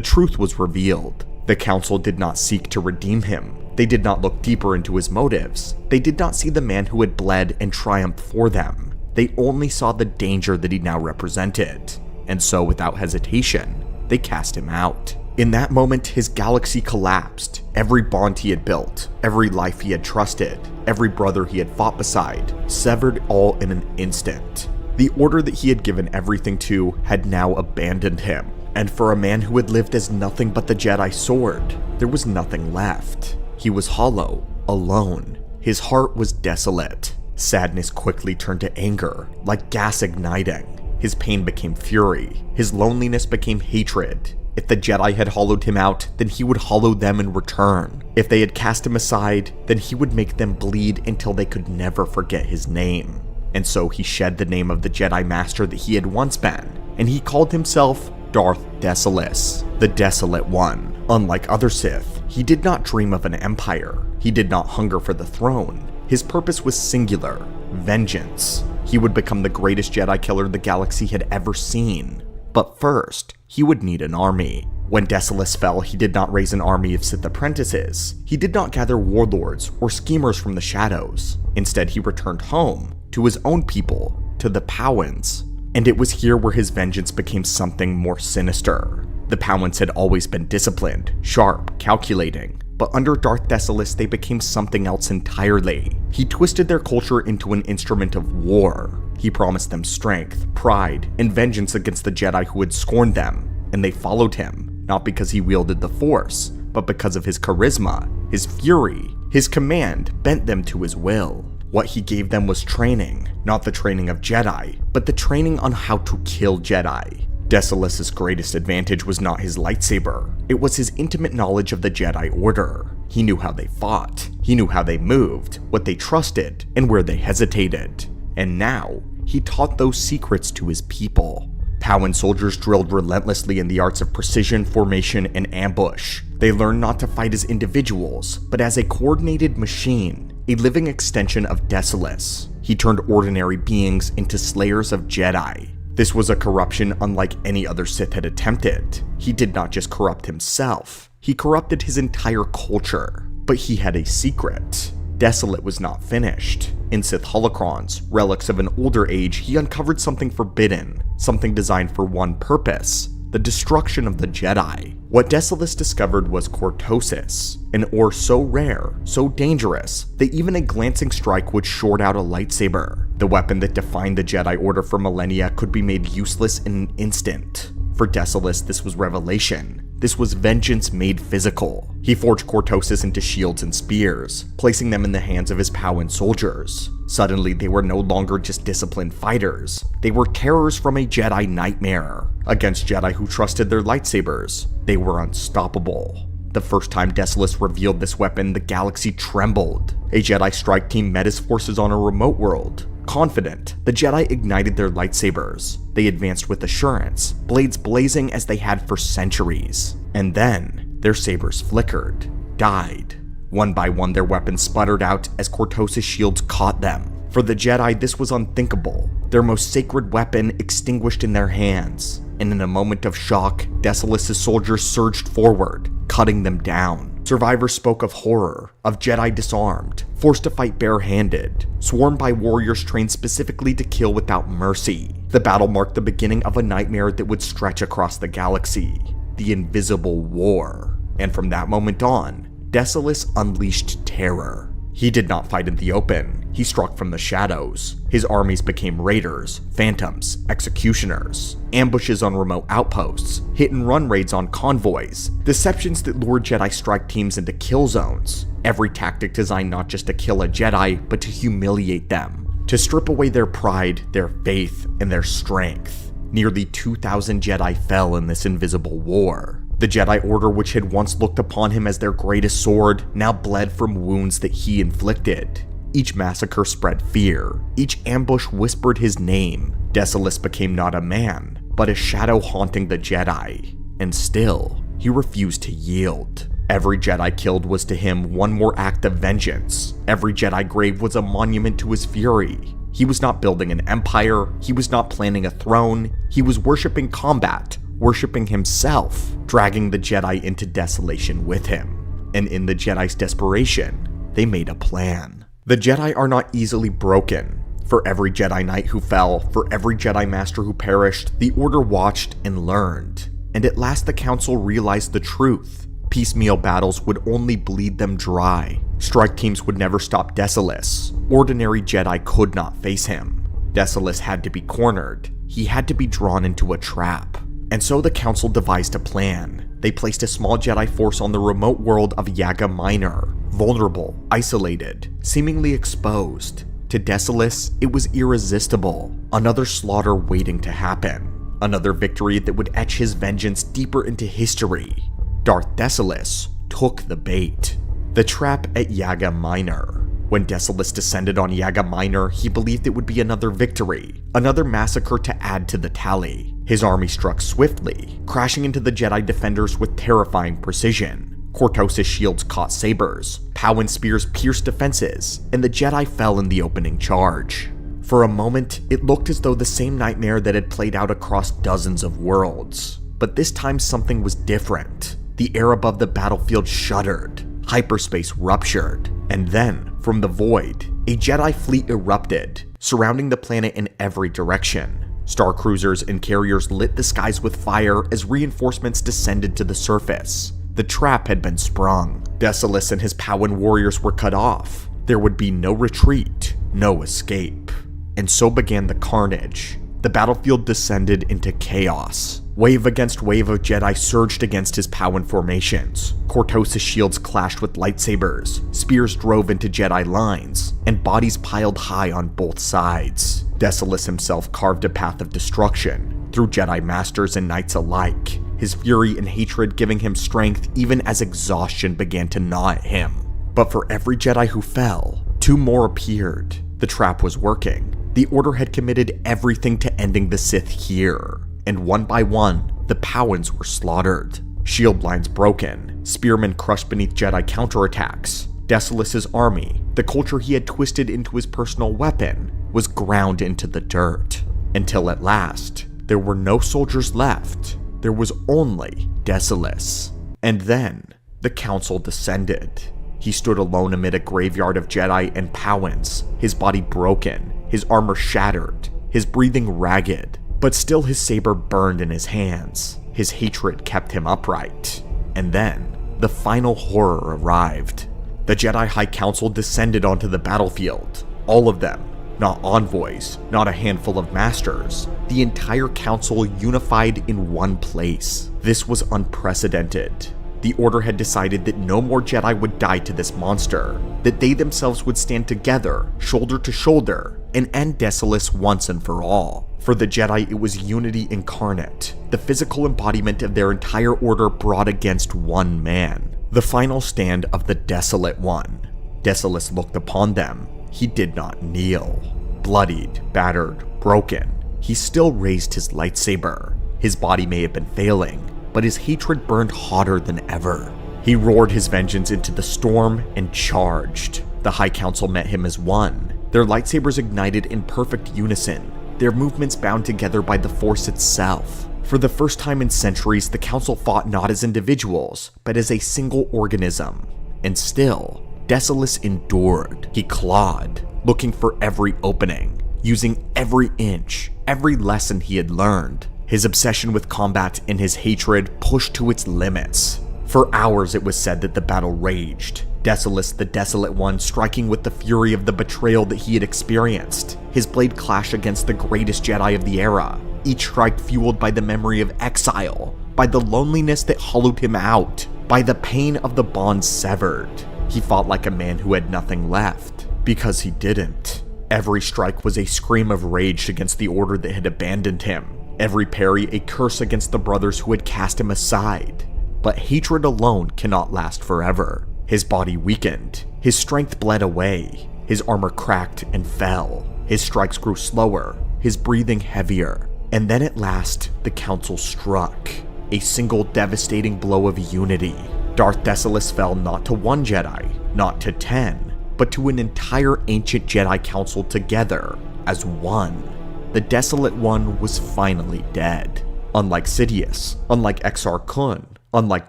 truth was revealed. The council did not seek to redeem him. They did not look deeper into his motives. They did not see the man who had bled and triumphed for them. They only saw the danger that he now represented. And so, without hesitation, they cast him out. In that moment, his galaxy collapsed. Every bond he had built, every life he had trusted, every brother he had fought beside, severed all in an instant. The order that he had given everything to had now abandoned him, and for a man who had lived as nothing but the Jedi sword, there was nothing left. He was hollow, alone. His heart was desolate. Sadness quickly turned to anger, like gas igniting. His pain became fury. His loneliness became hatred. If the Jedi had hollowed him out, then he would hollow them in return. If they had cast him aside, then he would make them bleed until they could never forget his name. And so he shed the name of the Jedi Master that he had once been, and he called himself Darth Desolous, the Desolate One. Unlike other Sith, he did not dream of an empire. He did not hunger for the throne. His purpose was singular: vengeance. He would become the greatest Jedi killer the galaxy had ever seen. But first, he would need an army. When Desolous fell, he did not raise an army of Sith apprentices. He did not gather warlords or schemers from the shadows. Instead, he returned home, to his own people, to the Powans. And it was here where his vengeance became something more sinister. The Powans had always been disciplined, sharp, calculating, but under Darth Desolous they became something else entirely. He twisted their culture into an instrument of war. He promised them strength, pride, and vengeance against the Jedi who had scorned them, and they followed him, not because he wielded the Force, but because of his charisma, his fury. His command bent them to his will. What he gave them was training, not the training of Jedi, but the training on how to kill Jedi. Desolous's greatest advantage was not his lightsaber, it was his intimate knowledge of the Jedi Order. He knew how they fought, he knew how they moved, what they trusted, and where they hesitated. And now, he taught those secrets to his people. Powan soldiers drilled relentlessly in the arts of precision, formation, and ambush. They learned not to fight as individuals, but as a coordinated machine, a living extension of Desolous. He turned ordinary beings into slayers of Jedi. This was a corruption unlike any other Sith had attempted. He did not just corrupt himself, he corrupted his entire culture. But he had a secret. Desolate was not finished. In Sith holocrons, relics of an older age, he uncovered something forbidden, something designed for one purpose: the destruction of the Jedi. What Desolous discovered was cortosis, an ore so rare, so dangerous, that even a glancing strike would short out a lightsaber. The weapon that defined the Jedi Order for millennia could be made useless in an instant. For Desolous, this was revelation. This was vengeance made physical. He forged cortosis into shields and spears, placing them in the hands of his Powan soldiers. Suddenly, they were no longer just disciplined fighters. They were terrors from a Jedi nightmare. Against Jedi who trusted their lightsabers, they were unstoppable. The first time Desolous revealed this weapon, the galaxy trembled. A Jedi strike team met his forces on a remote world. Confident, the Jedi ignited their lightsabers. They advanced with assurance, blades blazing as they had for centuries. And then, their sabers flickered, died. One by one, their weapons sputtered out as cortosis shields caught them. For the Jedi, this was unthinkable. Their most sacred weapon extinguished in their hands. And in a moment of shock, Desolous's soldiers surged forward, cutting them down. Survivors spoke of horror, of Jedi disarmed, forced to fight barehanded, swarmed by warriors trained specifically to kill without mercy. The battle marked the beginning of a nightmare that would stretch across the galaxy, the Invisible War. And from that moment on, Desolous unleashed terror. He did not fight in the open, he struck from the shadows. His armies became raiders, phantoms, executioners, ambushes on remote outposts, hit-and-run raids on convoys, deceptions that lured Jedi strike teams into kill zones. Every tactic designed not just to kill a Jedi, but to humiliate them, to strip away their pride, their faith, and their strength. Nearly 2,000 Jedi fell in this invisible war. The Jedi Order, which had once looked upon him as their greatest sword, now bled from wounds that he inflicted. Each massacre spread fear. Each ambush whispered his name. Desolous became not a man, but a shadow haunting the Jedi. And still, he refused to yield. Every Jedi killed was to him one more act of vengeance. Every Jedi grave was a monument to his fury. He was not building an empire. He was not planning a throne. He was worshipping combat, worshipping himself, dragging the Jedi into desolation with him. And in the Jedi's desperation, they made a plan. The Jedi are not easily broken. For every Jedi Knight who fell, for every Jedi Master who perished, the Order watched and learned. And at last the Council realized the truth. Piecemeal battles would only bleed them dry. Strike teams would never stop Desolous. Ordinary Jedi could not face him. Desolous had to be cornered. He had to be drawn into a trap. And so the Council devised a plan. They placed a small Jedi force on the remote world of Yaga Minor, vulnerable, isolated, seemingly exposed. To Desolous, it was irresistible. Another slaughter waiting to happen. Another victory that would etch his vengeance deeper into history. Darth Desolous took the bait. The trap at Yaga Minor. When Desolous descended on Yaga Minor, he believed it would be another victory, another massacre to add to the tally. His army struck swiftly, crashing into the Jedi defenders with terrifying precision. Cortos' shields caught sabers, Powan spears pierced defenses, and the Jedi fell in the opening charge. For a moment, it looked as though the same nightmare that had played out across dozens of worlds. But this time something was different. The air above the battlefield shuddered, hyperspace ruptured, and then, from the void, a Jedi fleet erupted, surrounding the planet in every direction. Star cruisers and carriers lit the skies with fire as reinforcements descended to the surface. The trap had been sprung. Desolous and his Powan warriors were cut off. There would be no retreat, no escape. And so began the carnage. The battlefield descended into chaos. Wave against wave of Jedi surged against his Powan formations. Cortos' shields clashed with lightsabers, spears drove into Jedi lines, and bodies piled high on both sides. Desolous himself carved a path of destruction, through Jedi masters and knights alike, his fury and hatred giving him strength even as exhaustion began to gnaw at him. But for every Jedi who fell, two more appeared. The trap was working. The Order had committed everything to ending the Sith here. And one by one, the Powans were slaughtered. Shield lines broken, spearmen crushed beneath Jedi counterattacks. Desolous' army, the culture he had twisted into his personal weapon, was ground into the dirt. Until at last, there were no soldiers left. There was only Desolous. And then, the Council descended. He stood alone amid a graveyard of Jedi and Powans, his body broken, his armor shattered, his breathing ragged. But still his saber burned in his hands. His hatred kept him upright. And then, the final horror arrived. The Jedi High Council descended onto the battlefield. All of them. Not envoys, not a handful of masters. The entire council unified in one place. This was unprecedented. The Order had decided that no more Jedi would die to this monster, that they themselves would stand together, shoulder to shoulder, and end Desolous once and for all. For the Jedi, it was unity incarnate, the physical embodiment of their entire order brought against one man. The final stand of the Desolate One. Desolous looked upon them. He did not kneel. Bloodied, battered, broken, he still raised his lightsaber. His body may have been failing, but his hatred burned hotter than ever. He roared his vengeance into the storm and charged. The High Council met him as one. Their lightsabers ignited in perfect unison, their movements bound together by the Force itself. For the first time in centuries, the Council fought not as individuals, but as a single organism. And still, Desolous endured. He clawed, looking for every opening, using every inch, every lesson he had learned. His obsession with combat and his hatred pushed to its limits. For hours it was said that the battle raged. Desolous, the Desolate One, striking with the fury of the betrayal that he had experienced. His blade clashed against the greatest Jedi of the era, each strike fueled by the memory of exile, by the loneliness that hollowed him out, by the pain of the bonds severed. He fought like a man who had nothing left, because he didn't. Every strike was a scream of rage against the Order that had abandoned him. Every parry a curse against the brothers who had cast him aside. But hatred alone cannot last forever. His body weakened, his strength bled away, his armor cracked and fell, his strikes grew slower, his breathing heavier, and then at last the Council struck. A single devastating blow of unity. Darth Desolous fell not to one Jedi, not to 10, but to an entire ancient Jedi Council together as one. The Desolate One was finally dead. Unlike Sidious, unlike Exar Kun, unlike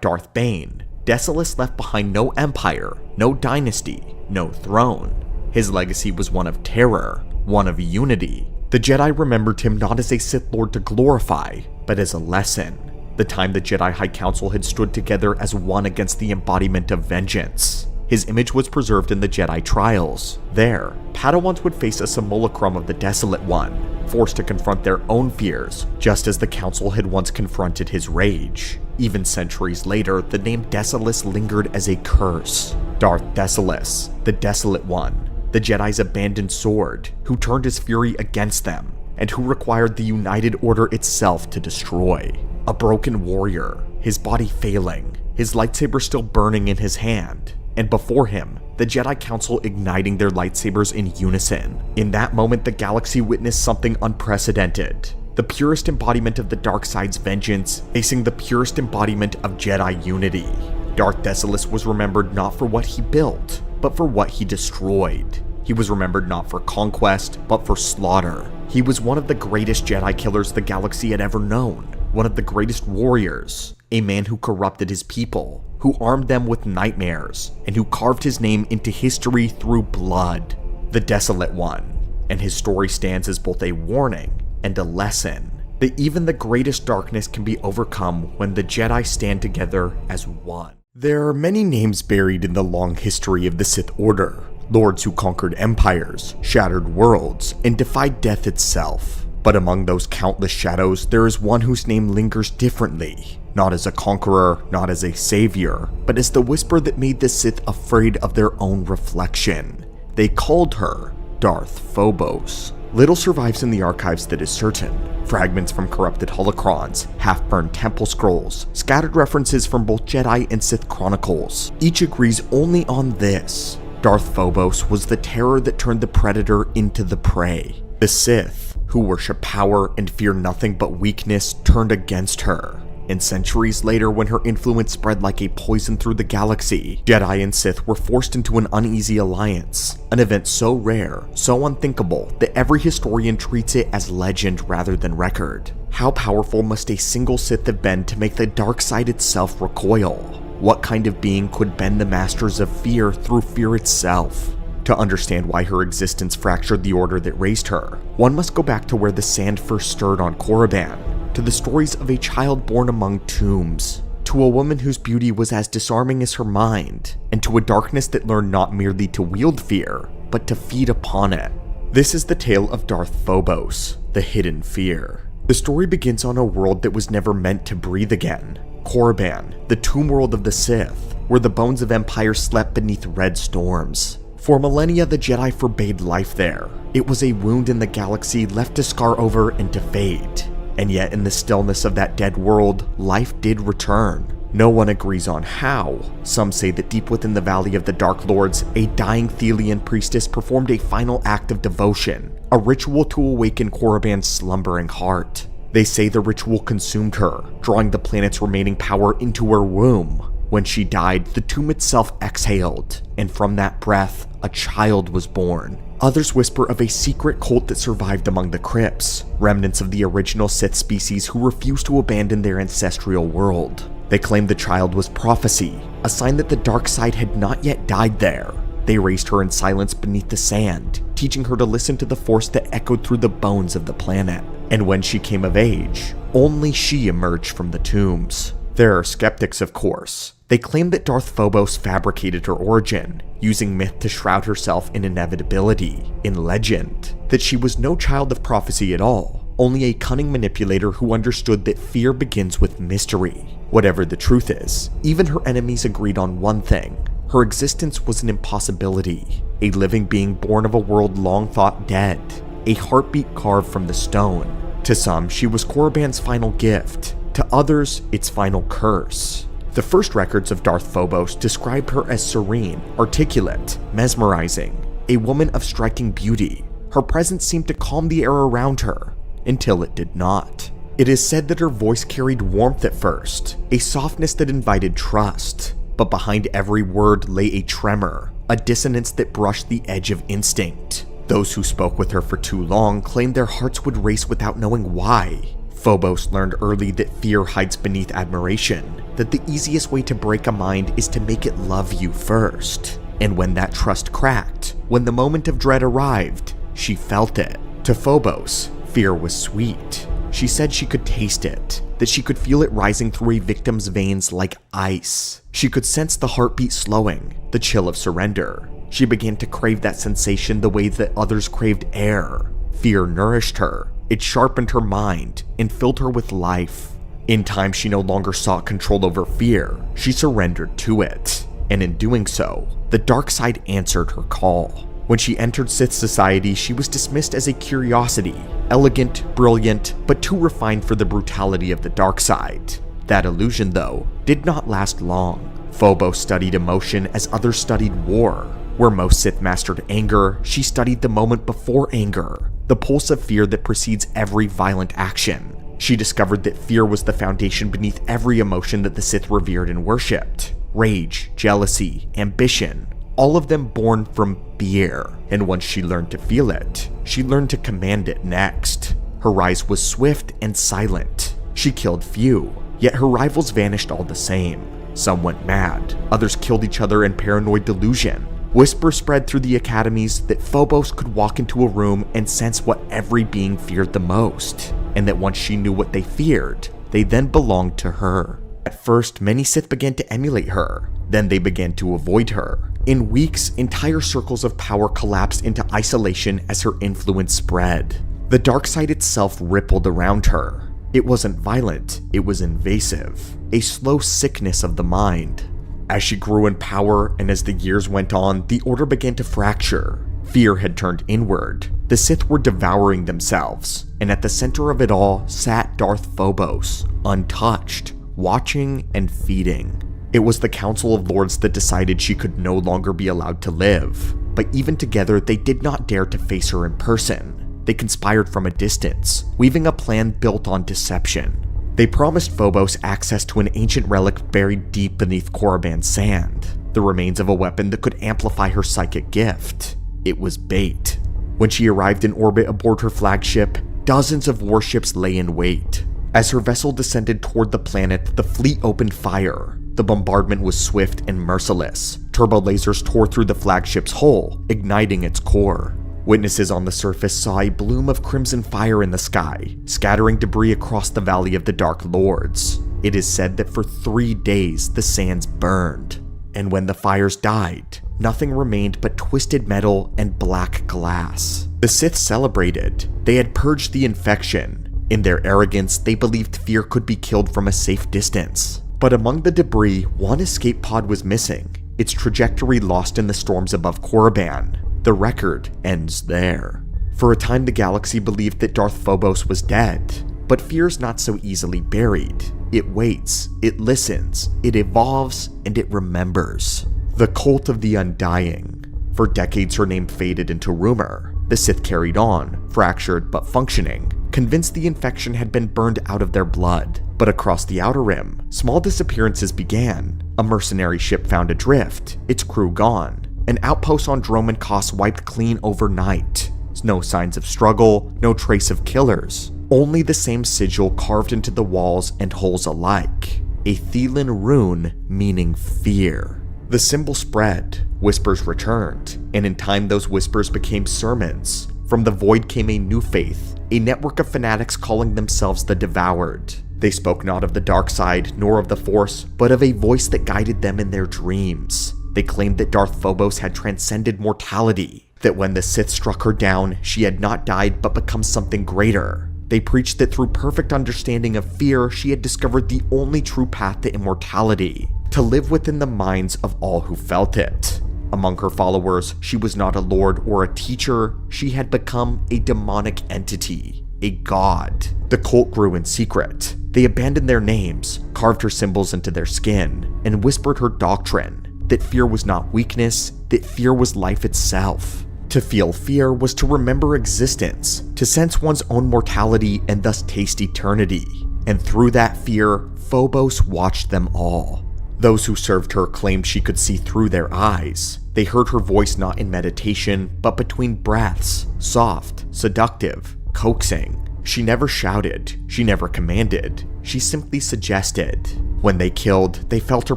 Darth Bane, Desolous left behind no empire, no dynasty, no throne. His legacy was one of terror, one of unity. The Jedi remembered him not as a Sith Lord to glorify, but as a lesson. The time the Jedi High Council had stood together as one against the embodiment of vengeance. His image was preserved in the Jedi trials. There, Padawans would face a simulacrum of the Desolate One, forced to confront their own fears, just as the Council had once confronted his rage. Even centuries later, the name Desolous lingered as a curse. Darth Desolous, the Desolate One, the Jedi's abandoned sword, who turned his fury against them, and who required the United Order itself to destroy. A broken warrior, his body failing, his lightsaber still burning in his hand, and before him, the Jedi Council igniting their lightsabers in unison. In that moment, the galaxy witnessed something unprecedented. The purest embodiment of the dark side's vengeance facing the purest embodiment of Jedi unity. Darth Desolous was remembered not for what he built, but for what he destroyed. He was remembered not for conquest, but for slaughter. He was one of the greatest Jedi killers the galaxy had ever known, one of the greatest warriors, a man who corrupted his people, who armed them with nightmares, and who carved his name into history through blood. The Desolate One, and his story stands as both a warning and a lesson that even the greatest darkness can be overcome when the Jedi stand together as one. There are many names buried in the long history of the Sith Order, lords who conquered empires, shattered worlds, and defied death itself. But among those countless shadows, there is one whose name lingers differently, not as a conqueror, not as a savior, but as the whisper that made the Sith afraid of their own reflection. They called her Darth Phobos. Little survives in the archives that is certain. Fragments from corrupted holocrons, half-burned temple scrolls, scattered references from both Jedi and Sith chronicles. Each agrees only on this. Darth Phobos was the terror that turned the predator into the prey. The Sith, who worship power and fear nothing but weakness, turned against her. And centuries later, when her influence spread like a poison through the galaxy, Jedi and Sith were forced into an uneasy alliance, an event so rare, so unthinkable, that every historian treats it as legend rather than record. How powerful must a single Sith have been to make the dark side itself recoil? What kind of being could bend the masters of fear through fear itself? To understand why her existence fractured the order that raised her, one must go back to where the sand first stirred on Korriban, to the stories of a child born among tombs, to a woman whose beauty was as disarming as her mind, and to a darkness that learned not merely to wield fear, but to feed upon it. This is the tale of Darth Phobos, the hidden fear. The story begins on a world that was never meant to breathe again. Korriban, the tomb world of the Sith, where the bones of empires slept beneath red storms. For millennia, the Jedi forbade life there. It was a wound in the galaxy left to scar over and to fade. And yet in the stillness of that dead world, life did return. No one agrees on how. Some say that deep within the Valley of the Dark Lords, a dying Thelian priestess performed a final act of devotion, a ritual to awaken Korriban's slumbering heart. They say the ritual consumed her, drawing the planet's remaining power into her womb. When she died, the tomb itself exhaled, and from that breath, a child was born. Others whisper of a secret cult that survived among the crypts, remnants of the original Sith species who refused to abandon their ancestral world. They claim the child was prophecy, a sign that the dark side had not yet died there. They raised her in silence beneath the sand, teaching her to listen to the force that echoed through the bones of the planet. And when she came of age, only she emerged from the tombs. There are skeptics, of course. They claim that Darth Phobos fabricated her origin, using myth to shroud herself in inevitability, in legend, that she was no child of prophecy at all, only a cunning manipulator who understood that fear begins with mystery. Whatever the truth is, even her enemies agreed on one thing. Her existence was an impossibility, a living being born of a world long thought dead, a heartbeat carved from the stone. To some, she was Korriban's final gift, to others, its final curse. The first records of Darth Phobos described her as serene, articulate, mesmerizing, a woman of striking beauty. Her presence seemed to calm the air around her, until it did not. It is said that her voice carried warmth at first, a softness that invited trust, but behind every word lay a tremor, a dissonance that brushed the edge of instinct. Those who spoke with her for too long claimed their hearts would race without knowing why. Phobos learned early that fear hides beneath admiration, that the easiest way to break a mind is to make it love you first. And when that trust cracked, when the moment of dread arrived, she felt it. To Phobos, fear was sweet. She said she could taste it, that she could feel it rising through a victim's veins like ice. She could sense the heartbeat slowing, the chill of surrender. She began to crave that sensation the way that others craved air. Fear nourished her. It sharpened her mind and filled her with life. In time, she no longer sought control over fear. She surrendered to it. And in doing so, the dark side answered her call. When she entered Sith society, she was dismissed as a curiosity, elegant, brilliant, but too refined for the brutality of the dark side. That illusion, though, did not last long. Phobos studied emotion as others studied war. Where most Sith mastered anger, she studied the moment before anger, the pulse of fear that precedes every violent action. She discovered that fear was the foundation beneath every emotion that the Sith revered and worshipped. Rage, jealousy, ambition, all of them born from fear. And once she learned to feel it, she learned to command it next. Her rise was swift and silent. She killed few, yet her rivals vanished all the same. Some went mad, others killed each other in paranoid delusion. Whispers spread through the academies that Phobos could walk into a room and sense what every being feared the most, and that once she knew what they feared, they then belonged to her. At first, many Sith began to emulate her, then they began to avoid her. In weeks, entire circles of power collapsed into isolation as her influence spread. The dark side itself rippled around her. It wasn't violent, it was invasive, a slow sickness of the mind. As she grew in power and as the years went on, the Order began to fracture. Fear had turned inward. The Sith were devouring themselves, and at the center of it all sat Darth Phobos, untouched, watching and feeding. It was the Council of Lords that decided she could no longer be allowed to live, but even together they did not dare to face her in person. They conspired from a distance, weaving a plan built on deception. They promised Phobos access to an ancient relic buried deep beneath Korriban's sand, the remains of a weapon that could amplify her psychic gift. It was bait. When she arrived in orbit aboard her flagship, dozens of warships lay in wait. As her vessel descended toward the planet, the fleet opened fire. The bombardment was swift and merciless. Turbo lasers tore through the flagship's hull, igniting its core. Witnesses on the surface saw a bloom of crimson fire in the sky, scattering debris across the Valley of the Dark Lords. It is said that for 3 days the sands burned, and when the fires died, nothing remained but twisted metal and black glass. The Sith celebrated. They had purged the infection. In their arrogance, they believed fear could be killed from a safe distance. But among the debris, one escape pod was missing, its trajectory lost in the storms above Korriban. The record ends there. For a time, the galaxy believed that Darth Phobos was dead, but fear's not so easily buried. It waits, it listens, it evolves, and it remembers. The cult of the Undying. For decades, her name faded into rumor. The Sith carried on, fractured but functioning, convinced the infection had been burned out of their blood. But across the Outer Rim, small disappearances began. A mercenary ship found adrift, its crew gone. An outpost on Droman Kos wiped clean overnight. No signs of struggle, no trace of killers. Only the same sigil carved into the walls and hulls alike. A Thelan rune meaning fear. The symbol spread, whispers returned, and in time those whispers became sermons. From the void came a new faith, a network of fanatics calling themselves the Devoured. They spoke not of the dark side, nor of the Force, but of a voice that guided them in their dreams. They claimed that Darth Phobos had transcended mortality, that when the Sith struck her down, she had not died but become something greater. They preached that through perfect understanding of fear, she had discovered the only true path to immortality, to live within the minds of all who felt it. Among her followers, she was not a lord or a teacher, she had become a demonic entity, a god. The cult grew in secret. They abandoned their names, carved her symbols into their skin, and whispered her doctrine. That fear was not weakness, that fear was life itself. To feel fear was to remember existence, to sense one's own mortality and thus taste eternity. And through that fear, Phobos watched them all. Those who served her claimed she could see through their eyes. They heard her voice not in meditation, but between breaths, soft, seductive, coaxing. She never shouted, she never commanded, she simply suggested. When they killed, they felt her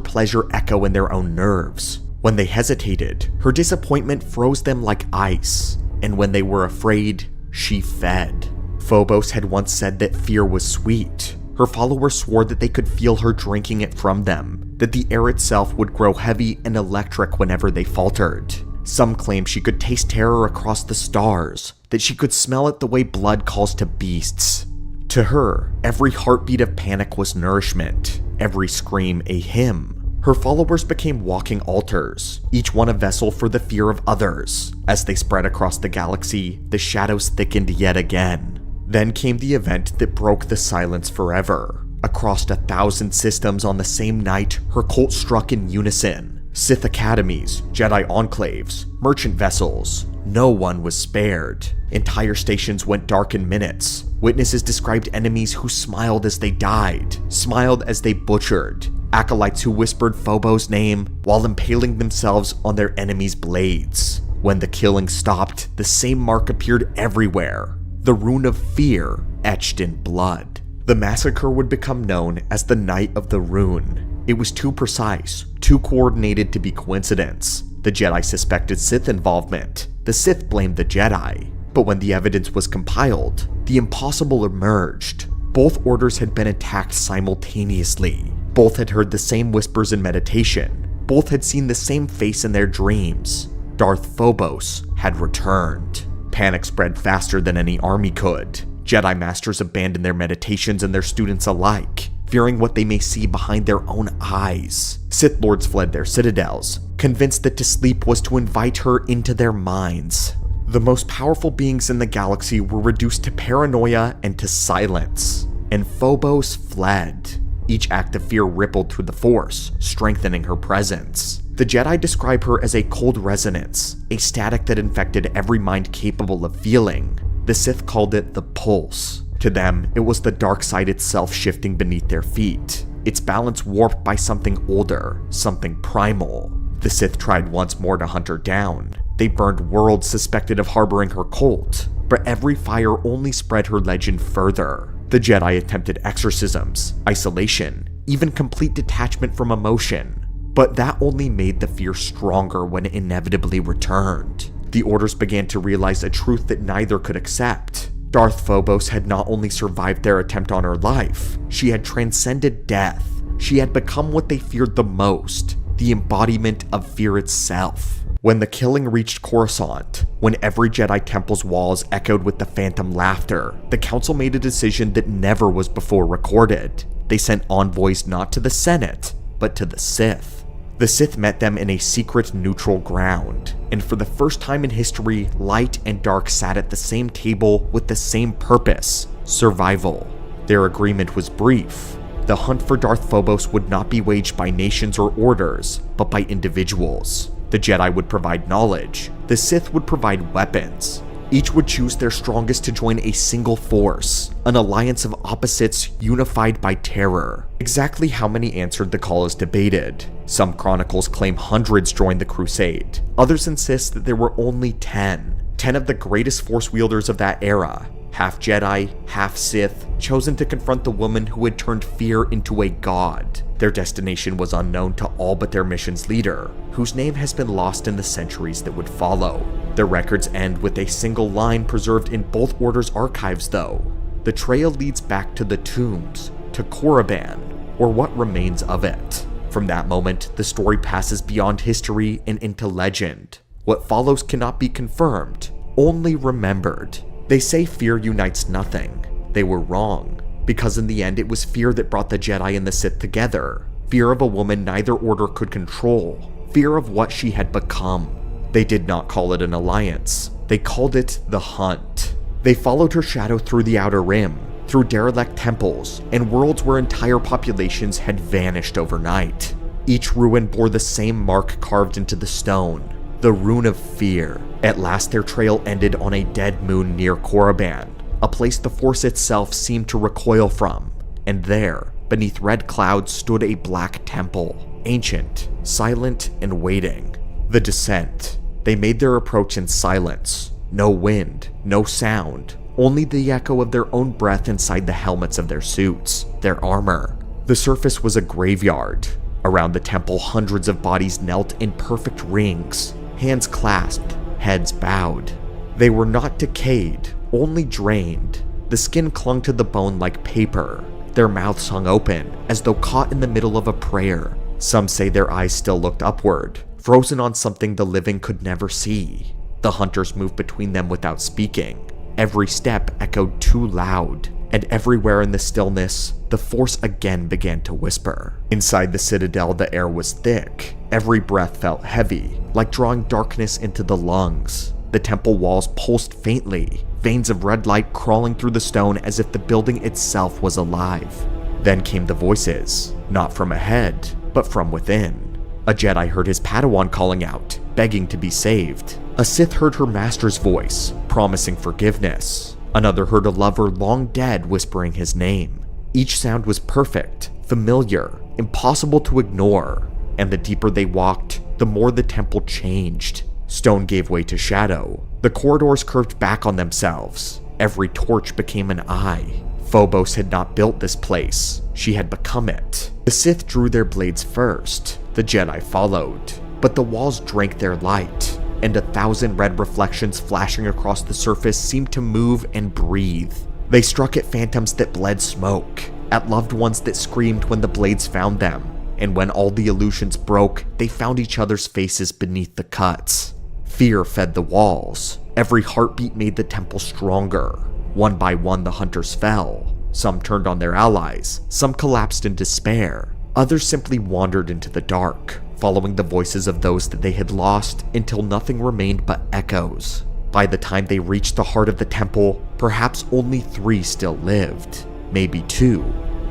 pleasure echo in their own nerves. When they hesitated, her disappointment froze them like ice. And when they were afraid, she fed. Phobos had once said that fear was sweet. Her followers swore that they could feel her drinking it from them, that the air itself would grow heavy and electric whenever they faltered. Some claimed she could taste terror across the stars, that she could smell it the way blood calls to beasts. To her, every heartbeat of panic was nourishment, every scream a hymn. Her followers became walking altars, each one a vessel for the fear of others. As they spread across the galaxy, the shadows thickened yet again. Then came the event that broke the silence forever. Across 1,000 systems on the same night, her cult struck in unison. Sith academies, Jedi enclaves, merchant vessels. No one was spared. Entire stations went dark in minutes. Witnesses described enemies who smiled as they died, smiled as they butchered. Acolytes who whispered Phobos' name while impaling themselves on their enemies' blades. When the killing stopped, the same mark appeared everywhere. The rune of fear etched in blood. The massacre would become known as the Night of the Rune. It was too precise, too coordinated to be coincidence. The Jedi suspected Sith involvement. The Sith blamed the Jedi. But when the evidence was compiled, the impossible emerged. Both orders had been attacked simultaneously. Both had heard the same whispers in meditation. Both had seen the same face in their dreams. Darth Phobos had returned. Panic spread faster than any army could. Jedi masters abandoned their meditations and their students alike, fearing what they may see behind their own eyes. Sith lords fled their citadels, convinced that to sleep was to invite her into their minds. The most powerful beings in the galaxy were reduced to paranoia and to silence, and Phobos fled. Each act of fear rippled through the Force, strengthening her presence. The Jedi describe her as a cold resonance, a static that infected every mind capable of feeling. The Sith called it the Pulse. To them, it was the dark side itself shifting beneath their feet, its balance warped by something older, something primal. The Sith tried once more to hunt her down. They burned worlds suspected of harboring her cult, but every fire only spread her legend further. The Jedi attempted exorcisms, isolation, even complete detachment from emotion, but that only made the fear stronger when it inevitably returned. The orders began to realize a truth that neither could accept. Darth Phobos had not only survived their attempt on her life, she had transcended death. She had become what they feared the most, the embodiment of fear itself. When the killing reached Coruscant, when every Jedi temple's walls echoed with the phantom laughter, the Council made a decision that never was before recorded. They sent envoys not to the Senate, but to the Sith. The Sith met them in a secret neutral ground, and for the first time in history, light and dark sat at the same table with the same purpose: survival. Their agreement was brief. The hunt for Darth Phobos would not be waged by nations or orders, but by individuals. The Jedi would provide knowledge. The Sith would provide weapons. Each would choose their strongest to join a single force, an alliance of opposites unified by terror. Exactly how many answered the call is debated. Some chronicles claim hundreds joined the crusade. Others insist that there were only 10. 10 of the greatest force wielders of that era, half Jedi, half Sith, chosen to confront the woman who had turned fear into a god. Their destination was unknown to all but their mission's leader, whose name has been lost in the centuries that would follow. Their records end with a single line preserved in both orders' archives though. The trail leads back to the tombs, to Korriban, or what remains of it. From that moment, the story passes beyond history and into legend. What follows cannot be confirmed, only remembered. They say fear unites nothing. They were wrong, because in the end it was fear that brought the Jedi and the Sith together. Fear of a woman neither order could control. Fear of what she had become. They did not call it an alliance. They called it the Hunt. They followed her shadow through the Outer Rim, through derelict temples, and worlds where entire populations had vanished overnight. Each ruin bore the same mark carved into the stone, the rune of fear. At last their trail ended on a dead moon near Korriban, a place the Force itself seemed to recoil from. And there, beneath red clouds, stood a black temple, ancient, silent, and waiting. The descent. They made their approach in silence. No wind, no sound, only the echo of their own breath inside the helmets of their suits, their armor. The surface was a graveyard. Around the temple, hundreds of bodies knelt in perfect rings, hands clasped, heads bowed. They were not decayed, only drained. The skin clung to the bone like paper. Their mouths hung open, as though caught in the middle of a prayer. Some say their eyes still looked upward, frozen on something the living could never see. The hunters moved between them without speaking. Every step echoed too loud, and everywhere in the stillness, the Force again began to whisper. Inside the citadel, the air was thick. Every breath felt heavy, like drawing darkness into the lungs. The temple walls pulsed faintly, veins of red light crawling through the stone as if the building itself was alive. Then came the voices, not from ahead, but from within. A Jedi heard his Padawan calling out, begging to be saved. A Sith heard her master's voice, promising forgiveness. Another heard a lover long dead whispering his name. Each sound was perfect, familiar, impossible to ignore, and the deeper they walked, the more the temple changed. Stone gave way to shadow. The corridors curved back on themselves. Every torch became an eye. Phobos had not built this place. She had become it. The Sith drew their blades first. The Jedi followed. But the walls drank their light, and 1,000 red reflections flashing across the surface seemed to move and breathe. They struck at phantoms that bled smoke, at loved ones that screamed when the blades found them, and when all the illusions broke, they found each other's faces beneath the cuts. Fear fed the walls. Every heartbeat made the temple stronger. One by one, the hunters fell. Some turned on their allies, some collapsed in despair. Others simply wandered into the dark, following the voices of those that they had lost until nothing remained but echoes. By the time they reached the heart of the temple, perhaps only 3 still lived. Maybe 2.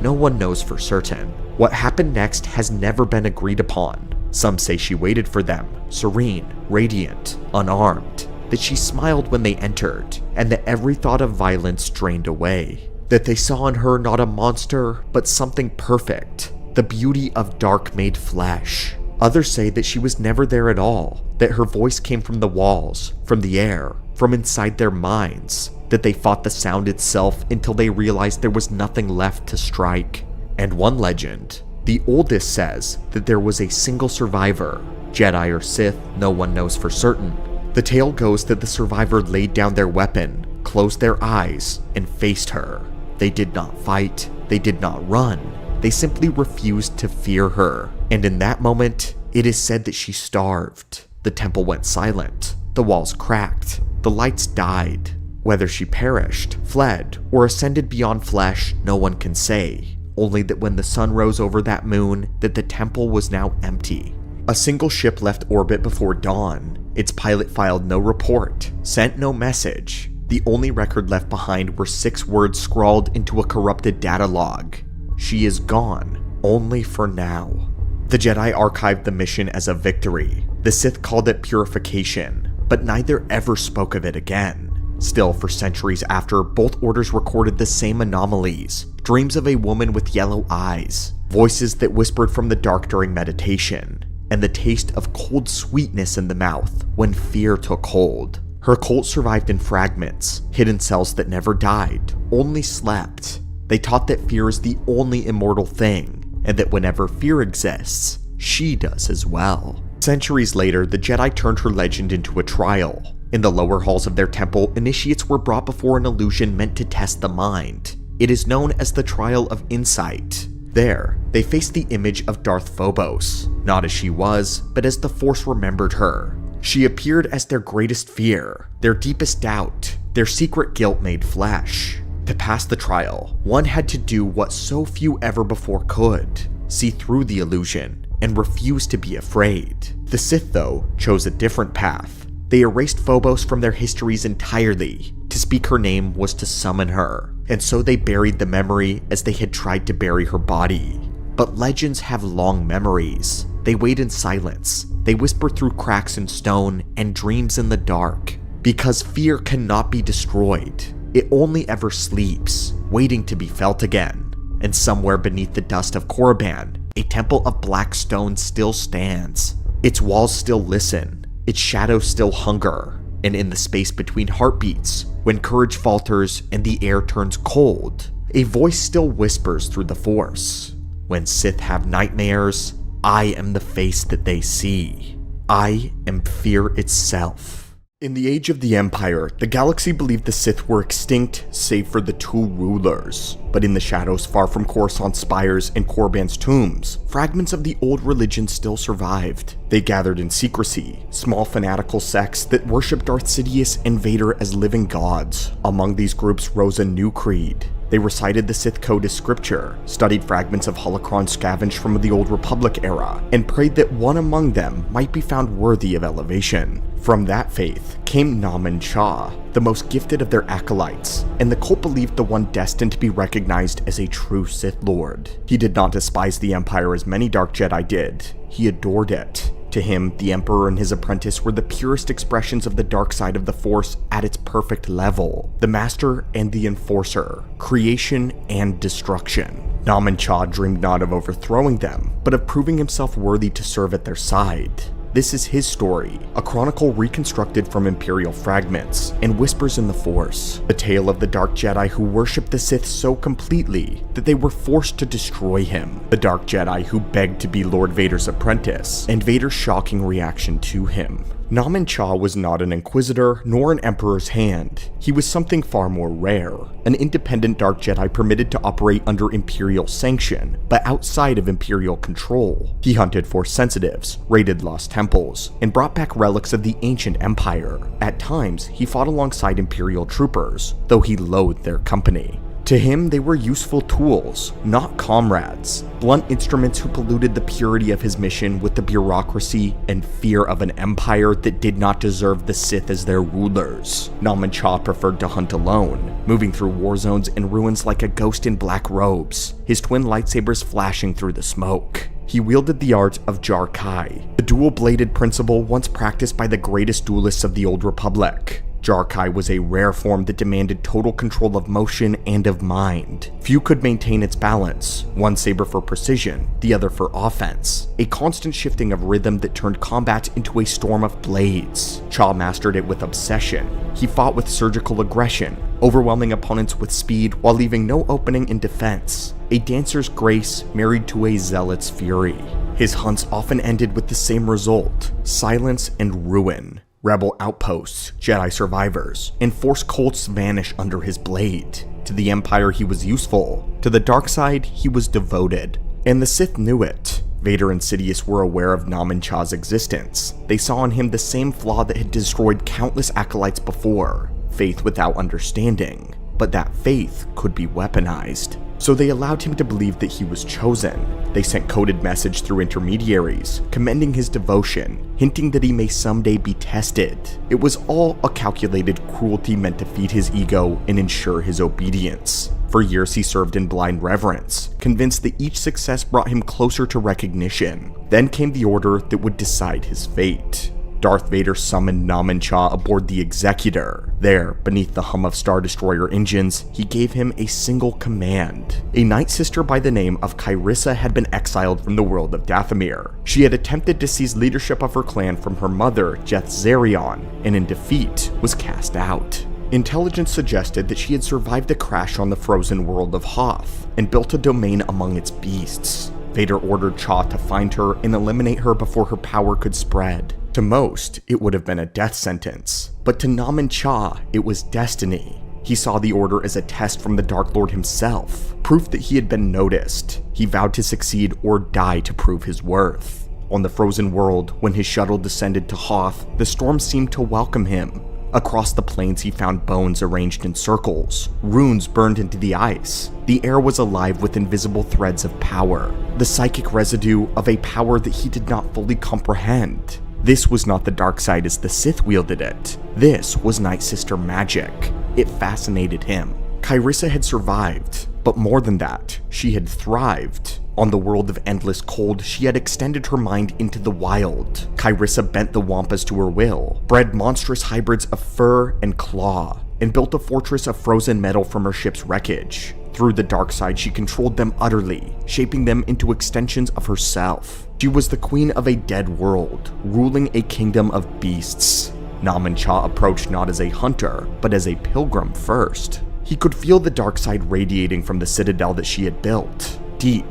No one knows for certain. What happened next has never been agreed upon. Some say she waited for them, serene, radiant, unarmed, that she smiled when they entered, and that every thought of violence drained away. That they saw in her not a monster, but something perfect, the beauty of dark made flesh. Others say that she was never there at all, that her voice came from the walls, from the air, from inside their minds, that they fought the sound itself until they realized there was nothing left to strike. And one legend, the oldest, says that there was a single survivor, Jedi or Sith, no one knows for certain. The tale goes that the survivor laid down their weapon, closed their eyes, and faced her. They did not fight, they did not run, they simply refused to fear her. And in that moment, it is said that she starved. The temple went silent, the walls cracked, the lights died. Whether she perished, fled, or ascended beyond flesh, no one can say. Only that when the sun rose over that moon, that the temple was now empty. A single ship left orbit before dawn. Its pilot filed no report, sent no message. The only record left behind were 6 words scrawled into a corrupted data log. She is gone, only for now. The Jedi archived the mission as a victory. The Sith called it purification, but neither ever spoke of it again. Still, for centuries after, both orders recorded the same anomalies. Dreams of a woman with yellow eyes, voices that whispered from the dark during meditation, and the taste of cold sweetness in the mouth when fear took hold. Her cult survived in fragments, hidden cells that never died, only slept. They taught that fear is the only immortal thing, and that whenever fear exists, she does as well. Centuries later, the Jedi turned her legend into a trial. In the lower halls of their temple, initiates were brought before an illusion meant to test the mind. It is known as the Trial of Insight. There, they faced the image of Darth Phobos, not as she was, but as the Force remembered her. She appeared as their greatest fear, their deepest doubt, their secret guilt made flesh. To pass the trial, one had to do what so few ever before could: see through the illusion and refuse to be afraid. The Sith, though, chose a different path. They erased Phobos from their histories entirely. To speak her name was to summon her, and so they buried the memory as they had tried to bury her body. But legends have long memories. They wait in silence. They whisper through cracks in stone and dreams in the dark. Because fear cannot be destroyed. It only ever sleeps, waiting to be felt again. And somewhere beneath the dust of Korriban, a temple of black stone still stands. Its walls still listen. Its shadows still hunger, and in the space between heartbeats, when courage falters and the air turns cold, a voice still whispers through the Force. When Sith have nightmares, I am the face that they see. I am fear itself. In the age of the Empire, the galaxy believed the Sith were extinct save for the two rulers. But in the shadows far from Coruscant's spires and Korriban's tombs, fragments of the old religion still survived. They gathered in secrecy, small fanatical sects that worshipped Darth Sidious and Vader as living gods. Among these groups rose a new creed. They recited the Sith Code as scripture, studied fragments of holocron scavenged from the Old Republic era, and prayed that one among them might be found worthy of elevation. From that faith came Naman Cha, the most gifted of their acolytes, and the cult believed the one destined to be recognized as a true Sith Lord. He did not despise the Empire as many Dark Jedi did, he adored it. To him, the Emperor and his apprentice were the purest expressions of the dark side of the Force at its perfect level. The Master and the Enforcer, creation and destruction. Naman Cha dreamed not of overthrowing them, but of proving himself worthy to serve at their side. This is his story, a chronicle reconstructed from Imperial fragments and whispers in the Force. The tale of the Dark Jedi who worshipped the Sith so completely that they were forced to destroy him. The Dark Jedi who begged to be Lord Vader's apprentice, and Vader's shocking reaction to him. Naman Cha was not an Inquisitor nor an Emperor's hand. He was something far more rare, an independent Dark Jedi permitted to operate under Imperial sanction, but outside of Imperial control. He hunted Force sensitives, raided lost temples, and brought back relics of the ancient Empire. At times, he fought alongside Imperial troopers, though he loathed their company. To him, they were useful tools, not comrades, blunt instruments who polluted the purity of his mission with the bureaucracy and fear of an empire that did not deserve the Sith as their rulers. Naman Cha preferred to hunt alone, moving through war zones and ruins like a ghost in black robes, his twin lightsabers flashing through the smoke. He wielded the art of Jar Kai, the dual-bladed principle once practiced by the greatest duelists of the Old Republic. Jar Kai was a rare form that demanded total control of motion and of mind. Few could maintain its balance, one saber for precision, the other for offense, a constant shifting of rhythm that turned combat into a storm of blades. Cha mastered it with obsession. He fought with surgical aggression, overwhelming opponents with speed while leaving no opening in defense. A dancer's grace married to a zealot's fury. His hunts often ended with the same result: silence and ruin. Rebel outposts, Jedi survivors, and Force cults vanish under his blade. To the Empire he was useful, to the dark side he was devoted. And the Sith knew it. Vader and Sidious were aware of Naman Cha's existence. They saw in him the same flaw that had destroyed countless acolytes before: faith without understanding. But that faith could be weaponized. So they allowed him to believe that he was chosen. They sent coded message through intermediaries, commending his devotion, hinting that he may someday be tested. It was all a calculated cruelty meant to feed his ego and ensure his obedience. For years he served in blind reverence, convinced that each success brought him closer to recognition. Then came the order that would decide his fate. Darth Vader summoned Naman Cha aboard the Executor. There, beneath the hum of Star Destroyer engines, he gave him a single command. A Night Sister by the name of Kyrissa had been exiled from the world of Dathomir. She had attempted to seize leadership of her clan from her mother, Jeth Zarion, and in defeat, was cast out. Intelligence suggested that she had survived a crash on the frozen world of Hoth, and built a domain among its beasts. Vader ordered Cha to find her and eliminate her before her power could spread. To most, it would have been a death sentence, but to Naman Cha, it was destiny. He saw the order as a test from the Dark Lord himself, proof that he had been noticed. He vowed to succeed or die to prove his worth. On the frozen world, when his shuttle descended to Hoth, the storm seemed to welcome him. Across the plains he found bones arranged in circles, runes burned into the ice. The air was alive with invisible threads of power, the psychic residue of a power that he did not fully comprehend. This was not the dark side as the Sith wielded it. This was Night Sister magic. It fascinated him. Kyrissa had survived, but more than that, she had thrived. On the world of endless cold, she had extended her mind into the wild. Kyrissa bent the Wampas to her will, bred monstrous hybrids of fur and claw, and built a fortress of frozen metal from her ship's wreckage. Through the dark side, she controlled them utterly, shaping them into extensions of herself. She was the queen of a dead world, ruling a kingdom of beasts. Naman Cha approached not as a hunter, but as a pilgrim first. He could feel the dark side radiating from the citadel that she had built. Deep,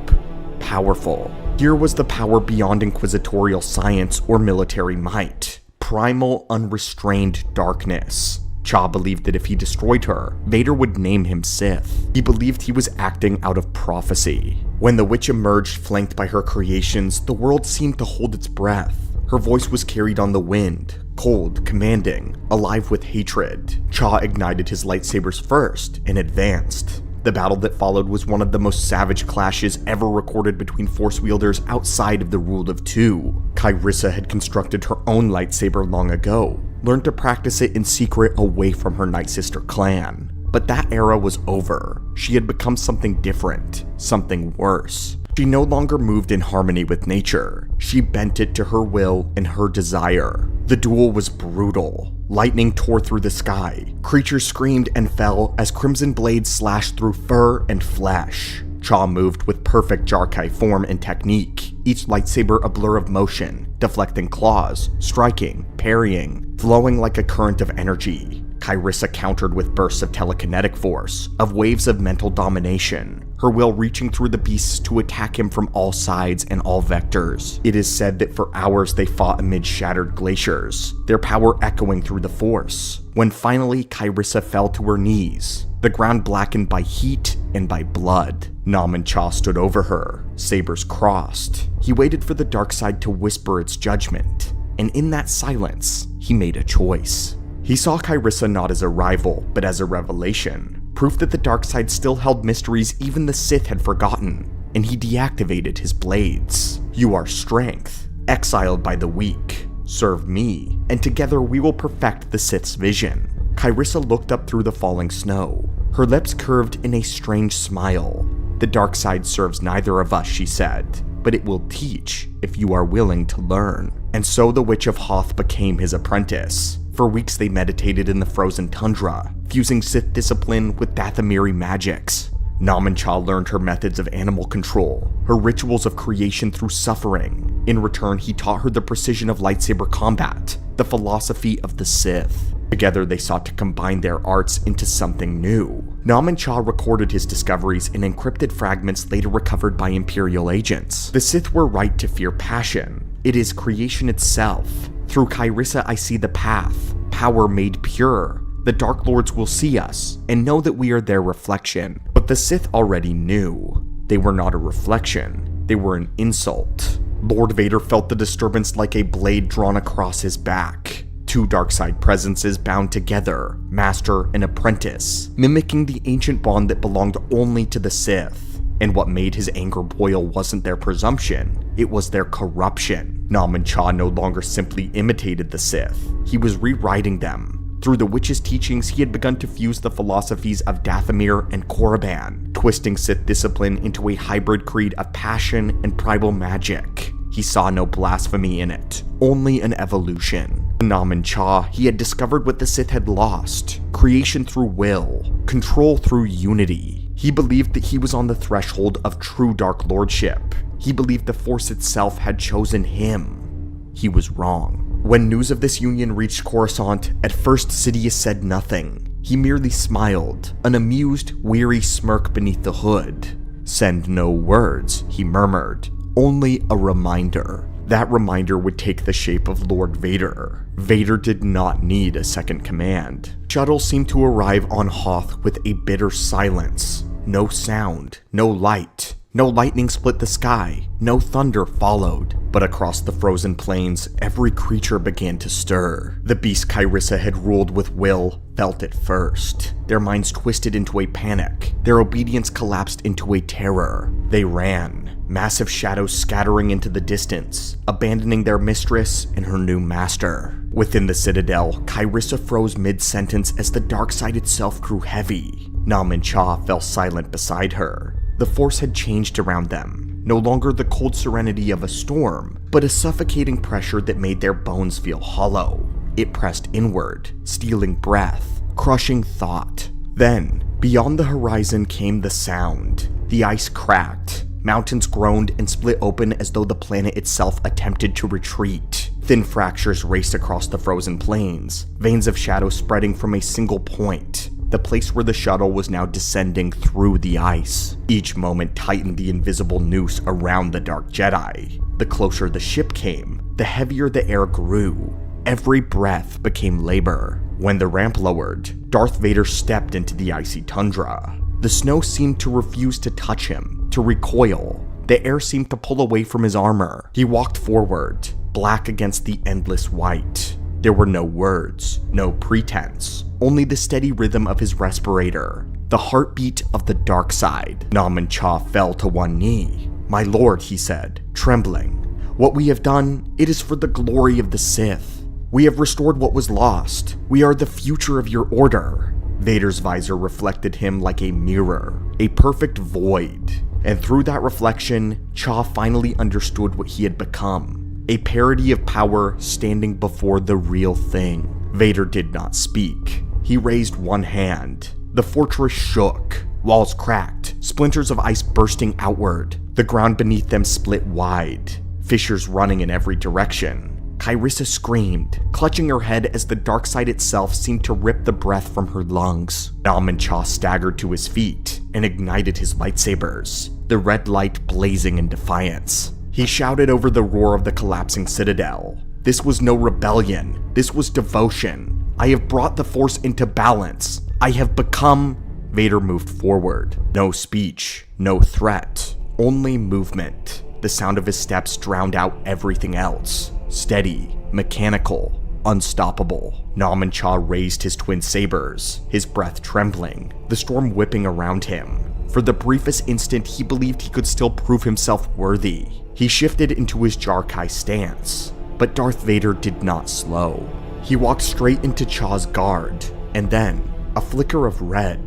powerful. Here was the power beyond inquisitorial science or military might. primal, unrestrained darkness. Cha believed that if he destroyed her, Vader would name him Sith. He believed he was acting out of prophecy. When the witch emerged flanked by her creations, the world seemed to hold its breath. Her voice was carried on the wind, cold, commanding, alive with hatred. Cha ignited his lightsabers first and advanced. The battle that followed was one of the most savage clashes ever recorded between Force wielders outside of the Rule of Two. Kyrissa had constructed her own lightsaber long ago, learned to practice it in secret away from her Night Sister clan. But that era was over. She had become something different, something worse. She no longer moved in harmony with nature. She bent it to her will and her desire. The duel was brutal. Lightning tore through the sky. Creatures screamed and fell as crimson blades slashed through fur and flesh. Cha moved with perfect Jarkai form and technique, each lightsaber a blur of motion, deflecting claws, striking, parrying, flowing like a current of energy. Kyrissa countered with bursts of telekinetic force, of waves of mental domination, her will reaching through the beasts to attack him from all sides and all vectors. It is said that for hours they fought amid shattered glaciers, their power echoing through the Force. When finally Kyrissa fell to her knees, the ground blackened by heat and by blood. Nam and Cha stood over her, sabers crossed. He waited for the dark side to whisper its judgment, and in that silence, he made a choice. He saw Kyrissa not as a rival, but as a revelation, proof that the dark side still held mysteries even the Sith had forgotten, and he deactivated his blades. You are strength, exiled by the weak. Serve me, and together we will perfect the Sith's vision. Kyrissa looked up through the falling snow, her lips curved in a strange smile. The dark side serves neither of us, she said, but it will teach if you are willing to learn. And so the Witch of Hoth became his apprentice. For weeks they meditated in the frozen tundra, fusing Sith discipline with Dathomiri magics. Nam and Cha learned her methods of animal control, her rituals of creation through suffering. In return, he taught her the precision of lightsaber combat, the philosophy of the Sith. Together they sought to combine their arts into something new. Nam and Cha recorded his discoveries in encrypted fragments later recovered by Imperial agents. The Sith were right to fear passion. It is creation itself. Through Kyrissa I see the path, power made pure. The Dark Lords will see us, and know that we are their reflection. But the Sith already knew. They were not a reflection, they were an insult. Lord Vader felt the disturbance like a blade drawn across his back. Two darkside presences bound together, master and apprentice, mimicking the ancient bond that belonged only to the Sith. And what made his anger boil wasn't their presumption, it was their corruption. Nam and Cha no longer simply imitated the Sith, he was rewriting them. Through the witch's teachings, he had begun to fuse the philosophies of Dathomir and Korriban, twisting Sith discipline into a hybrid creed of passion and primal magic. He saw no blasphemy in it, only an evolution. Nam and Cha, he had discovered what the Sith had lost, creation through will, control through unity. He believed that he was on the threshold of true Dark Lordship. He believed the Force itself had chosen him. He was wrong. When news of this union reached Coruscant, at first Sidious said nothing. He merely smiled, an amused, weary smirk beneath the hood. "Send no words," he murmured, "only a reminder." That reminder would take the shape of Lord Vader. Vader did not need a second command. Shuttles seemed to arrive on Hoth with a bitter silence. No sound, no light. No lightning split the sky, no thunder followed, but across the frozen plains, every creature began to stir. The beast Kyrissa had ruled with will felt it first. Their minds twisted into a panic, their obedience collapsed into a terror. They ran, massive shadows scattering into the distance, abandoning their mistress and her new master. Within the citadel, Kyrissa froze mid-sentence as the dark side itself grew heavy. Nam and Cha fell silent beside her. The Force had changed around them, no longer the cold serenity of a storm, but a suffocating pressure that made their bones feel hollow. It pressed inward, stealing breath, crushing thought. Then, beyond the horizon came the sound. The ice cracked, mountains groaned and split open as though the planet itself attempted to retreat. Thin fractures raced across the frozen plains, veins of shadow spreading from a single point. The place where the shuttle was now descending through the ice. Each moment tightened the invisible noose around the Dark Jedi. The closer the ship came, the heavier the air grew. every breath became labor. When the ramp lowered, Darth Vader stepped into the icy tundra. The snow seemed to refuse to touch him, to recoil. The air seemed to pull away from his armor. He walked forward, black against the endless white. There were no words, no pretense, only the steady rhythm of his respirator, the heartbeat of the dark side. Naman Cha fell to one knee. "My lord," he said, trembling, "what we have done, it is for the glory of the Sith. We have restored what was lost. We are the future of your order." Vader's visor reflected him like a mirror, a perfect void. And through that reflection, Cha finally understood what he had become. A parody of power standing before the real thing. Vader did not speak. He raised one hand. The fortress shook. Walls cracked, splinters of ice bursting outward. The ground beneath them split wide, fissures running in every direction. Kyrissa screamed, clutching her head as the dark side itself seemed to rip the breath from her lungs. Naman Cha staggered to his feet and ignited his lightsabers, the red light blazing in defiance. He shouted over the roar of the collapsing citadel. This was no rebellion, this was devotion. I have brought the Force into balance. I have become... Vader moved forward. No speech, no threat, only movement. The sound of his steps drowned out everything else. Steady, mechanical, unstoppable. Naman Cha raised his twin sabers, his breath trembling, the storm whipping around him. For the briefest instant, he believed he could still prove himself worthy. He shifted into his Jarkai stance, but Darth Vader did not slow. He walked straight into Cha's guard, and then, a flicker of red.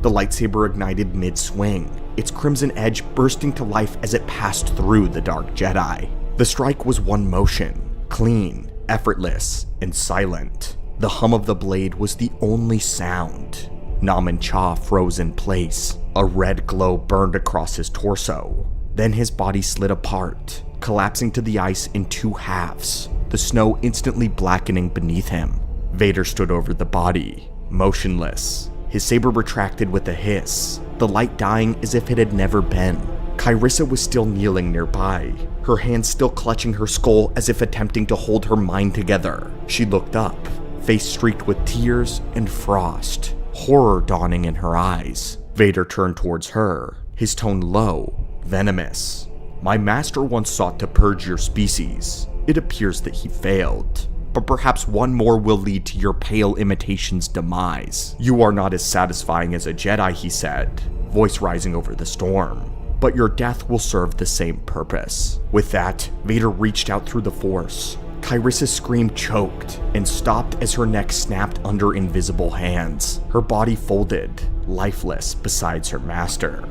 The lightsaber ignited mid-swing, its crimson edge bursting to life as it passed through the Dark Jedi. The strike was one motion, clean, effortless, and silent. The hum of the blade was the only sound. Naman Cha froze in place. A red glow burned across his torso. Then his body slid apart, collapsing to the ice in two halves, the snow instantly blackening beneath him. Vader stood over the body, motionless, his saber retracted with a hiss, the light dying as if it had never been. Kyrissa was still kneeling nearby, her hands still clutching her skull as if attempting to hold her mind together. She looked up, face streaked with tears and frost, horror dawning in her eyes. Vader turned towards her, his tone low, venomous. "My master once sought to purge your species. It appears that he failed. But perhaps one more will lead to your pale imitation's demise. You are not as satisfying as a Jedi," he said, voice rising over the storm. "But your death will serve the same purpose." With that, Vader reached out through the Force. Kyrissa's scream choked and stopped as her neck snapped under invisible hands. Her body folded, lifeless beside her master.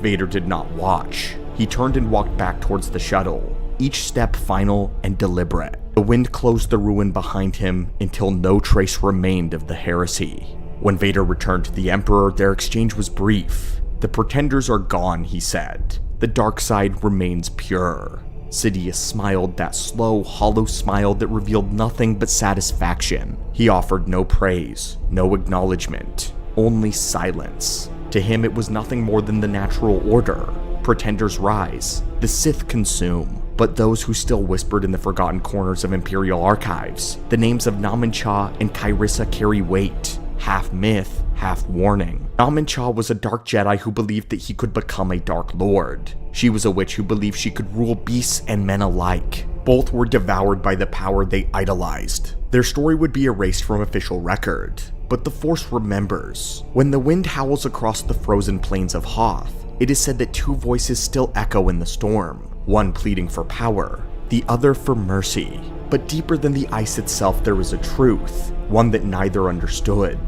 Vader did not watch. He turned and walked back towards the shuttle, each step final and deliberate. The wind closed the ruin behind him until no trace remained of the heresy. When Vader returned to the Emperor, their exchange was brief. "The pretenders are gone," he said. "The dark side remains pure." Sidious smiled, that slow, hollow smile that revealed nothing but satisfaction. He offered no praise, no acknowledgement, only silence. To him it was nothing more than the natural order. Pretenders rise, the Sith consume. But those who still whispered in the forgotten corners of Imperial archives, the names of Naman Cha and Kyrissa carry weight, half myth, half warning. Naman Cha was a dark Jedi who believed that he could become a Dark Lord. She was a witch who believed she could rule beasts and men alike. Both were devoured by the power they idolized. Their story would be erased from official record, but the Force remembers. When the wind howls across the frozen plains of Hoth, it is said that two voices still echo in the storm, one pleading for power, the other for mercy. But deeper than the ice itself there is a truth, one that neither understood.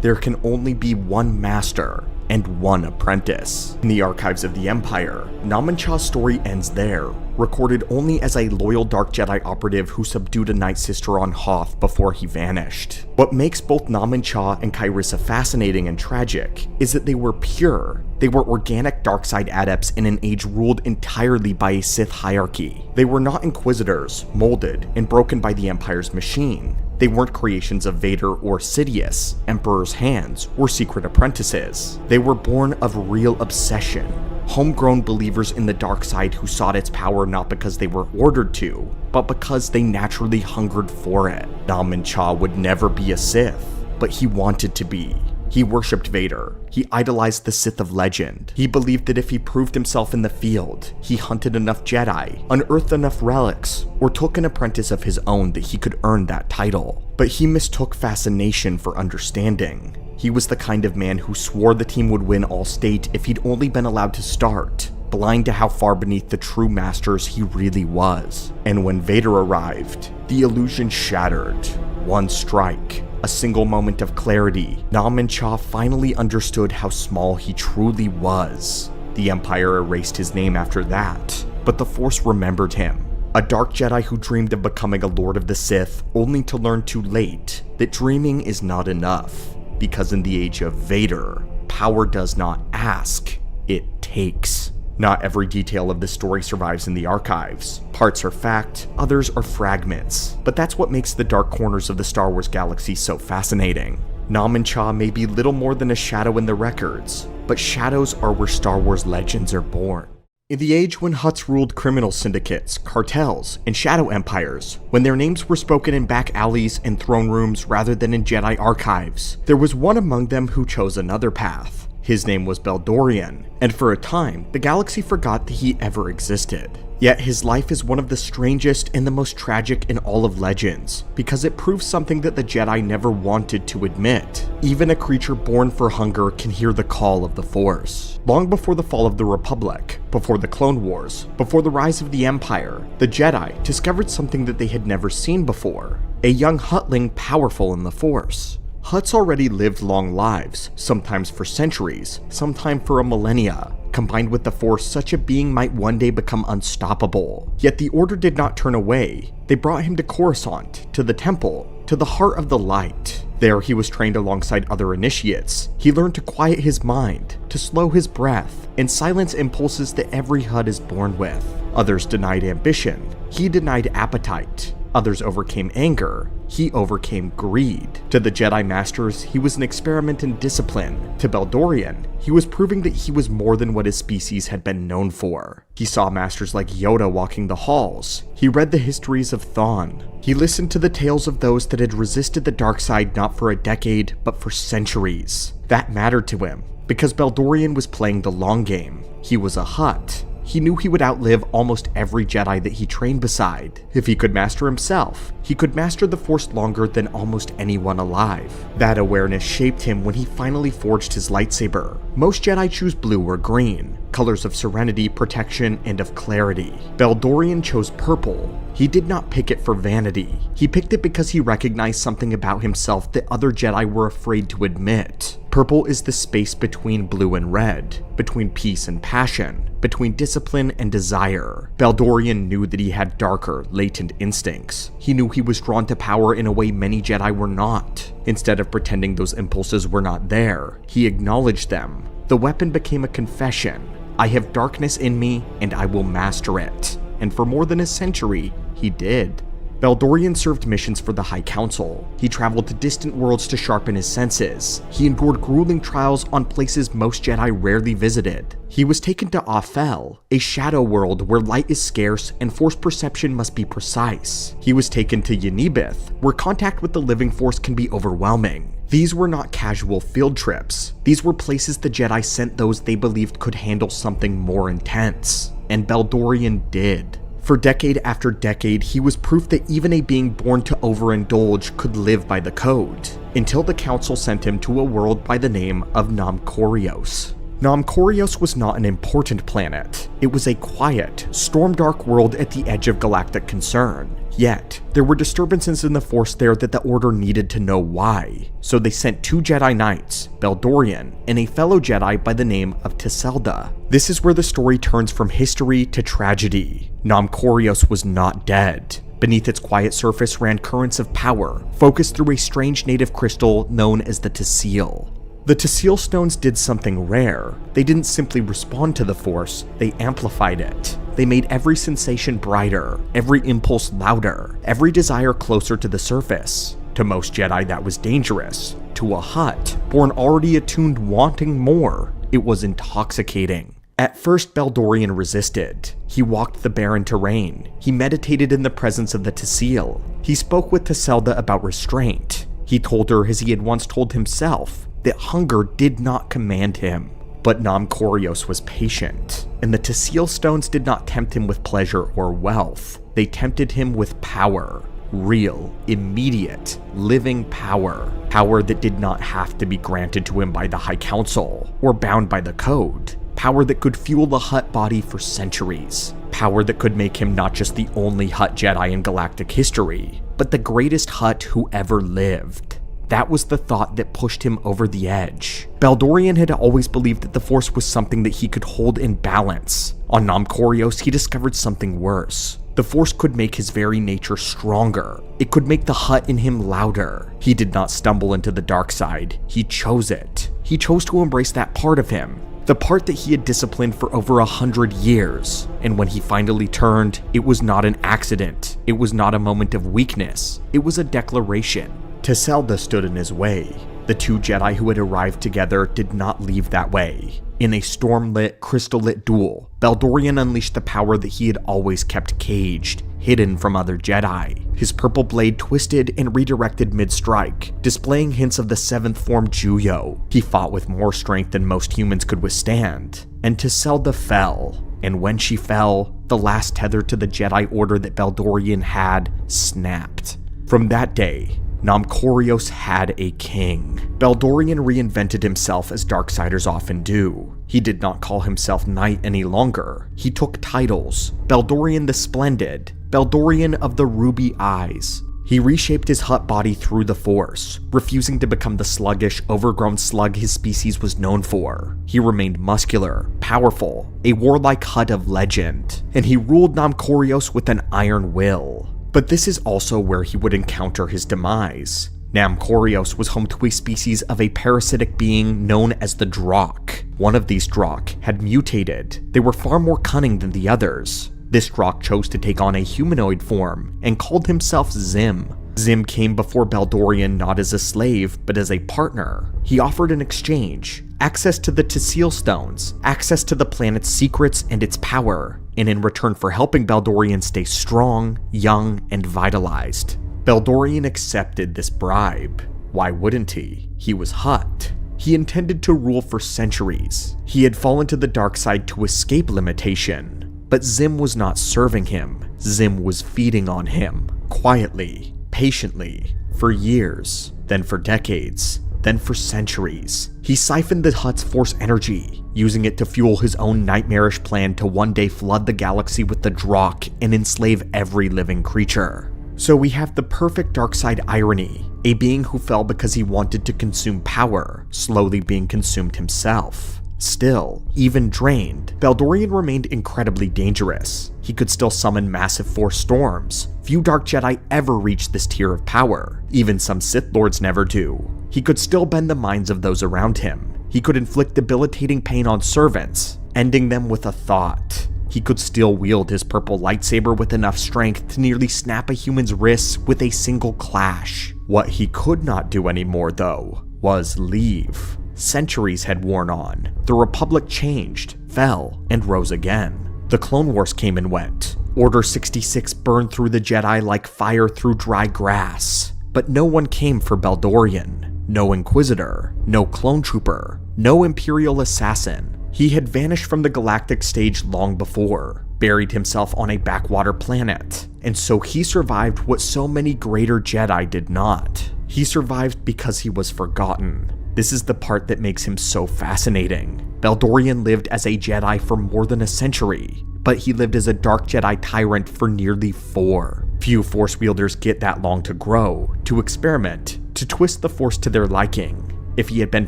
There can only be one master and one apprentice. In the archives of the Empire, Naman Cha's story ends there, recorded only as a loyal Dark Jedi operative who subdued a Night Sister on Hoth before he vanished. What makes both Naman Cha and Kyrissa fascinating and tragic is that they were pure. They were organic darkside adepts in an age ruled entirely by a Sith hierarchy. They were not Inquisitors, molded and broken by the Empire's machine. They weren't creations of Vader or Sidious, Emperor's hands, or secret apprentices. They were born of real obsession, homegrown believers in the dark side who sought its power not because they were ordered to, but because they naturally hungered for it. Nam Cha would never be a Sith, but he wanted to be. He worshipped Vader. He idolized the Sith of legend. He believed that if he proved himself in the field, he hunted enough Jedi, unearthed enough relics, or took an apprentice of his own that he could earn that title. But he mistook fascination for understanding. He was the kind of man who swore the team would win all state if he'd only been allowed to start, blind to how far beneath the true masters he really was. And when Vader arrived, the illusion shattered. One strike, a single moment of clarity, Nam Cha finally understood how small he truly was. The Empire erased his name after that, but the Force remembered him. A dark Jedi who dreamed of becoming a Lord of the Sith, only to learn too late that dreaming is not enough. Because in the age of Vader, power does not ask, it takes. Not every detail of this story survives in the archives. Parts are fact, others are fragments. But that's what makes the dark corners of the Star Wars galaxy so fascinating. Nam Cha may be little more than a shadow in the records, but shadows are where Star Wars legends are born. In the age when Hutts ruled criminal syndicates, cartels, and shadow empires, when their names were spoken in back alleys and throne rooms rather than in Jedi archives, there was one among them who chose another path. His name was Beldorian, and for a time, the galaxy forgot that he ever existed. Yet his life is one of the strangest and the most tragic in all of Legends, because it proves something that the Jedi never wanted to admit. Even a creature born for hunger can hear the call of the Force. Long before the fall of the Republic, before the Clone Wars, before the rise of the Empire, the Jedi discovered something that they had never seen before. A young Huttling powerful in the Force. Hutts already lived long lives, sometimes for centuries, sometimes for a millennia. Combined with the Force, such a being might one day become unstoppable. Yet the Order did not turn away. They brought him to Coruscant, to the Temple, to the heart of the light. There he was trained alongside other initiates. He learned to quiet his mind, to slow his breath, and silence impulses that every Hutt is born with. Others denied ambition. He denied appetite. Others overcame anger. He overcame greed. To the Jedi Masters, he was an experiment in discipline. To Beldorian, he was proving that he was more than what his species had been known for. He saw masters like Yoda walking the halls. He read the histories of Thrawn. He listened to the tales of those that had resisted the dark side not for a decade, but for centuries. That mattered to him, because Beldorian was playing the long game. He was a Hutt. He knew he would outlive almost every Jedi that he trained beside. If he could master himself, he could master the Force longer than almost anyone alive. That awareness shaped him when he finally forged his lightsaber. Most Jedi choose blue or green, colors of serenity, protection, and of clarity. Beldorian chose purple. He did not pick it for vanity. He picked it because he recognized something about himself that other Jedi were afraid to admit. Purple is the space between blue and red, between peace and passion, between discipline and desire. Beldorian knew that he had darker, latent instincts. He knew he was drawn to power in a way many Jedi were not. Instead of pretending those impulses were not there, he acknowledged them. The weapon became a confession. I have darkness in me, and I will master it. And for more than a century, he did. Beldorian served missions for the High Council. He traveled to distant worlds to sharpen his senses. He endured grueling trials on places most Jedi rarely visited. He was taken to Aphel, a shadow world where light is scarce and Force perception must be precise. He was taken to Yenibith, where contact with the living Force can be overwhelming. These were not casual field trips. These were places the Jedi sent those they believed could handle something more intense. And Beldorian did. For decade after decade, he was proof that even a being born to overindulge could live by the code, until the Council sent him to a world by the name of Nam Korios. Nam Korios was not an important planet. It was a quiet, storm-dark world at the edge of galactic concern. Yet, there were disturbances in the Force there that the Order needed to know why. So they sent 2 Jedi Knights, Beldorian, and a fellow Jedi by the name of Tiselda. This is where the story turns from history to tragedy. Nam Korios was not dead. Beneath its quiet surface ran currents of power, focused through a strange native crystal known as the Tasil. The Tasil stones did something rare. They didn't simply respond to the Force, they amplified it. They made every sensation brighter, every impulse louder, every desire closer to the surface. To most Jedi, that was dangerous. To a Hutt, born already attuned wanting more, it was intoxicating. At first, Beldorian resisted. He walked the barren terrain. He meditated in the presence of the Tasil. He spoke with Tiselda about restraint. He told her, as he had once told himself, that hunger did not command him. But Nam Korios was patient, and the Tasil stones did not tempt him with pleasure or wealth. They tempted him with power. Real, immediate, living power. Power that did not have to be granted to him by the High Council, or bound by the Code. Power that could fuel the Hutt body for centuries. Power that could make him not just the only Hutt Jedi in galactic history, but the greatest Hutt who ever lived. That was the thought that pushed him over the edge. Beldorian had always believed that the Force was something that he could hold in balance. On Nam Korios, he discovered something worse. The Force could make his very nature stronger. It could make the Hutt in him louder. He did not stumble into the dark side. He chose it. He chose to embrace that part of him. The part that he had disciplined for over 100 years. And when he finally turned, it was not an accident. It was not a moment of weakness. It was a declaration. Tiselda stood in his way. The two Jedi who had arrived together did not leave that way. In a storm-lit, crystal-lit duel, Beldorian unleashed the power that he had always kept caged, hidden from other Jedi. His purple blade twisted and redirected mid-strike, displaying hints of the seventh form Juyo. He fought with more strength than most humans could withstand, and Tiselda fell. And when she fell, the last tether to the Jedi Order that Beldorian had snapped. From that day, Nam Korios had a king. Beldorian reinvented himself as Darksiders often do. He did not call himself Knight any longer. He took titles. Beldorian the Splendid, Beldorian of the Ruby Eyes. He reshaped his Hutt body through the Force, refusing to become the sluggish, overgrown slug his species was known for. He remained muscular, powerful, a warlike Hutt of legend, and he ruled Nam Korios with an iron will. But this is also where he would encounter his demise. Nam Korios was home to a species of a parasitic being known as the Drakh. One of these Drakh had mutated. They were far more cunning than the others. This Drakh chose to take on a humanoid form and called himself Zim. Zim came before Beldorian not as a slave, but as a partner. He offered an exchange: access to the Tasil stones, access to the planet's secrets and its power, and in return for helping Beldorian stay strong, young, and vitalized. Beldorian accepted this bribe. Why wouldn't he? He was Hutt. He intended to rule for centuries. He had fallen to the dark side to escape limitation. But Zim was not serving him. Zim was feeding on him, quietly, patiently, for years, then for decades, then for centuries. He siphoned the Hutt's Force energy, using it to fuel his own nightmarish plan to one day flood the galaxy with the Drakh and enslave every living creature. So we have the perfect dark side irony, a being who fell because he wanted to consume power, slowly being consumed himself. Still, even drained, Beldorian remained incredibly dangerous. He could still summon massive Force storms. Few Dark Jedi ever reached this tier of power. Even some Sith Lords never do. He could still bend the minds of those around him. He could inflict debilitating pain on servants, ending them with a thought. He could still wield his purple lightsaber with enough strength to nearly snap a human's wrists with a single clash. What he could not do anymore, though, was leave. Centuries had worn on. The Republic changed, fell, and rose again. The Clone Wars came and went. Order 66 burned through the Jedi like fire through dry grass. But no one came for Beldorian. No Inquisitor, no Clone Trooper, no Imperial Assassin. He had vanished from the galactic stage long before, buried himself on a backwater planet, and so he survived what so many greater Jedi did not. He survived because he was forgotten. This is the part that makes him so fascinating. Beldorian lived as a Jedi for more than a century, but he lived as a Dark Jedi tyrant for nearly 4. Few Force wielders get that long to grow, to experiment, to twist the Force to their liking. If he had been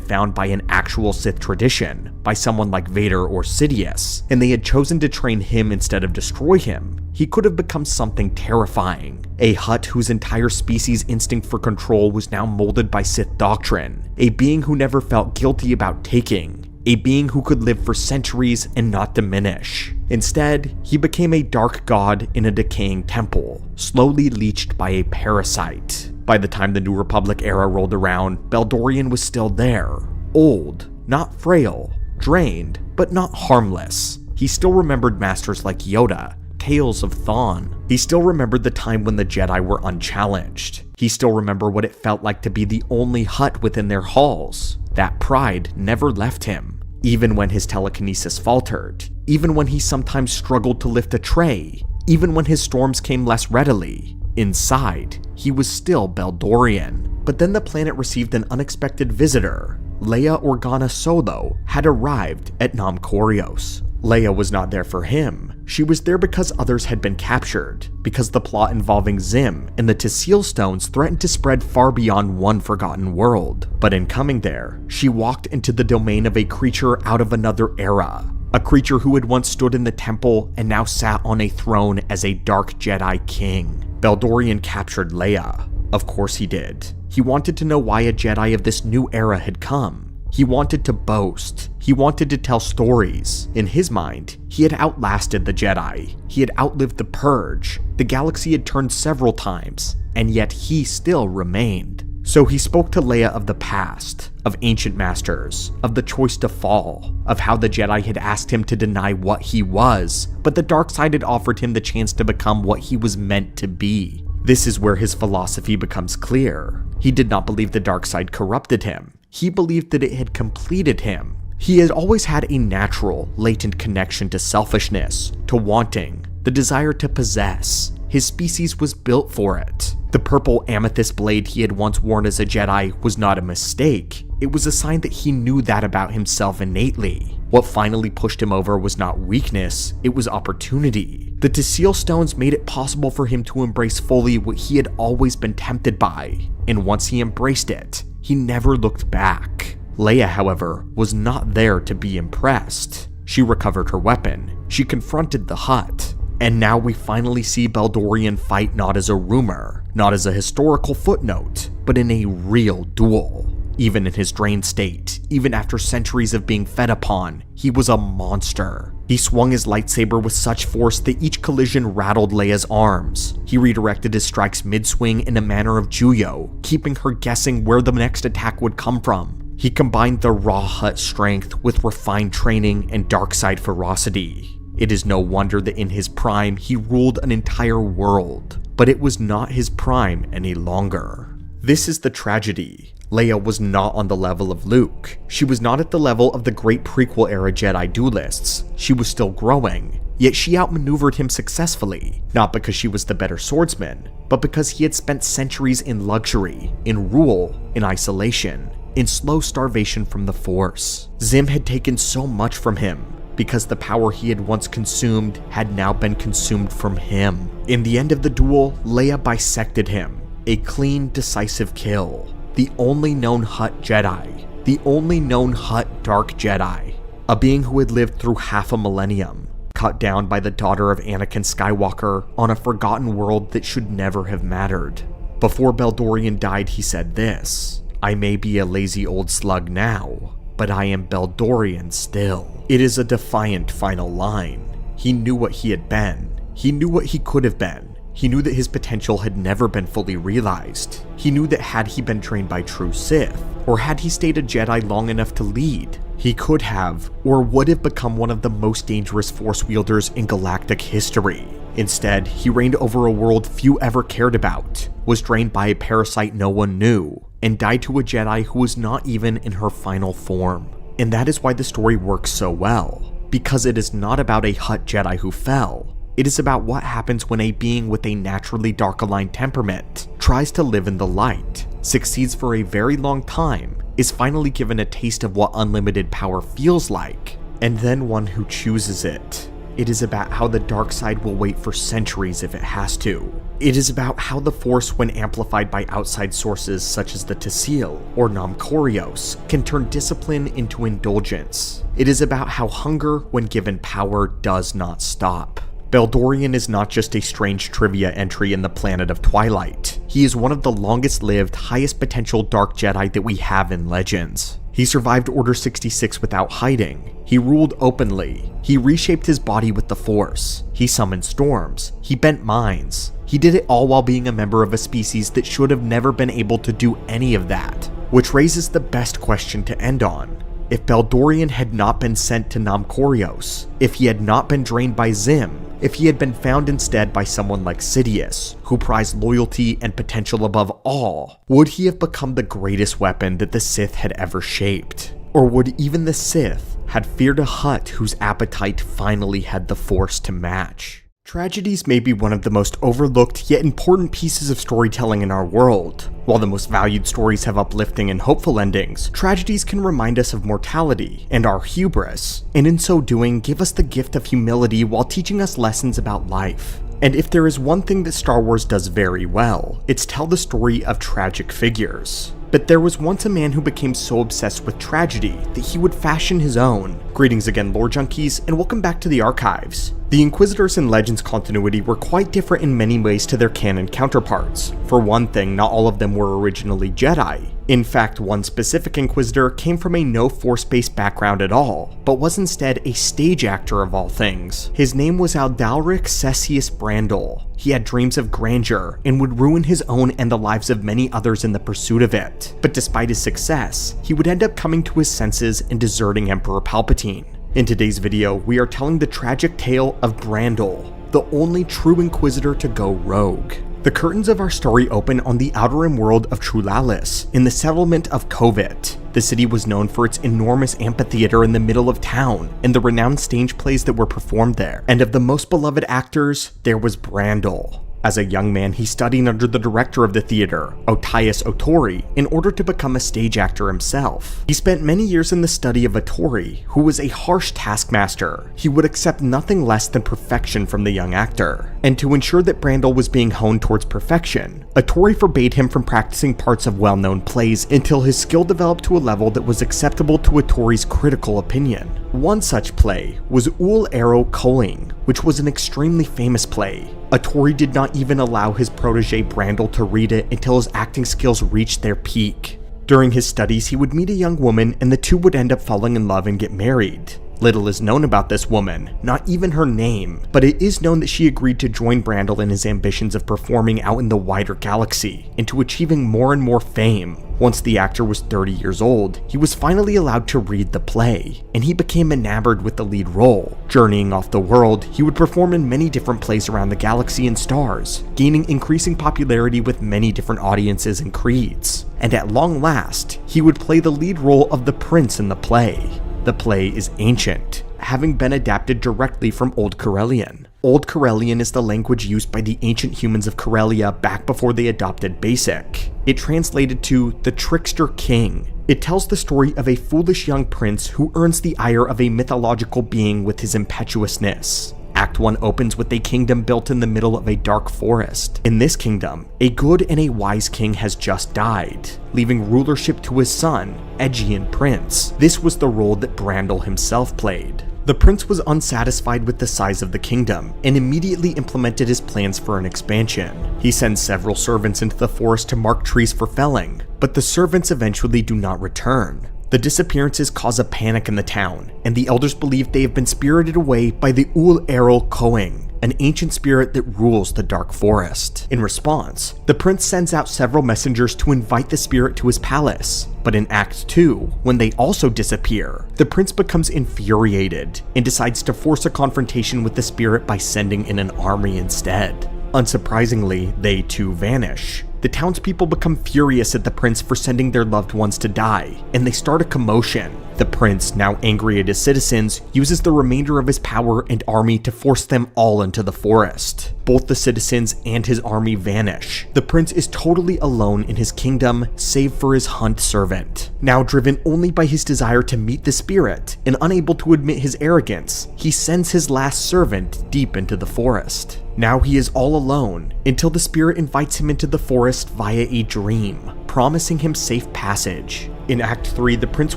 found by an actual Sith tradition, by someone like Vader or Sidious, and they had chosen to train him instead of destroy him, he could have become something terrifying. A Hutt whose entire species' instinct for control was now molded by Sith doctrine. A being who never felt guilty about taking. A being who could live for centuries and not diminish. Instead, he became a dark god in a decaying temple, slowly leached by a parasite. By the time the New Republic era rolled around, Beldorian was still there. Old, not frail, drained, but not harmless. He still remembered masters like Yoda, Tales of Thrawn. He still remembered the time when the Jedi were unchallenged. He still remembered what it felt like to be the only Hutt within their halls. That pride never left him, even when his telekinesis faltered, even when he sometimes struggled to lift a tray, even when his storms came less readily. Inside, he was still Beldorian. But then the planet received an unexpected visitor. Leia Organa Solo had arrived at Nam Korios. Leia was not there for him. She was there because others had been captured, because the plot involving Zim and the Tesil Stones threatened to spread far beyond one forgotten world. But in coming there, she walked into the domain of a creature out of another era. A creature who had once stood in the temple and now sat on a throne as a dark Jedi king. Beldorian captured Leia. Of course he did. He wanted to know why a Jedi of this new era had come. He wanted to boast. He wanted to tell stories. In his mind, he had outlasted the Jedi. He had outlived the Purge. The galaxy had turned several times, and yet he still remained. So he spoke to Leia of the past, of ancient masters, of the choice to fall, of how the Jedi had asked him to deny what he was, but the dark side had offered him the chance to become what he was meant to be. This is where his philosophy becomes clear. He did not believe the dark side corrupted him. He believed that it had completed him. He had always had a natural, latent connection to selfishness, to wanting, the desire to possess. His species was built for it. The purple amethyst blade he had once worn as a Jedi was not a mistake. It was a sign that he knew that about himself innately. What finally pushed him over was not weakness, it was opportunity. The Tesil Stones made it possible for him to embrace fully what he had always been tempted by, and once he embraced it, he never looked back. Leia, however, was not there to be impressed. She recovered her weapon. She confronted the Hutt. And now we finally see Beldorian fight not as a rumor, not as a historical footnote, but in a real duel. Even in his drained state, even after centuries of being fed upon, he was a monster. He swung his lightsaber with such force that each collision rattled Leia's arms. He redirected his strikes mid-swing in a manner of Juyo, keeping her guessing where the next attack would come from. He combined the raw Hutt strength with refined training and dark side ferocity. It is no wonder that in his prime he ruled an entire world, but it was not his prime any longer. This is the tragedy. Leia was not on the level of Luke. She was not at the level of the great prequel era Jedi duelists. She was still growing, yet she outmaneuvered him successfully, not because she was the better swordsman, but because he had spent centuries in luxury, in rule, in isolation, in slow starvation from the Force. Zim had taken so much from him, because the power he had once consumed had now been consumed from him. In the end of the duel, Leia bisected him. A clean, decisive kill. The only known Hutt Jedi. The only known Hutt Dark Jedi. A being who had lived through half a millennium. Cut down by the daughter of Anakin Skywalker on a forgotten world that should never have mattered. Before Beldorian died, he said this: "I may be a lazy old slug now, but I am Beldorian still." It is a defiant final line. He knew what he had been. He knew what he could have been. He knew that his potential had never been fully realized. He knew that had he been trained by true Sith, or had he stayed a Jedi long enough to lead, he could have, or would have become one of the most dangerous Force wielders in galactic history. Instead, he reigned over a world few ever cared about, was drained by a parasite no one knew, and died to a Jedi who was not even in her final form. And that is why the story works so well, because it is not about a Hutt Jedi who fell. It is about what happens when a being with a naturally dark-aligned temperament tries to live in the light, succeeds for a very long time, is finally given a taste of what unlimited power feels like, and then one who chooses it. It is about how the dark side will wait for centuries if it has to. It is about how the Force, when amplified by outside sources such as the Tesil or Nam Korios, can turn discipline into indulgence. It is about how hunger, when given power, does not stop. Beldorian is not just a strange trivia entry in the Planet of Twilight. He is one of the longest-lived, highest potential Dark Jedi that we have in Legends. He survived Order 66 without hiding. He ruled openly. He reshaped his body with the Force. He summoned storms. He bent minds. He did it all while being a member of a species that should have never been able to do any of that. Which raises the best question to end on. if Beldorian had not been sent to Nam Korios, if he had not been drained by Zim, if he had been found instead by someone like Sidious, who prized loyalty and potential above all, would he have become the greatest weapon that the Sith had ever shaped? Or would even the Sith had feared a Hutt whose appetite finally had the Force to match? Tragedies may be one of the most overlooked yet important pieces of storytelling in our world. While the most valued stories have uplifting and hopeful endings, tragedies can remind us of mortality and our hubris, and in so doing give us the gift of humility while teaching us lessons about life. And if there is one thing that Star Wars does very well, it's tell the story of tragic figures. But there was once a man who became so obsessed with tragedy that he would fashion his own. Greetings again, lore junkies, and welcome back to the archives. The Inquisitors in Legends continuity were quite different in many ways to their canon counterparts. For one thing, not all of them were originally Jedi. In fact, one specific Inquisitor came from a no Force-based background at all, but was instead a stage actor of all things. His name was Aldalric Cessius Brandel. He had dreams of grandeur, and would ruin his own and the lives of many others in the pursuit of it. But despite his success, he would end up coming to his senses and deserting Emperor Palpatine. In today's video, we are telling the tragic tale of Brandel, the only true Inquisitor to go rogue. The curtains of our story open on the outer rim world of Trulalis, in the settlement of Kovit. The city was known for its enormous amphitheater in the middle of town, and the renowned stage plays that were performed there. And of the most beloved actors, there was Brandel. As a young man, he studied under the director of the theater, Otius Otori, in order to become a stage actor himself. He spent many years in the study of Otori, who was a harsh taskmaster. He would accept nothing less than perfection from the young actor. And to ensure that Brandel was being honed towards perfection, Otori forbade him from practicing parts of well-known plays until his skill developed to a level that was acceptable to Otori's critical opinion. One such play was Ul Ero Koing, which was an extremely famous play. Otori did not even allow his protege Brandel to read it until his acting skills reached their peak. During his studies, he would meet a young woman and the two would end up falling in love and get married. Little is known about this woman, not even her name, but it is known that she agreed to join Brandel in his ambitions of performing out in the wider galaxy, and to achieving more and more fame. Once the actor was 30 years old, he was finally allowed to read the play, and he became enamored with the lead role. Journeying off the world, he would perform in many different plays around the galaxy and stars, gaining increasing popularity with many different audiences and creeds. And at long last, he would play the lead role of the prince in the play. The play is ancient, having been adapted directly from Old Corellian. Old Corellian is the language used by the ancient humans of Corellia back before they adopted Basic. It translated to the Trickster King. It tells the story of a foolish young prince who earns the ire of a mythological being with his impetuousness. Act 1 opens with a kingdom built in the middle of a dark forest. In this kingdom, a good and a wise king has just died, leaving rulership to his son, Aegean Prince. This was the role that Brandel himself played. The prince was unsatisfied with the size of the kingdom, and immediately implemented his plans for an expansion. He sends several servants into the forest to mark trees for felling, but the servants eventually do not return. The disappearances cause a panic in the town, and the elders believe they have been spirited away by the Ul Ero Koing, an ancient spirit that rules the dark forest. In response, the prince sends out several messengers to invite the spirit to his palace. But in Act 2, when they also disappear, the prince becomes infuriated and decides to force a confrontation with the spirit by sending in an army instead. Unsurprisingly, they too vanish. The townspeople become furious at the prince for sending their loved ones to die, and they start a commotion. The prince, now angry at his citizens, uses the remainder of his power and army to force them all into the forest. Both the citizens and his army vanish. The prince is totally alone in his kingdom, save for his hunt servant. Now driven only by his desire to meet the spirit, and unable to admit his arrogance, he sends his last servant deep into the forest. Now he is all alone, until the spirit invites him into the forest via a dream, promising him safe passage. In Act 3, the prince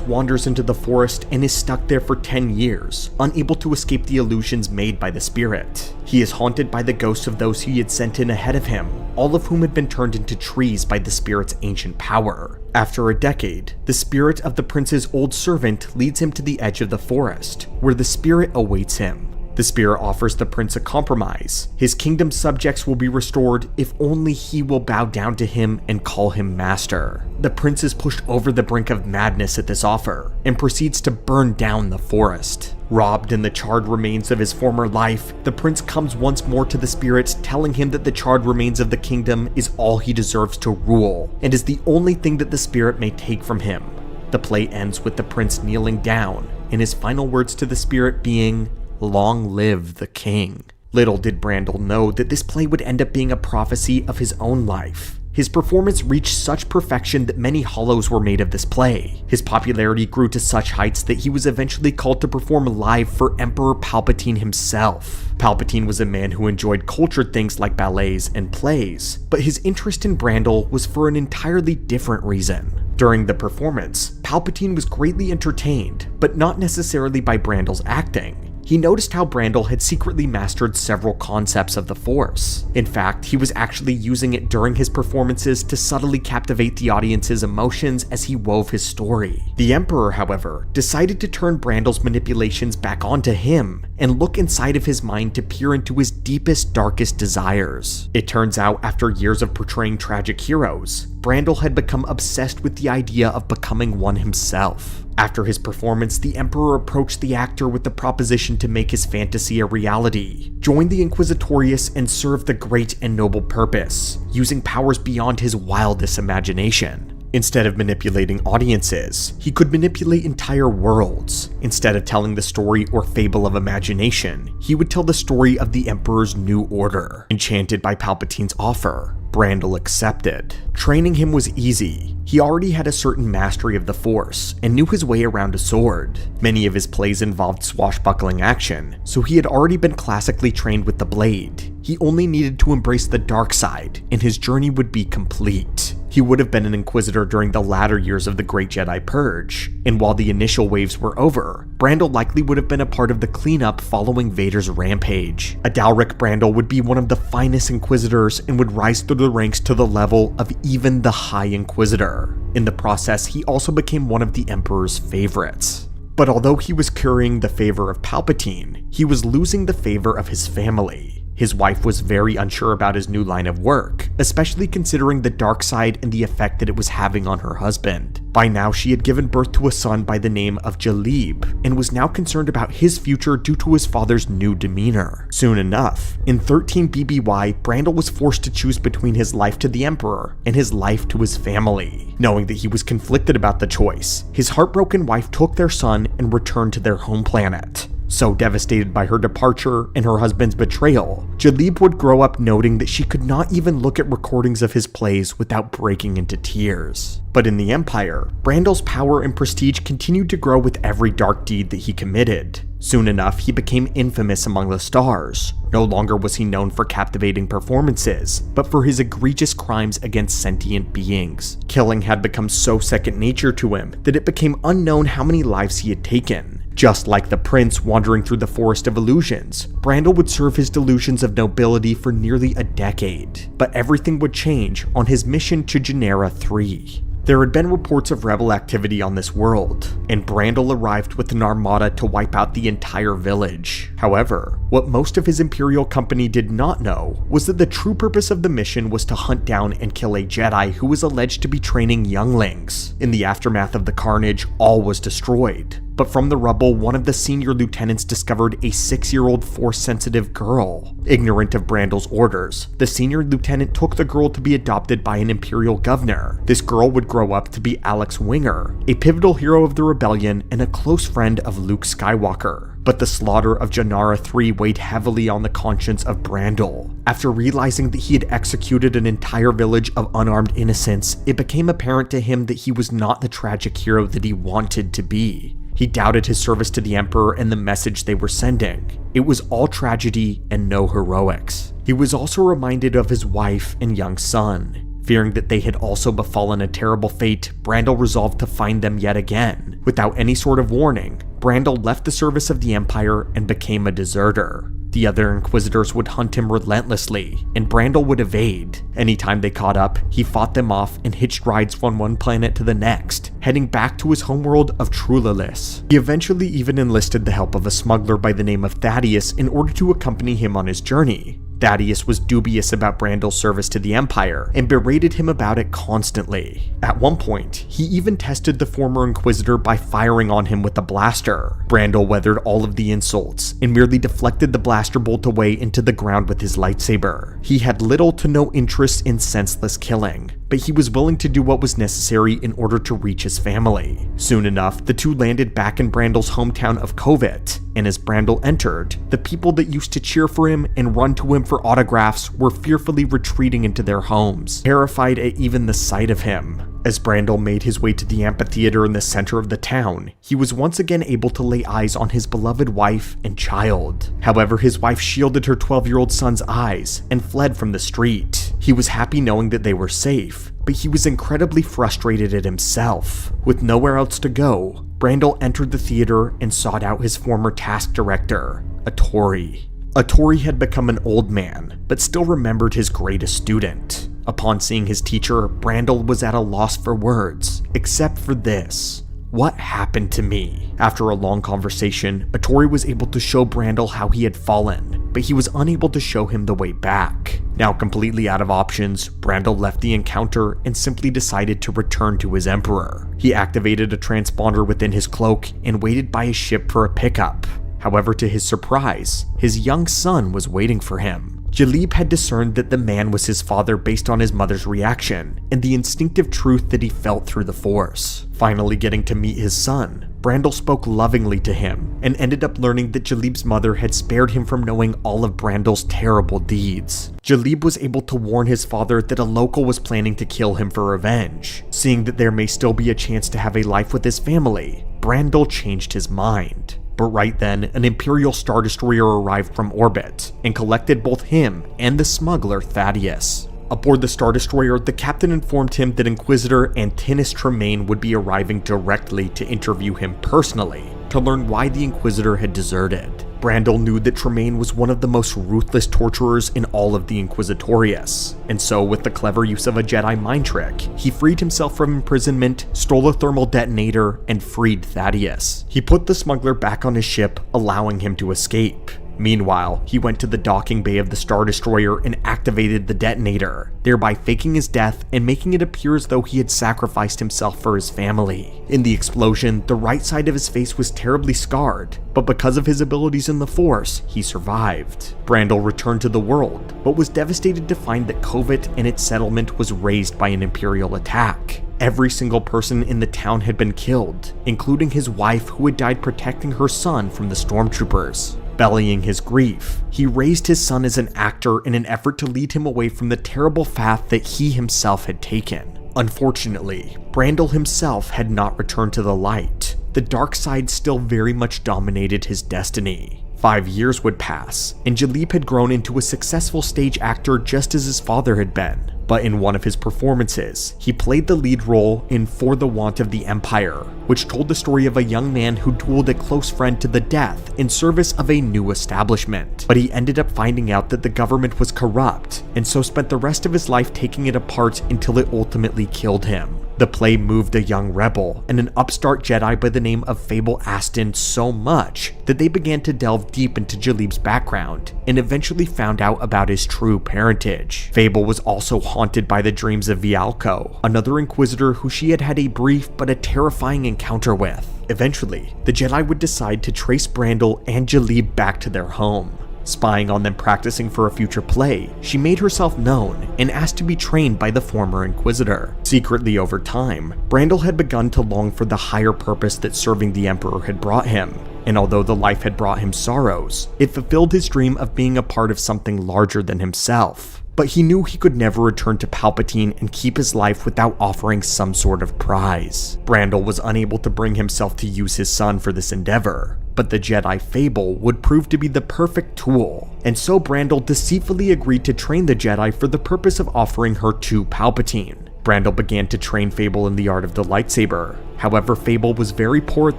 wanders into the forest and is stuck there for 10 years, unable to escape the illusions made by the spirit. He is haunted by the ghosts of those he had sent in ahead of him, all of whom had been turned into trees by the spirit's ancient power. After a decade, the spirit of the prince's old servant leads him to the edge of the forest, where the spirit awaits him. The The spirit offers the prince a compromise. His kingdom's subjects will be restored if only he will bow down to him and call him master. The prince is pushed over the brink of madness at this offer and proceeds to burn down the forest. Robbed in the charred remains of his former life, the prince comes once more to the spirits, telling him that the charred remains of the kingdom is all he deserves to rule, and is the only thing that the spirit may take from him. The play ends with the prince kneeling down, and his final words to the spirit being, "Long live the king." Little did Brandel know that this play would end up being a prophecy of his own life. His performance reached such perfection that many hollows were made of this play. His popularity grew to such heights that he was eventually called to perform live for Emperor Palpatine himself. Palpatine was a man who enjoyed cultured things like ballets and plays, but his interest in Brandel was for an entirely different reason. During the performance, Palpatine was greatly entertained, but not necessarily by Brandel's acting. He noticed how Brandel had secretly mastered several concepts of the Force. In fact, he was actually using it during his performances to subtly captivate the audience's emotions as he wove his story. The Emperor, however, decided to turn Brandel's manipulations back onto him and look inside of his mind to peer into his deepest, darkest desires. It turns out, after years of portraying tragic heroes, Brandel had become obsessed with the idea of becoming one himself. After his performance, the Emperor approached the actor with the proposition to make his fantasy a reality, join the Inquisitorius, and serve the great and noble purpose, using powers beyond his wildest imagination. Instead of manipulating audiences, he could manipulate entire worlds. Instead of telling the story or fable of imagination, he would tell the story of the Emperor's new order. Enchanted by Palpatine's offer, Brandel accepted. Training him was easy. He already had a certain mastery of the Force and knew his way around a sword. Many of his plays involved swashbuckling action, so he had already been classically trained with the blade. He only needed to embrace the dark side, and his journey would be complete. He would have been an Inquisitor during the latter years of the Great Jedi Purge, and while the initial waves were over, Brandel likely would have been a part of the cleanup following Vader's rampage. Adalric Brandel would be one of the finest Inquisitors and would rise through the ranks to the level of even the High Inquisitor. In the process, he also became one of the Emperor's favorites. But although he was currying the favor of Palpatine, he was losing the favor of his family. His wife was very unsure about his new line of work, especially considering the dark side and the effect that it was having on her husband. By now, she had given birth to a son by the name of Jalib, and was now concerned about his future due to his father's new demeanor. Soon enough, in 13 BBY, Brandel was forced to choose between his life to the Emperor and his life to his family. Knowing that he was conflicted about the choice, his heartbroken wife took their son and returned to their home planet. So devastated by her departure and her husband's betrayal, Jalib would grow up noting that she could not even look at recordings of his plays without breaking into tears. But in the Empire, Brandel's power and prestige continued to grow with every dark deed that he committed. Soon enough, he became infamous among the stars. No longer was he known for captivating performances, but for his egregious crimes against sentient beings. Killing had become so second nature to him that it became unknown how many lives he had taken. Just like the prince wandering through the forest of illusions, Brandel would serve his delusions of nobility for nearly a decade. But everything would change on his mission to Genera 3. There had been reports of rebel activity on this world, and Brandel arrived with an armada to wipe out the entire village. However, what most of his Imperial company did not know was that the true purpose of the mission was to hunt down and kill a Jedi who was alleged to be training younglings. In the aftermath of the carnage, all was destroyed. But from the rubble, one of the senior lieutenants discovered a 6-year-old Force-sensitive girl. Ignorant of Brandel's orders, the senior lieutenant took the girl to be adopted by an Imperial governor. This girl would grow up to be Alex Winger, a pivotal hero of the rebellion and a close friend of Luke Skywalker. But the slaughter of Genera 3 weighed heavily on the conscience of Brandel. After realizing that he had executed an entire village of unarmed innocents, it became apparent to him that he was not the tragic hero that he wanted to be. He doubted his service to the Emperor and the message they were sending. It was all tragedy and no heroics. He was also reminded of his wife and young son. Fearing that they had also befallen a terrible fate, Brandel resolved to find them yet again. Without any sort of warning, Brandel left the service of the Empire and became a deserter. The other Inquisitors would hunt him relentlessly, and Brandel would evade. Anytime they caught up, he fought them off and hitched rides from one planet to the next, heading back to his homeworld of Trulalis. He eventually even enlisted the help of a smuggler by the name of Thaddeus in order to accompany him on his journey. Thaddeus was dubious about Brandel's service to the Empire and berated him about it constantly. At one point, he even tested the former Inquisitor by firing on him with a blaster. Brandel weathered all of the insults and merely deflected the blaster bolt away into the ground with his lightsaber. He had little to no interest in senseless killing, but he was willing to do what was necessary in order to reach his family. Soon enough, the two landed back in Brandel's hometown of Covit, and as Brandel entered, the people that used to cheer for him and run to him for autographs were fearfully retreating into their homes, terrified at even the sight of him. As Brandel made his way to the amphitheater in the center of the town, he was once again able to lay eyes on his beloved wife and child. However, his wife shielded her 12-year-old son's eyes and fled from the street. He was happy knowing that they were safe, but he was incredibly frustrated at himself. With nowhere else to go, Brandel entered the theater and sought out his former task director, Atori. Atori had become an old man, but still remembered his greatest student. Upon seeing his teacher, Brandel was at a loss for words, except for this. What happened to me? After a long conversation, Atori was able to show Brandel how he had fallen, but he was unable to show him the way back. Now completely out of options, Brandel left the encounter and simply decided to return to his Emperor. He activated a transponder within his cloak and waited by his ship for a pickup. However, to his surprise, his young son was waiting for him. Jalib had discerned that the man was his father based on his mother's reaction and the instinctive truth that he felt through the Force. Finally getting to meet his son, Brandel spoke lovingly to him and ended up learning that Jalib's mother had spared him from knowing all of Brandel's terrible deeds. Jalib was able to warn his father that a local was planning to kill him for revenge. Seeing that there may still be a chance to have a life with his family, Brandel changed his mind. But right then, an Imperial Star Destroyer arrived from orbit and collected both him and the smuggler Thaddeus. Aboard the Star Destroyer, the captain informed him that Inquisitor Antinous Tremaine would be arriving directly to interview him personally to learn why the Inquisitor had deserted. Brandel knew that Tremaine was one of the most ruthless torturers in all of the Inquisitorius, and so with the clever use of a Jedi mind trick, he freed himself from imprisonment, stole a thermal detonator, and freed Thaddeus. He put the smuggler back on his ship, allowing him to escape. Meanwhile, he went to the docking bay of the Star Destroyer and activated the detonator, thereby faking his death and making it appear as though he had sacrificed himself for his family. In the explosion, the right side of his face was terribly scarred, but because of his abilities in the Force, he survived. Brandel returned to the world, but was devastated to find that Covit and its settlement was razed by an Imperial attack. Every single person in the town had been killed, including his wife who had died protecting her son from the stormtroopers. Bellying his grief, he raised his son as an actor in an effort to lead him away from the terrible path that he himself had taken. Unfortunately, Brandel himself had not returned to the light. The dark side still very much dominated his destiny. 5 years would pass, and Jalib had grown into a successful stage actor just as his father had been. But in one of his performances, he played the lead role in For the Want of the Empire, which told the story of a young man who dueled a close friend to the death in service of a new establishment. But he ended up finding out that the government was corrupt, and so spent the rest of his life taking it apart until it ultimately killed him. The play moved a young rebel and an upstart Jedi by the name of Fable Aston so much that they began to delve deep into Jalib's background and eventually found out about his true parentage. Fable was also haunted by the dreams of Vialco, another Inquisitor who she had had a brief but a terrifying encounter with. Eventually, the Jedi would decide to trace Brandel and Jalib back to their home. Spying on them practicing for a future play, she made herself known and asked to be trained by the former Inquisitor. Secretly over time, Brandel had begun to long for the higher purpose that serving the Emperor had brought him, and although the life had brought him sorrows, it fulfilled his dream of being a part of something larger than himself. But he knew he could never return to Palpatine and keep his life without offering some sort of prize. Brandel was unable to bring himself to use his son for this endeavor, but the Jedi Fable would prove to be the perfect tool, and so Brandel deceitfully agreed to train the Jedi for the purpose of offering her to Palpatine. Brandel began to train Fable in the art of the lightsaber. However, Fable was very poor at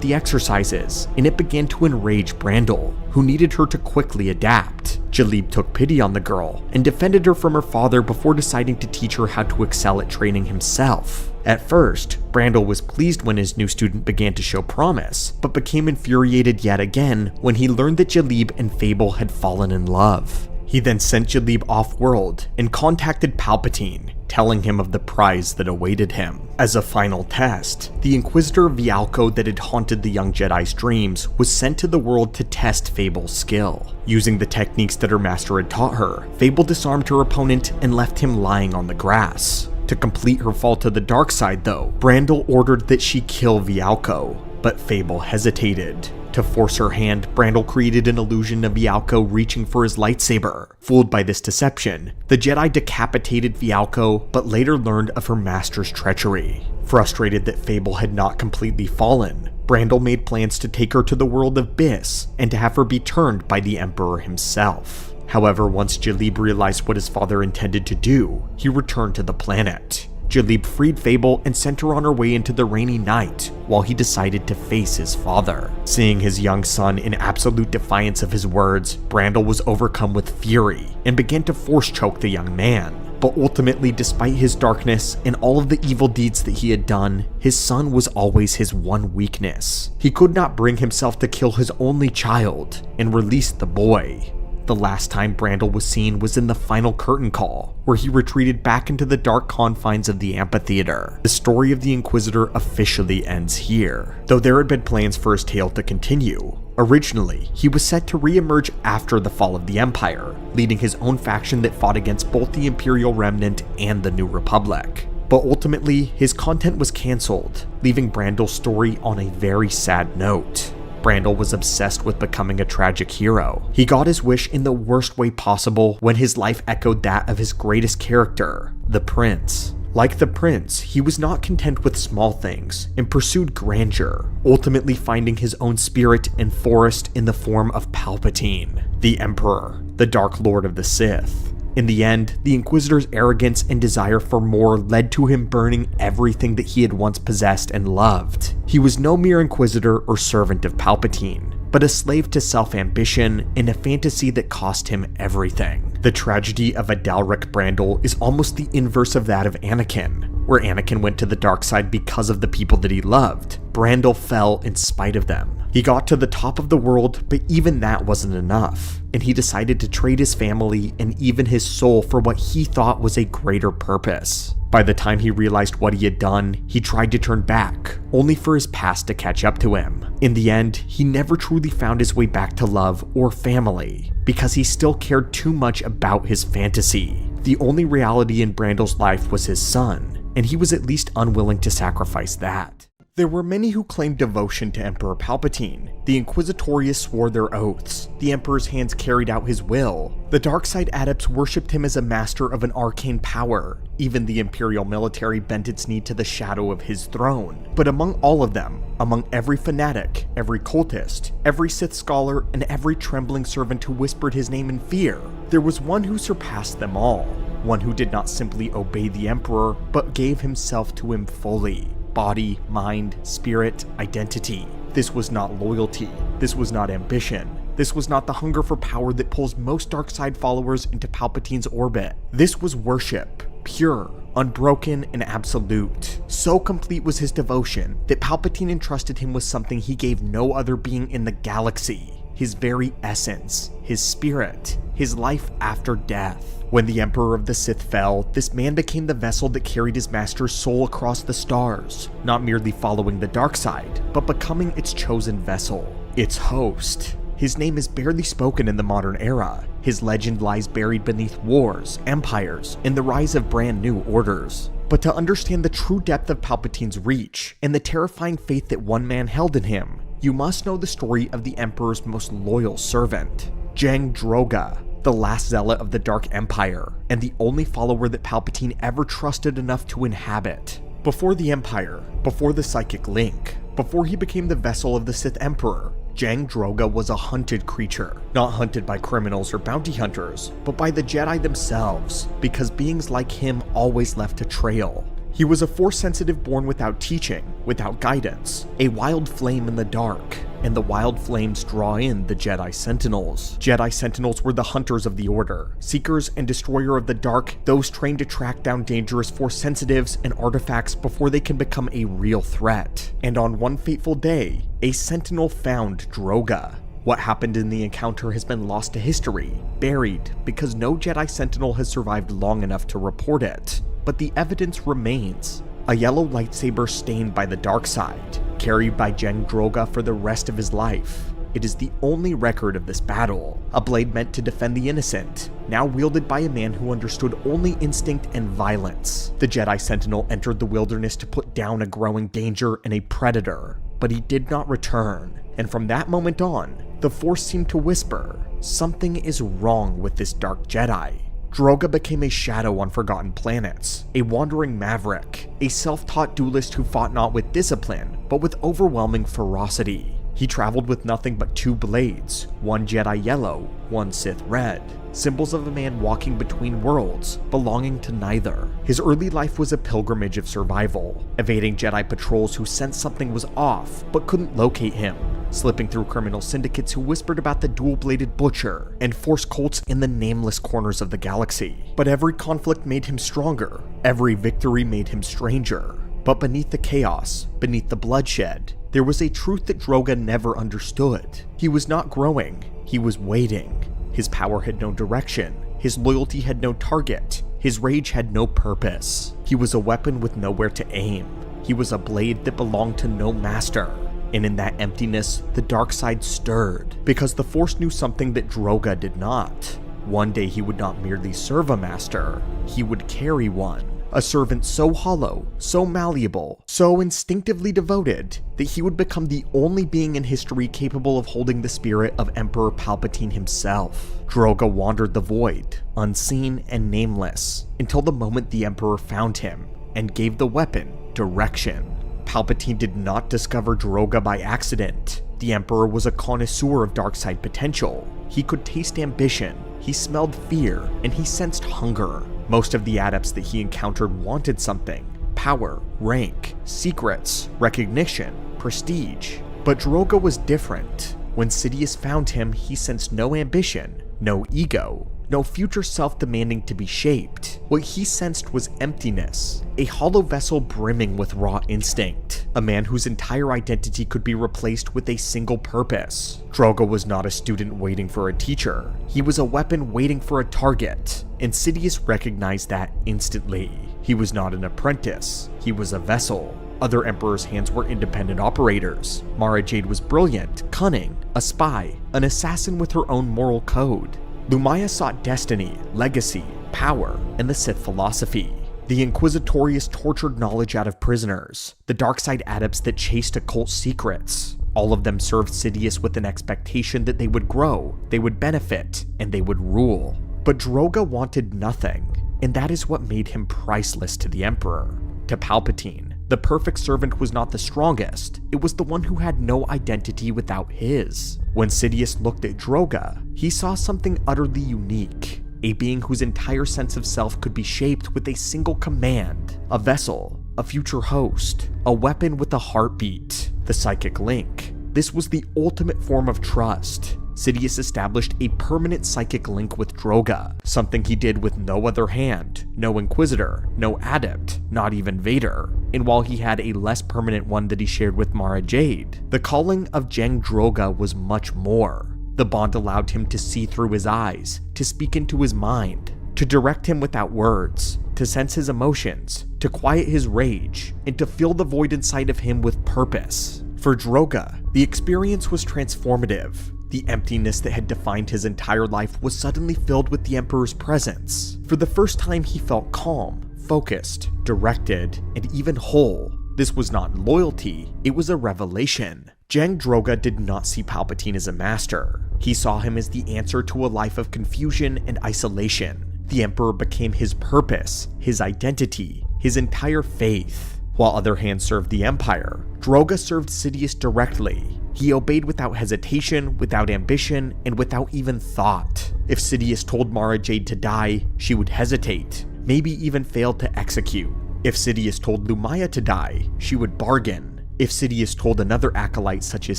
the exercises, and it began to enrage Brandel, who needed her to quickly adapt. Jalib took pity on the girl and defended her from her father before deciding to teach her how to excel at training himself. At first, Brandel was pleased when his new student began to show promise, but became infuriated yet again when he learned that Jalib and Fable had fallen in love. He then sent Jalib off-world and contacted Palpatine, telling him of the prize that awaited him. As a final test, the Inquisitor Vialco that had haunted the young Jedi's dreams was sent to the world to test Fable's skill. Using the techniques that her master had taught her, Fable disarmed her opponent and left him lying on the grass. To complete her fall to the dark side though, Brandel ordered that she kill Vialco, but Fable hesitated. To force her hand, Brandel created an illusion of Vialco reaching for his lightsaber. Fooled by this deception, the Jedi decapitated Vialco, but later learned of her master's treachery. Frustrated that Fable had not completely fallen, Brandel made plans to take her to the world of Biss and to have her be turned by the Emperor himself. However, once Jalib realized what his father intended to do, he returned to the planet. Jalib freed Fable and sent her on her way into the rainy night, while he decided to face his father. Seeing his young son in absolute defiance of his words, Brandel was overcome with fury and began to force choke the young man. But ultimately, despite his darkness and all of the evil deeds that he had done, his son was always his one weakness. He could not bring himself to kill his only child and release the boy. The last time Brandel was seen was in the final curtain call, where he retreated back into the dark confines of the amphitheater. The story of the Inquisitor officially ends here, though there had been plans for his tale to continue. Originally, he was set to re-emerge after the fall of the Empire, leading his own faction that fought against both the Imperial Remnant and the New Republic. But ultimately, his content was cancelled, leaving Brandel's story on a very sad note. Brandel was obsessed with becoming a tragic hero. He got his wish in the worst way possible when his life echoed that of his greatest character, the Prince. Like the Prince, he was not content with small things and pursued grandeur, ultimately finding his own spirit and forest in the form of Palpatine, the Emperor, the Dark Lord of the Sith. In the end, the Inquisitor's arrogance and desire for more led to him burning everything that he had once possessed and loved. He was no mere Inquisitor or servant of Palpatine, but a slave to self-ambition and a fantasy that cost him everything. The tragedy of Adalric Brandel is almost the inverse of that of Anakin. Where Anakin went to the dark side because of the people that he loved, Brandel fell in spite of them. He got to the top of the world, but even that wasn't enough, and he decided to trade his family and even his soul for what he thought was a greater purpose. By the time he realized what he had done, he tried to turn back, only for his past to catch up to him. In the end, he never truly found his way back to love or family, because he still cared too much about his fantasy. The only reality in Brandel's life was his son, and he was at least unwilling to sacrifice that. There were many who claimed devotion to Emperor Palpatine. The Inquisitorius swore their oaths. The Emperor's hands carried out his will. The Darkside adepts worshipped him as a master of an arcane power. Even the Imperial military bent its knee to the shadow of his throne. But among all of them, among every fanatic, every cultist, every Sith scholar, and every trembling servant who whispered his name in fear, there was one who surpassed them all. One who did not simply obey the Emperor, but gave himself to him fully. Body, mind, spirit, identity. This was not loyalty. This was not ambition. This was not the hunger for power that pulls most Darkside followers into Palpatine's orbit. This was worship, pure, unbroken, and absolute. So complete was his devotion that Palpatine entrusted him with something he gave no other being in the galaxy. His very essence, his spirit, his life after death. When the Emperor of the Sith fell, this man became the vessel that carried his master's soul across the stars, not merely following the dark side, but becoming its chosen vessel, its host. His name is barely spoken in the modern era. His legend lies buried beneath wars, empires, and the rise of brand new orders. But to understand the true depth of Palpatine's reach, and the terrifying faith that one man held in him, you must know the story of the Emperor's most loyal servant, Jang Droga, the last zealot of the Dark Empire, and the only follower that Palpatine ever trusted enough to inhabit. Before the Empire, before the Psychic Link, before he became the vessel of the Sith Emperor, Jang Droga was a hunted creature, not hunted by criminals or bounty hunters, but by the Jedi themselves, because beings like him always left a trail. He was a Force-sensitive born without teaching, without guidance, a wild flame in the dark, and the wild flames draw in the Jedi Sentinels. Jedi Sentinels were the hunters of the Order, seekers and destroyer of the dark, those trained to track down dangerous Force-sensitives and artifacts before they can become a real threat. And on one fateful day, a Sentinel found Droga. What happened in the encounter has been lost to history, buried, because no Jedi Sentinel has survived long enough to report it. But the evidence remains. A yellow lightsaber stained by the dark side, carried by Jeng Droga for the rest of his life. It is the only record of this battle, a blade meant to defend the innocent, now wielded by a man who understood only instinct and violence. The Jedi Sentinel entered the wilderness to put down a growing danger and a predator, but he did not return, and from that moment on, the Force seemed to whisper, something is wrong with this dark Jedi. Droga became a shadow on forgotten planets, a wandering maverick, a self-taught duelist who fought not with discipline, but with overwhelming ferocity. He traveled with nothing but 2 blades, one Jedi yellow, one Sith red, symbols of a man walking between worlds, belonging to neither. His early life was a pilgrimage of survival, evading Jedi patrols who sensed something was off, but couldn't locate him, slipping through criminal syndicates who whispered about the dual-bladed butcher, and Force cults in the nameless corners of the galaxy. But every conflict made him stronger, every victory made him stranger. But beneath the chaos, beneath the bloodshed, there was a truth that Droga never understood. He was not growing, he was waiting. His power had no direction, his loyalty had no target, his rage had no purpose. He was a weapon with nowhere to aim. He was a blade that belonged to no master. And in that emptiness, the dark side stirred, because the Force knew something that Droga did not. One day he would not merely serve a master, he would carry one. A servant so hollow, so malleable, so instinctively devoted, that he would become the only being in history capable of holding the spirit of Emperor Palpatine himself. Droga wandered the void, unseen and nameless, until the moment the Emperor found him, and gave the weapon direction. Palpatine did not discover Droga by accident. The Emperor was a connoisseur of dark side potential. He could taste ambition, he smelled fear, and he sensed hunger. Most of the adepts that he encountered wanted something: power, rank, secrets, recognition, prestige. But Droga was different. When Sidious found him, he sensed no ambition, no ego, no future self demanding to be shaped. What he sensed was emptiness, a hollow vessel brimming with raw instinct, a man whose entire identity could be replaced with a single purpose. Droga was not a student waiting for a teacher, he was a weapon waiting for a target, and Sidious recognized that instantly. He was not an apprentice, he was a vessel. Other Emperor's hands were independent operators. Mara Jade was brilliant, cunning, a spy, an assassin with her own moral code. Lumaya sought destiny, legacy, power, and the Sith philosophy. The Inquisitorious tortured knowledge out of prisoners, the dark side adepts that chased occult secrets. All of them served Sidious with an expectation that they would grow, they would benefit, and they would rule. But Droga wanted nothing, and that is what made him priceless to the Emperor. To Palpatine, the perfect servant was not the strongest, it was the one who had no identity without his. When Sidious looked at Droga, he saw something utterly unique, a being whose entire sense of self could be shaped with a single command, a vessel, a future host, a weapon with a heartbeat, the psychic link. This was the ultimate form of trust. Sidious established a permanent psychic link with Droga, something he did with no other hand, no Inquisitor, no Adept, not even Vader, and while he had a less permanent one that he shared with Mara Jade, the calling of Jeng Droga was much more. The bond allowed him to see through his eyes, to speak into his mind, to direct him without words, to sense his emotions, to quiet his rage, and to fill the void inside of him with purpose. For Droga, the experience was transformative. The emptiness that had defined his entire life was suddenly filled with the Emperor's presence. For the first time, he felt calm, focused, directed, and even whole. This was not loyalty, it was a revelation. Jeng Droga did not see Palpatine as a master. He saw him as the answer to a life of confusion and isolation. The Emperor became his purpose, his identity, his entire faith. While other hands served the Empire, Droga served Sidious directly. He obeyed without hesitation, without ambition, and without even thought. If Sidious told Mara Jade to die, she would hesitate, maybe even fail to execute. If Sidious told Lumaya to die, she would bargain. If Sidious told another acolyte such as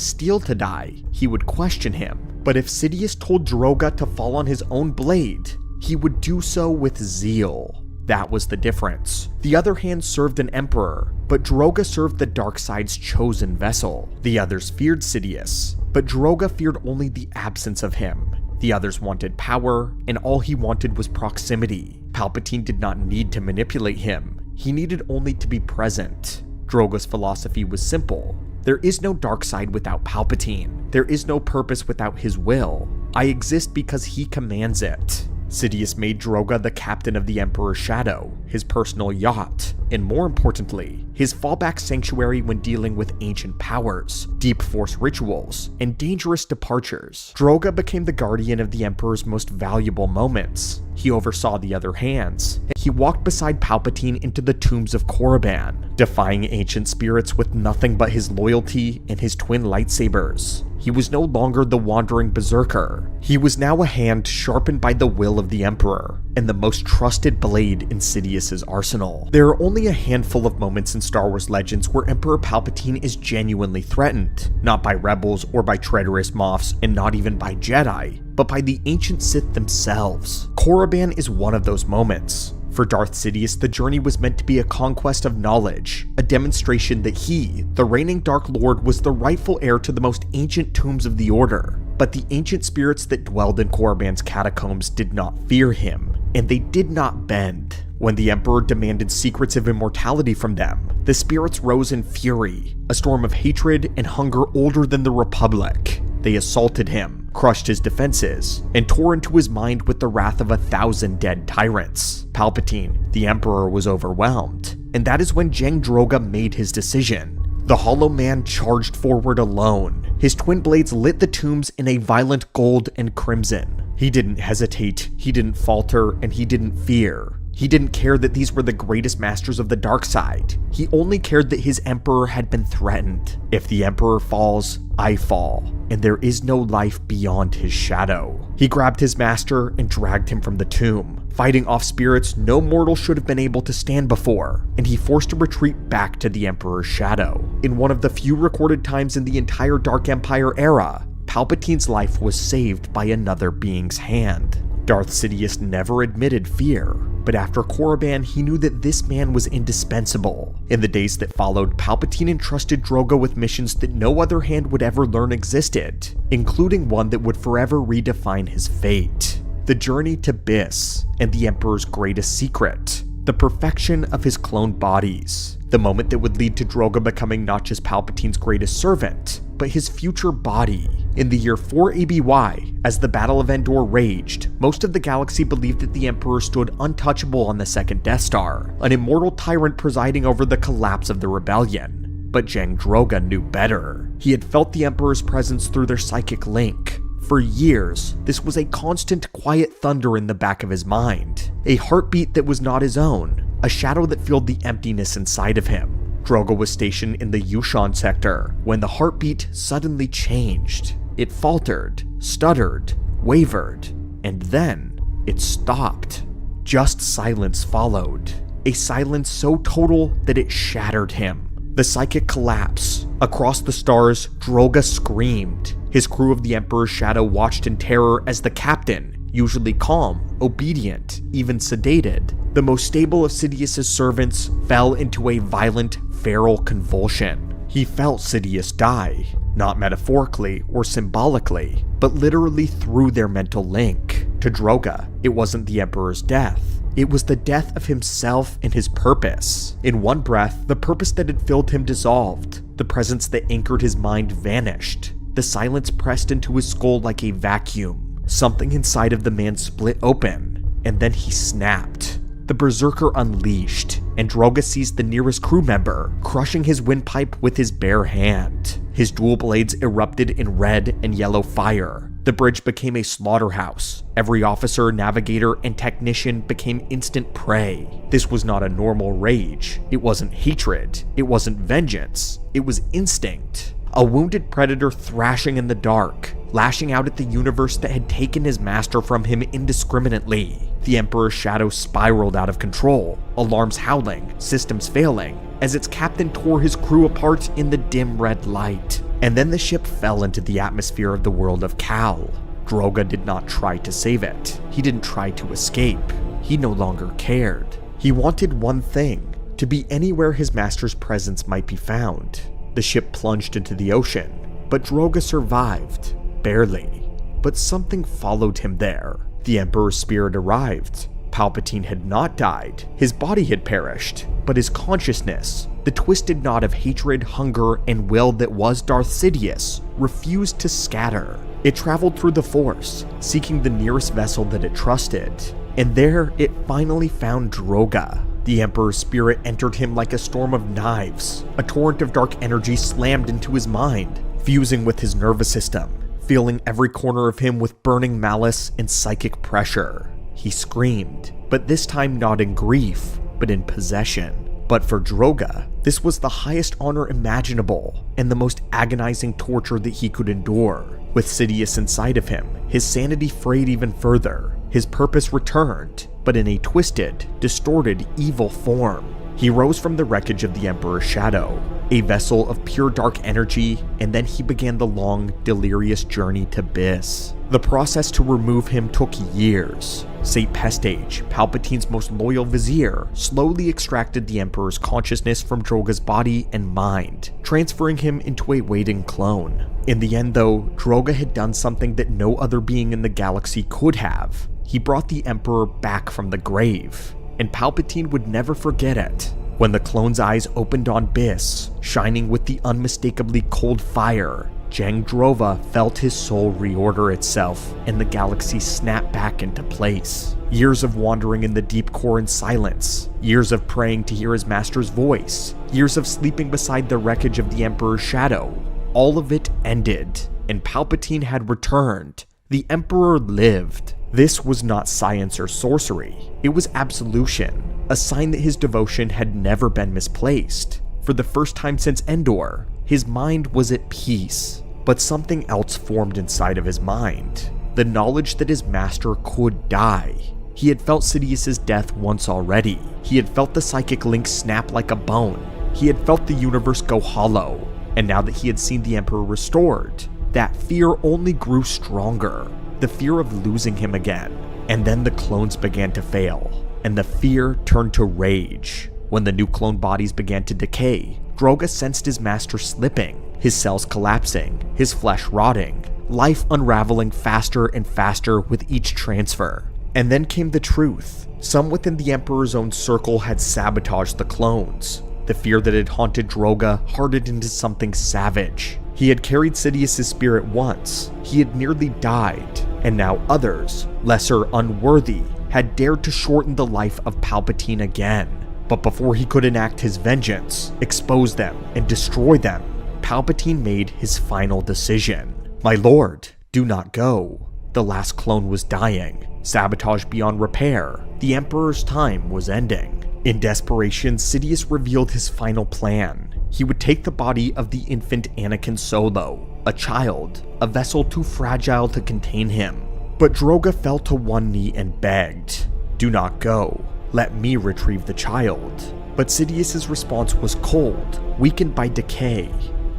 Steel to die, he would question him. But if Sidious told Droga to fall on his own blade, he would do so with zeal. That was the difference. The other hand served an emperor, but Droga served the dark side's chosen vessel. The others feared Sidious, but Droga feared only the absence of him. The others wanted power, and all he wanted was proximity. Palpatine did not need to manipulate him. He needed only to be present. Droga's philosophy was simple. There is no dark side without Palpatine. There is no purpose without his will. I exist because he commands it. Sidious made Droga the captain of the Emperor's Shadow, his personal yacht, and more importantly, his fallback sanctuary when dealing with ancient powers, deep force rituals, and dangerous departures. Droga became the guardian of the Emperor's most valuable moments. He oversaw the other hands. He walked beside Palpatine into the tombs of Korriban, defying ancient spirits with nothing but his loyalty and his twin lightsabers. He was no longer the wandering berserker. He was now a hand sharpened by the will of the Emperor, and the most trusted blade in Sidious's arsenal. There are only a handful of moments in Star Wars Legends where Emperor Palpatine is genuinely threatened, not by rebels or by traitorous Moffs, and not even by Jedi, but by the ancient Sith themselves. Korriban is one of those moments. For Darth Sidious, the journey was meant to be a conquest of knowledge, a demonstration that he, the reigning Dark Lord, was the rightful heir to the most ancient tombs of the Order. But the ancient spirits that dwelled in Korriban's catacombs did not fear him, and they did not bend. When the Emperor demanded secrets of immortality from them, the spirits rose in fury, a storm of hatred and hunger older than the Republic. They assaulted him, crushed his defenses, and tore into his mind with the wrath of 1,000 dead tyrants. Palpatine, the Emperor, was overwhelmed, and that is when Jang Droga made his decision. The Hollow Man charged forward alone. His twin blades lit the tombs in a violent gold and crimson. He didn't hesitate, he didn't falter, and he didn't fear. He didn't care that these were the greatest masters of the dark side. He only cared that his Emperor had been threatened. If the Emperor falls, I fall, and there is no life beyond his shadow. He grabbed his master and dragged him from the tomb, fighting off spirits no mortal should have been able to stand before, and he forced a retreat back to the Emperor's shadow. In one of the few recorded times in the entire Dark Empire era, Palpatine's life was saved by another being's hand. Darth Sidious never admitted fear, but after Korriban, he knew that this man was indispensable. In the days that followed, Palpatine entrusted Droga with missions that no other hand would ever learn existed, including one that would forever redefine his fate. The journey to Biss, and the Emperor's greatest secret, the perfection of his cloned bodies. The moment that would lead to Droga becoming not just Palpatine's greatest servant, but his future body. In the year 4 ABY, as the Battle of Endor raged, most of the galaxy believed that the Emperor stood untouchable on the second Death Star, an immortal tyrant presiding over the collapse of the rebellion. But Jang Droga knew better. He had felt the Emperor's presence through their psychic link. For years, this was a constant quiet thunder in the back of his mind, a heartbeat that was not his own, a shadow that filled the emptiness inside of him. Droga was stationed in the Yushan sector when the heartbeat suddenly changed. It faltered, stuttered, wavered, and then it stopped. Just silence followed, a silence so total that it shattered him. The psychic collapse. Across the stars, Droga screamed. His crew of the Emperor's Shadow watched in terror as the captain, usually calm, obedient, even sedated, the most stable of Sidious's servants, fell into a violent, feral convulsion. He felt Sidious die, not metaphorically or symbolically, but literally through their mental link. To Droga, it wasn't the Emperor's death. It was the death of himself and his purpose. In one breath, the purpose that had filled him dissolved. The presence that anchored his mind vanished. The silence pressed into his skull like a vacuum. Something inside of the man split open, and then he snapped. The Berserker unleashed, and Droga seized the nearest crew member, crushing his windpipe with his bare hand. His dual blades erupted in red and yellow fire. The bridge became a slaughterhouse. Every officer, navigator, and technician became instant prey. This was not a normal rage. It wasn't hatred. It wasn't vengeance. It was instinct. A wounded predator thrashing in the dark, lashing out at the universe that had taken his master from him indiscriminately. The Emperor's shadow spiraled out of control, alarms howling, systems failing, as its captain tore his crew apart in the dim red light. And then the ship fell into the atmosphere of the world of Cal. Droga did not try to save it. He didn't try to escape. He no longer cared. He wanted one thing: to be anywhere his master's presence might be found. The ship plunged into the ocean, but Droga survived. Barely. But something followed him there. The Emperor's spirit arrived. Palpatine had not died. His body had perished, but his consciousness, the twisted knot of hatred, hunger, and will that was Darth Sidious, refused to scatter. It traveled through the Force, seeking the nearest vessel that it trusted, and there it finally found Droga. The Emperor's spirit entered him like a storm of knives. A torrent of dark energy slammed into his mind, fusing with his nervous system, filling every corner of him with burning malice and psychic pressure. He screamed, but this time not in grief, but in possession. But for Droga, this was the highest honor imaginable, and the most agonizing torture that he could endure. With Sidious inside of him, his sanity frayed even further. His purpose returned, but in a twisted, distorted, evil form. He rose from the wreckage of the Emperor's shadow, a vessel of pure dark energy, and then he began the long, delirious journey to Biss. The process to remove him took years. Saint Pestage, Palpatine's most loyal vizier, slowly extracted the Emperor's consciousness from Droga's body and mind, transferring him into a waiting clone. In the end though, Droga had done something that no other being in the galaxy could have. He brought the Emperor back from the grave, and Palpatine would never forget it. When the clone's eyes opened on Biss, shining with the unmistakably cold fire, Jang Drova felt his soul reorder itself, and the galaxy snapped back into place. Years of wandering in the deep core in silence, years of praying to hear his master's voice, years of sleeping beside the wreckage of the Emperor's shadow, all of it ended, and Palpatine had returned. The Emperor lived. This was not science or sorcery. It was absolution, a sign that his devotion had never been misplaced. For the first time since Endor, his mind was at peace. But something else formed inside of his mind. The knowledge that his master could die. He had felt Sidious's death once already. He had felt the psychic link snap like a bone. He had felt the universe go hollow. And now that he had seen the Emperor restored, that fear only grew stronger. The fear of losing him again. And then the clones began to fail, and the fear turned to rage. When the new clone bodies began to decay, Droga sensed his master slipping, his cells collapsing, his flesh rotting, life unraveling faster and faster with each transfer. And then came the truth. Some within the Emperor's own circle had sabotaged the clones. The fear that had haunted Droga hardened into something savage. He had carried Sidious's spirit once, he had nearly died, and now others, lesser unworthy, had dared to shorten the life of Palpatine again. But before he could enact his vengeance, expose them, and destroy them, Palpatine made his final decision. My lord, do not go. The last clone was dying, sabotage beyond repair. The Emperor's time was ending. In desperation, Sidious revealed his final plan. He would take the body of the infant Anakin Solo, a child, a vessel too fragile to contain him. But Droga fell to one knee and begged, "Do not go. Let me retrieve the child." But Sidious's response was cold, weakened by decay.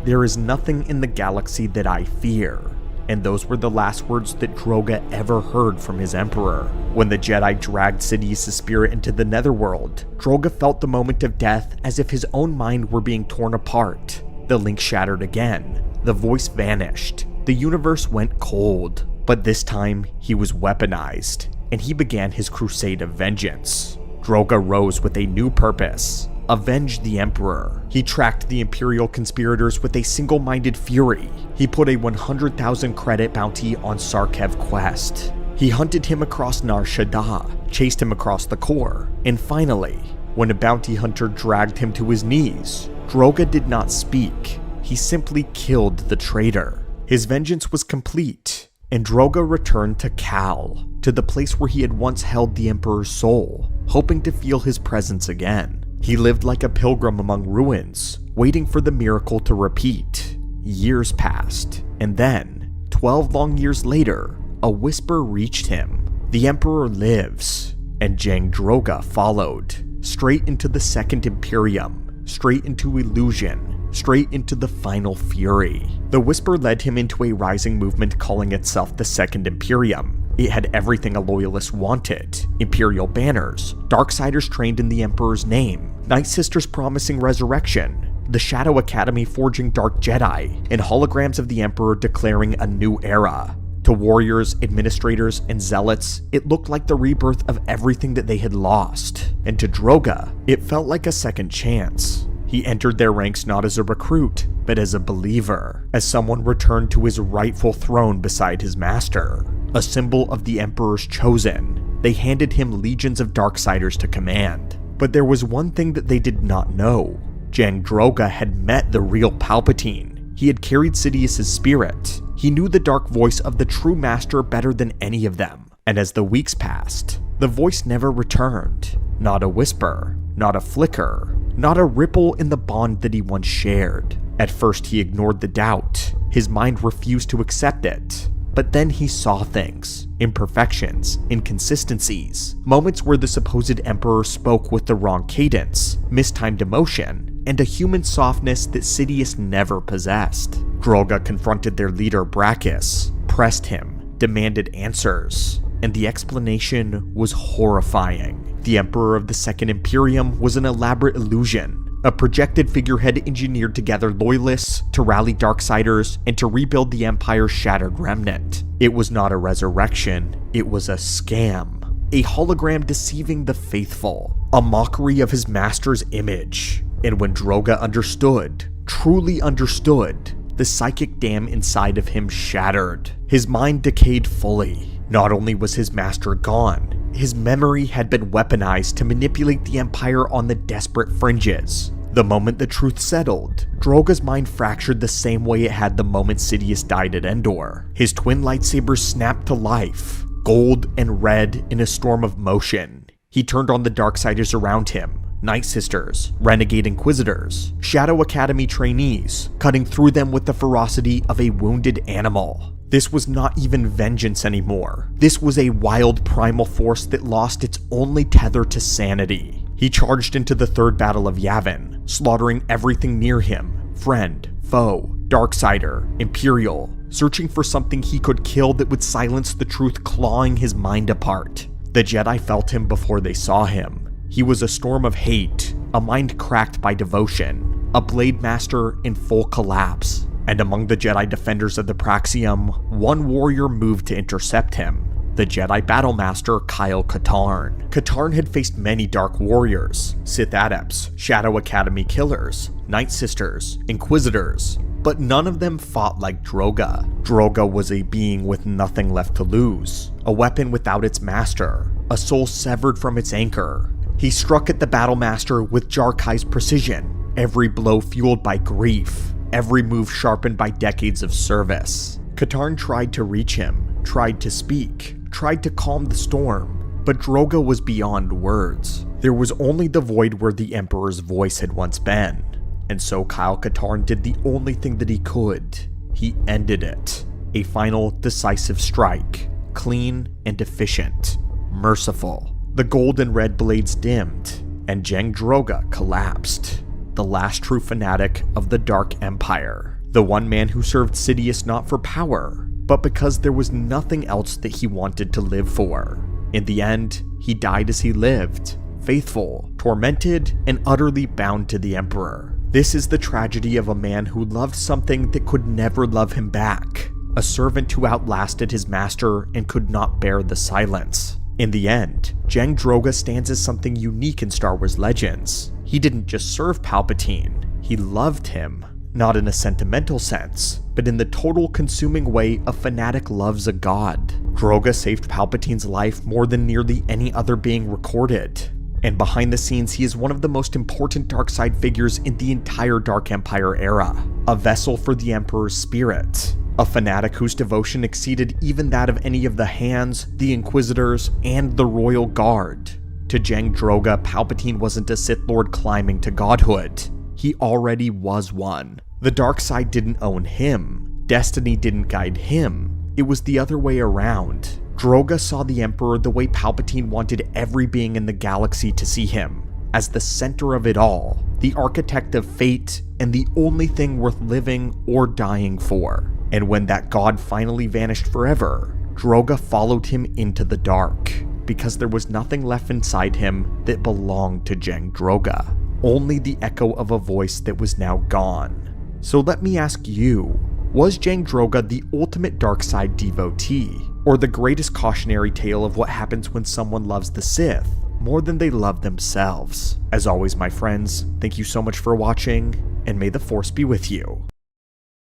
"There is nothing in the galaxy that I fear." And those were the last words that Droga ever heard from his Emperor. When the Jedi dragged Sidious's spirit into the Netherworld, Droga felt the moment of death as if his own mind were being torn apart. The link shattered again. The voice vanished. The universe went cold. But this time, he was weaponized, and he began his crusade of vengeance. Droga rose with a new purpose: avenge the Emperor. He tracked the Imperial conspirators with a single-minded fury. He put a 100,000 credit bounty on Sarkev Quest. He hunted him across Nar Shaddaa, chased him across the core, and finally, when a bounty hunter dragged him to his knees, Droga did not speak. He simply killed the traitor. His vengeance was complete, and Droga returned to Cal, to the place where he had once held the Emperor's soul, hoping to feel his presence again. He lived like a pilgrim among ruins, waiting for the miracle to repeat. Years passed, and then, 12 long years later, a whisper reached him. The Emperor lives, and Jang Droga followed, straight into the Second Imperium, straight into illusion, straight into the final fury. The whisper led him into a rising movement calling itself the Second Imperium. It had everything a loyalist wanted: Imperial banners, Darksiders trained in the Emperor's name, Night Sisters promising resurrection, the Shadow Academy forging Dark Jedi, and holograms of the Emperor declaring a new era. To warriors, administrators, and zealots, it looked like the rebirth of everything that they had lost. And to Droga, it felt like a second chance. He entered their ranks not as a recruit, but as a believer, as someone returned to his rightful throne beside his master. A symbol of the Emperor's chosen, they handed him legions of Darksiders to command. But there was one thing that they did not know. Jang Droga had met the real Palpatine. He had carried Sidious's spirit. He knew the dark voice of the true master better than any of them. And as the weeks passed, the voice never returned. Not a whisper, not a flicker, not a ripple in the bond that he once shared. At first he ignored the doubt. His mind refused to accept it. But then he saw things, imperfections, inconsistencies, moments where the supposed Emperor spoke with the wrong cadence, mistimed emotion, and a human softness that Sidious never possessed. Droga confronted their leader Brachis, pressed him, demanded answers, and the explanation was horrifying. The Emperor of the Second Imperium was an elaborate illusion, a projected figurehead engineered to gather loyalists, to rally Darksiders, and to rebuild the Empire's shattered remnant. It was not a resurrection, it was a scam. A hologram deceiving the faithful, a mockery of his master's image. And when Droga understood, truly understood, the psychic dam inside of him shattered. His mind decayed fully. Not only was his master gone, his memory had been weaponized to manipulate the Empire on the desperate fringes. The moment the truth settled, Droga's mind fractured the same way it had the moment Sidious died at Endor. His twin lightsabers snapped to life, gold and red in a storm of motion. He turned on the Darksiders around him, Night Sisters, Renegade Inquisitors, Shadow Academy trainees, cutting through them with the ferocity of a wounded animal. This was not even vengeance anymore. This was a wild primal force that lost its only tether to sanity. He charged into the third battle of Yavin, slaughtering everything near him, friend, foe, Darksider, Imperial, searching for something he could kill that would silence the truth clawing his mind apart. The Jedi felt him before they saw him. He was a storm of hate, a mind cracked by devotion, a blade master in full collapse. And among the Jedi defenders of the Praxium, one warrior moved to intercept him, the Jedi Battlemaster Kyle Katarn. Katarn had faced many Dark Warriors, Sith Adepts, Shadow Academy killers, Night Sisters, Inquisitors, but none of them fought like Droga. Droga was a being with nothing left to lose, a weapon without its master, a soul severed from its anchor. He struck at the Battlemaster with Jarkai's precision, every blow fueled by grief, every move sharpened by decades of service. Katarn tried to reach him, tried to speak, tried to calm the storm, but Droga was beyond words. There was only the void where the Emperor's voice had once been, and so Kyle Katarn did the only thing that he could. He ended it. A final, decisive strike, clean and efficient, merciful. The gold and red blades dimmed, and Jang Droga collapsed. The last true fanatic of the Dark Empire. The one man who served Sidious not for power, but because there was nothing else that he wanted to live for. In the end, he died as he lived, faithful, tormented, and utterly bound to the Emperor. This is the tragedy of a man who loved something that could never love him back. A servant who outlasted his master and could not bear the silence. In the end, Jang Droga stands as something unique in Star Wars Legends. He didn't just serve Palpatine, he loved him. Not in a sentimental sense, but in the total consuming way a fanatic loves a god. Droga saved Palpatine's life more than nearly any other being recorded. And behind the scenes, he is one of the most important darkside figures in the entire Dark Empire era. A vessel for the Emperor's spirit. A fanatic whose devotion exceeded even that of any of the Hands, the Inquisitors, and the Royal Guard. To Jang Droga, Palpatine wasn't a Sith Lord climbing to godhood. He already was one. The dark side didn't own him. Destiny didn't guide him. it was the other way around. Droga saw the Emperor the way Palpatine wanted every being in the galaxy to see him, as the center of it all, the architect of fate, and the only thing worth living or dying for. And when that god finally vanished forever, Droga followed him into the dark, because there was nothing left inside him that belonged to Jang Droga, only the echo of a voice that was now gone. So let me ask you, was Jang Droga the ultimate dark side devotee, or the greatest cautionary tale of what happens when someone loves the Sith more than they love themselves? As always, my friends, thank you so much for watching, and may the Force be with you.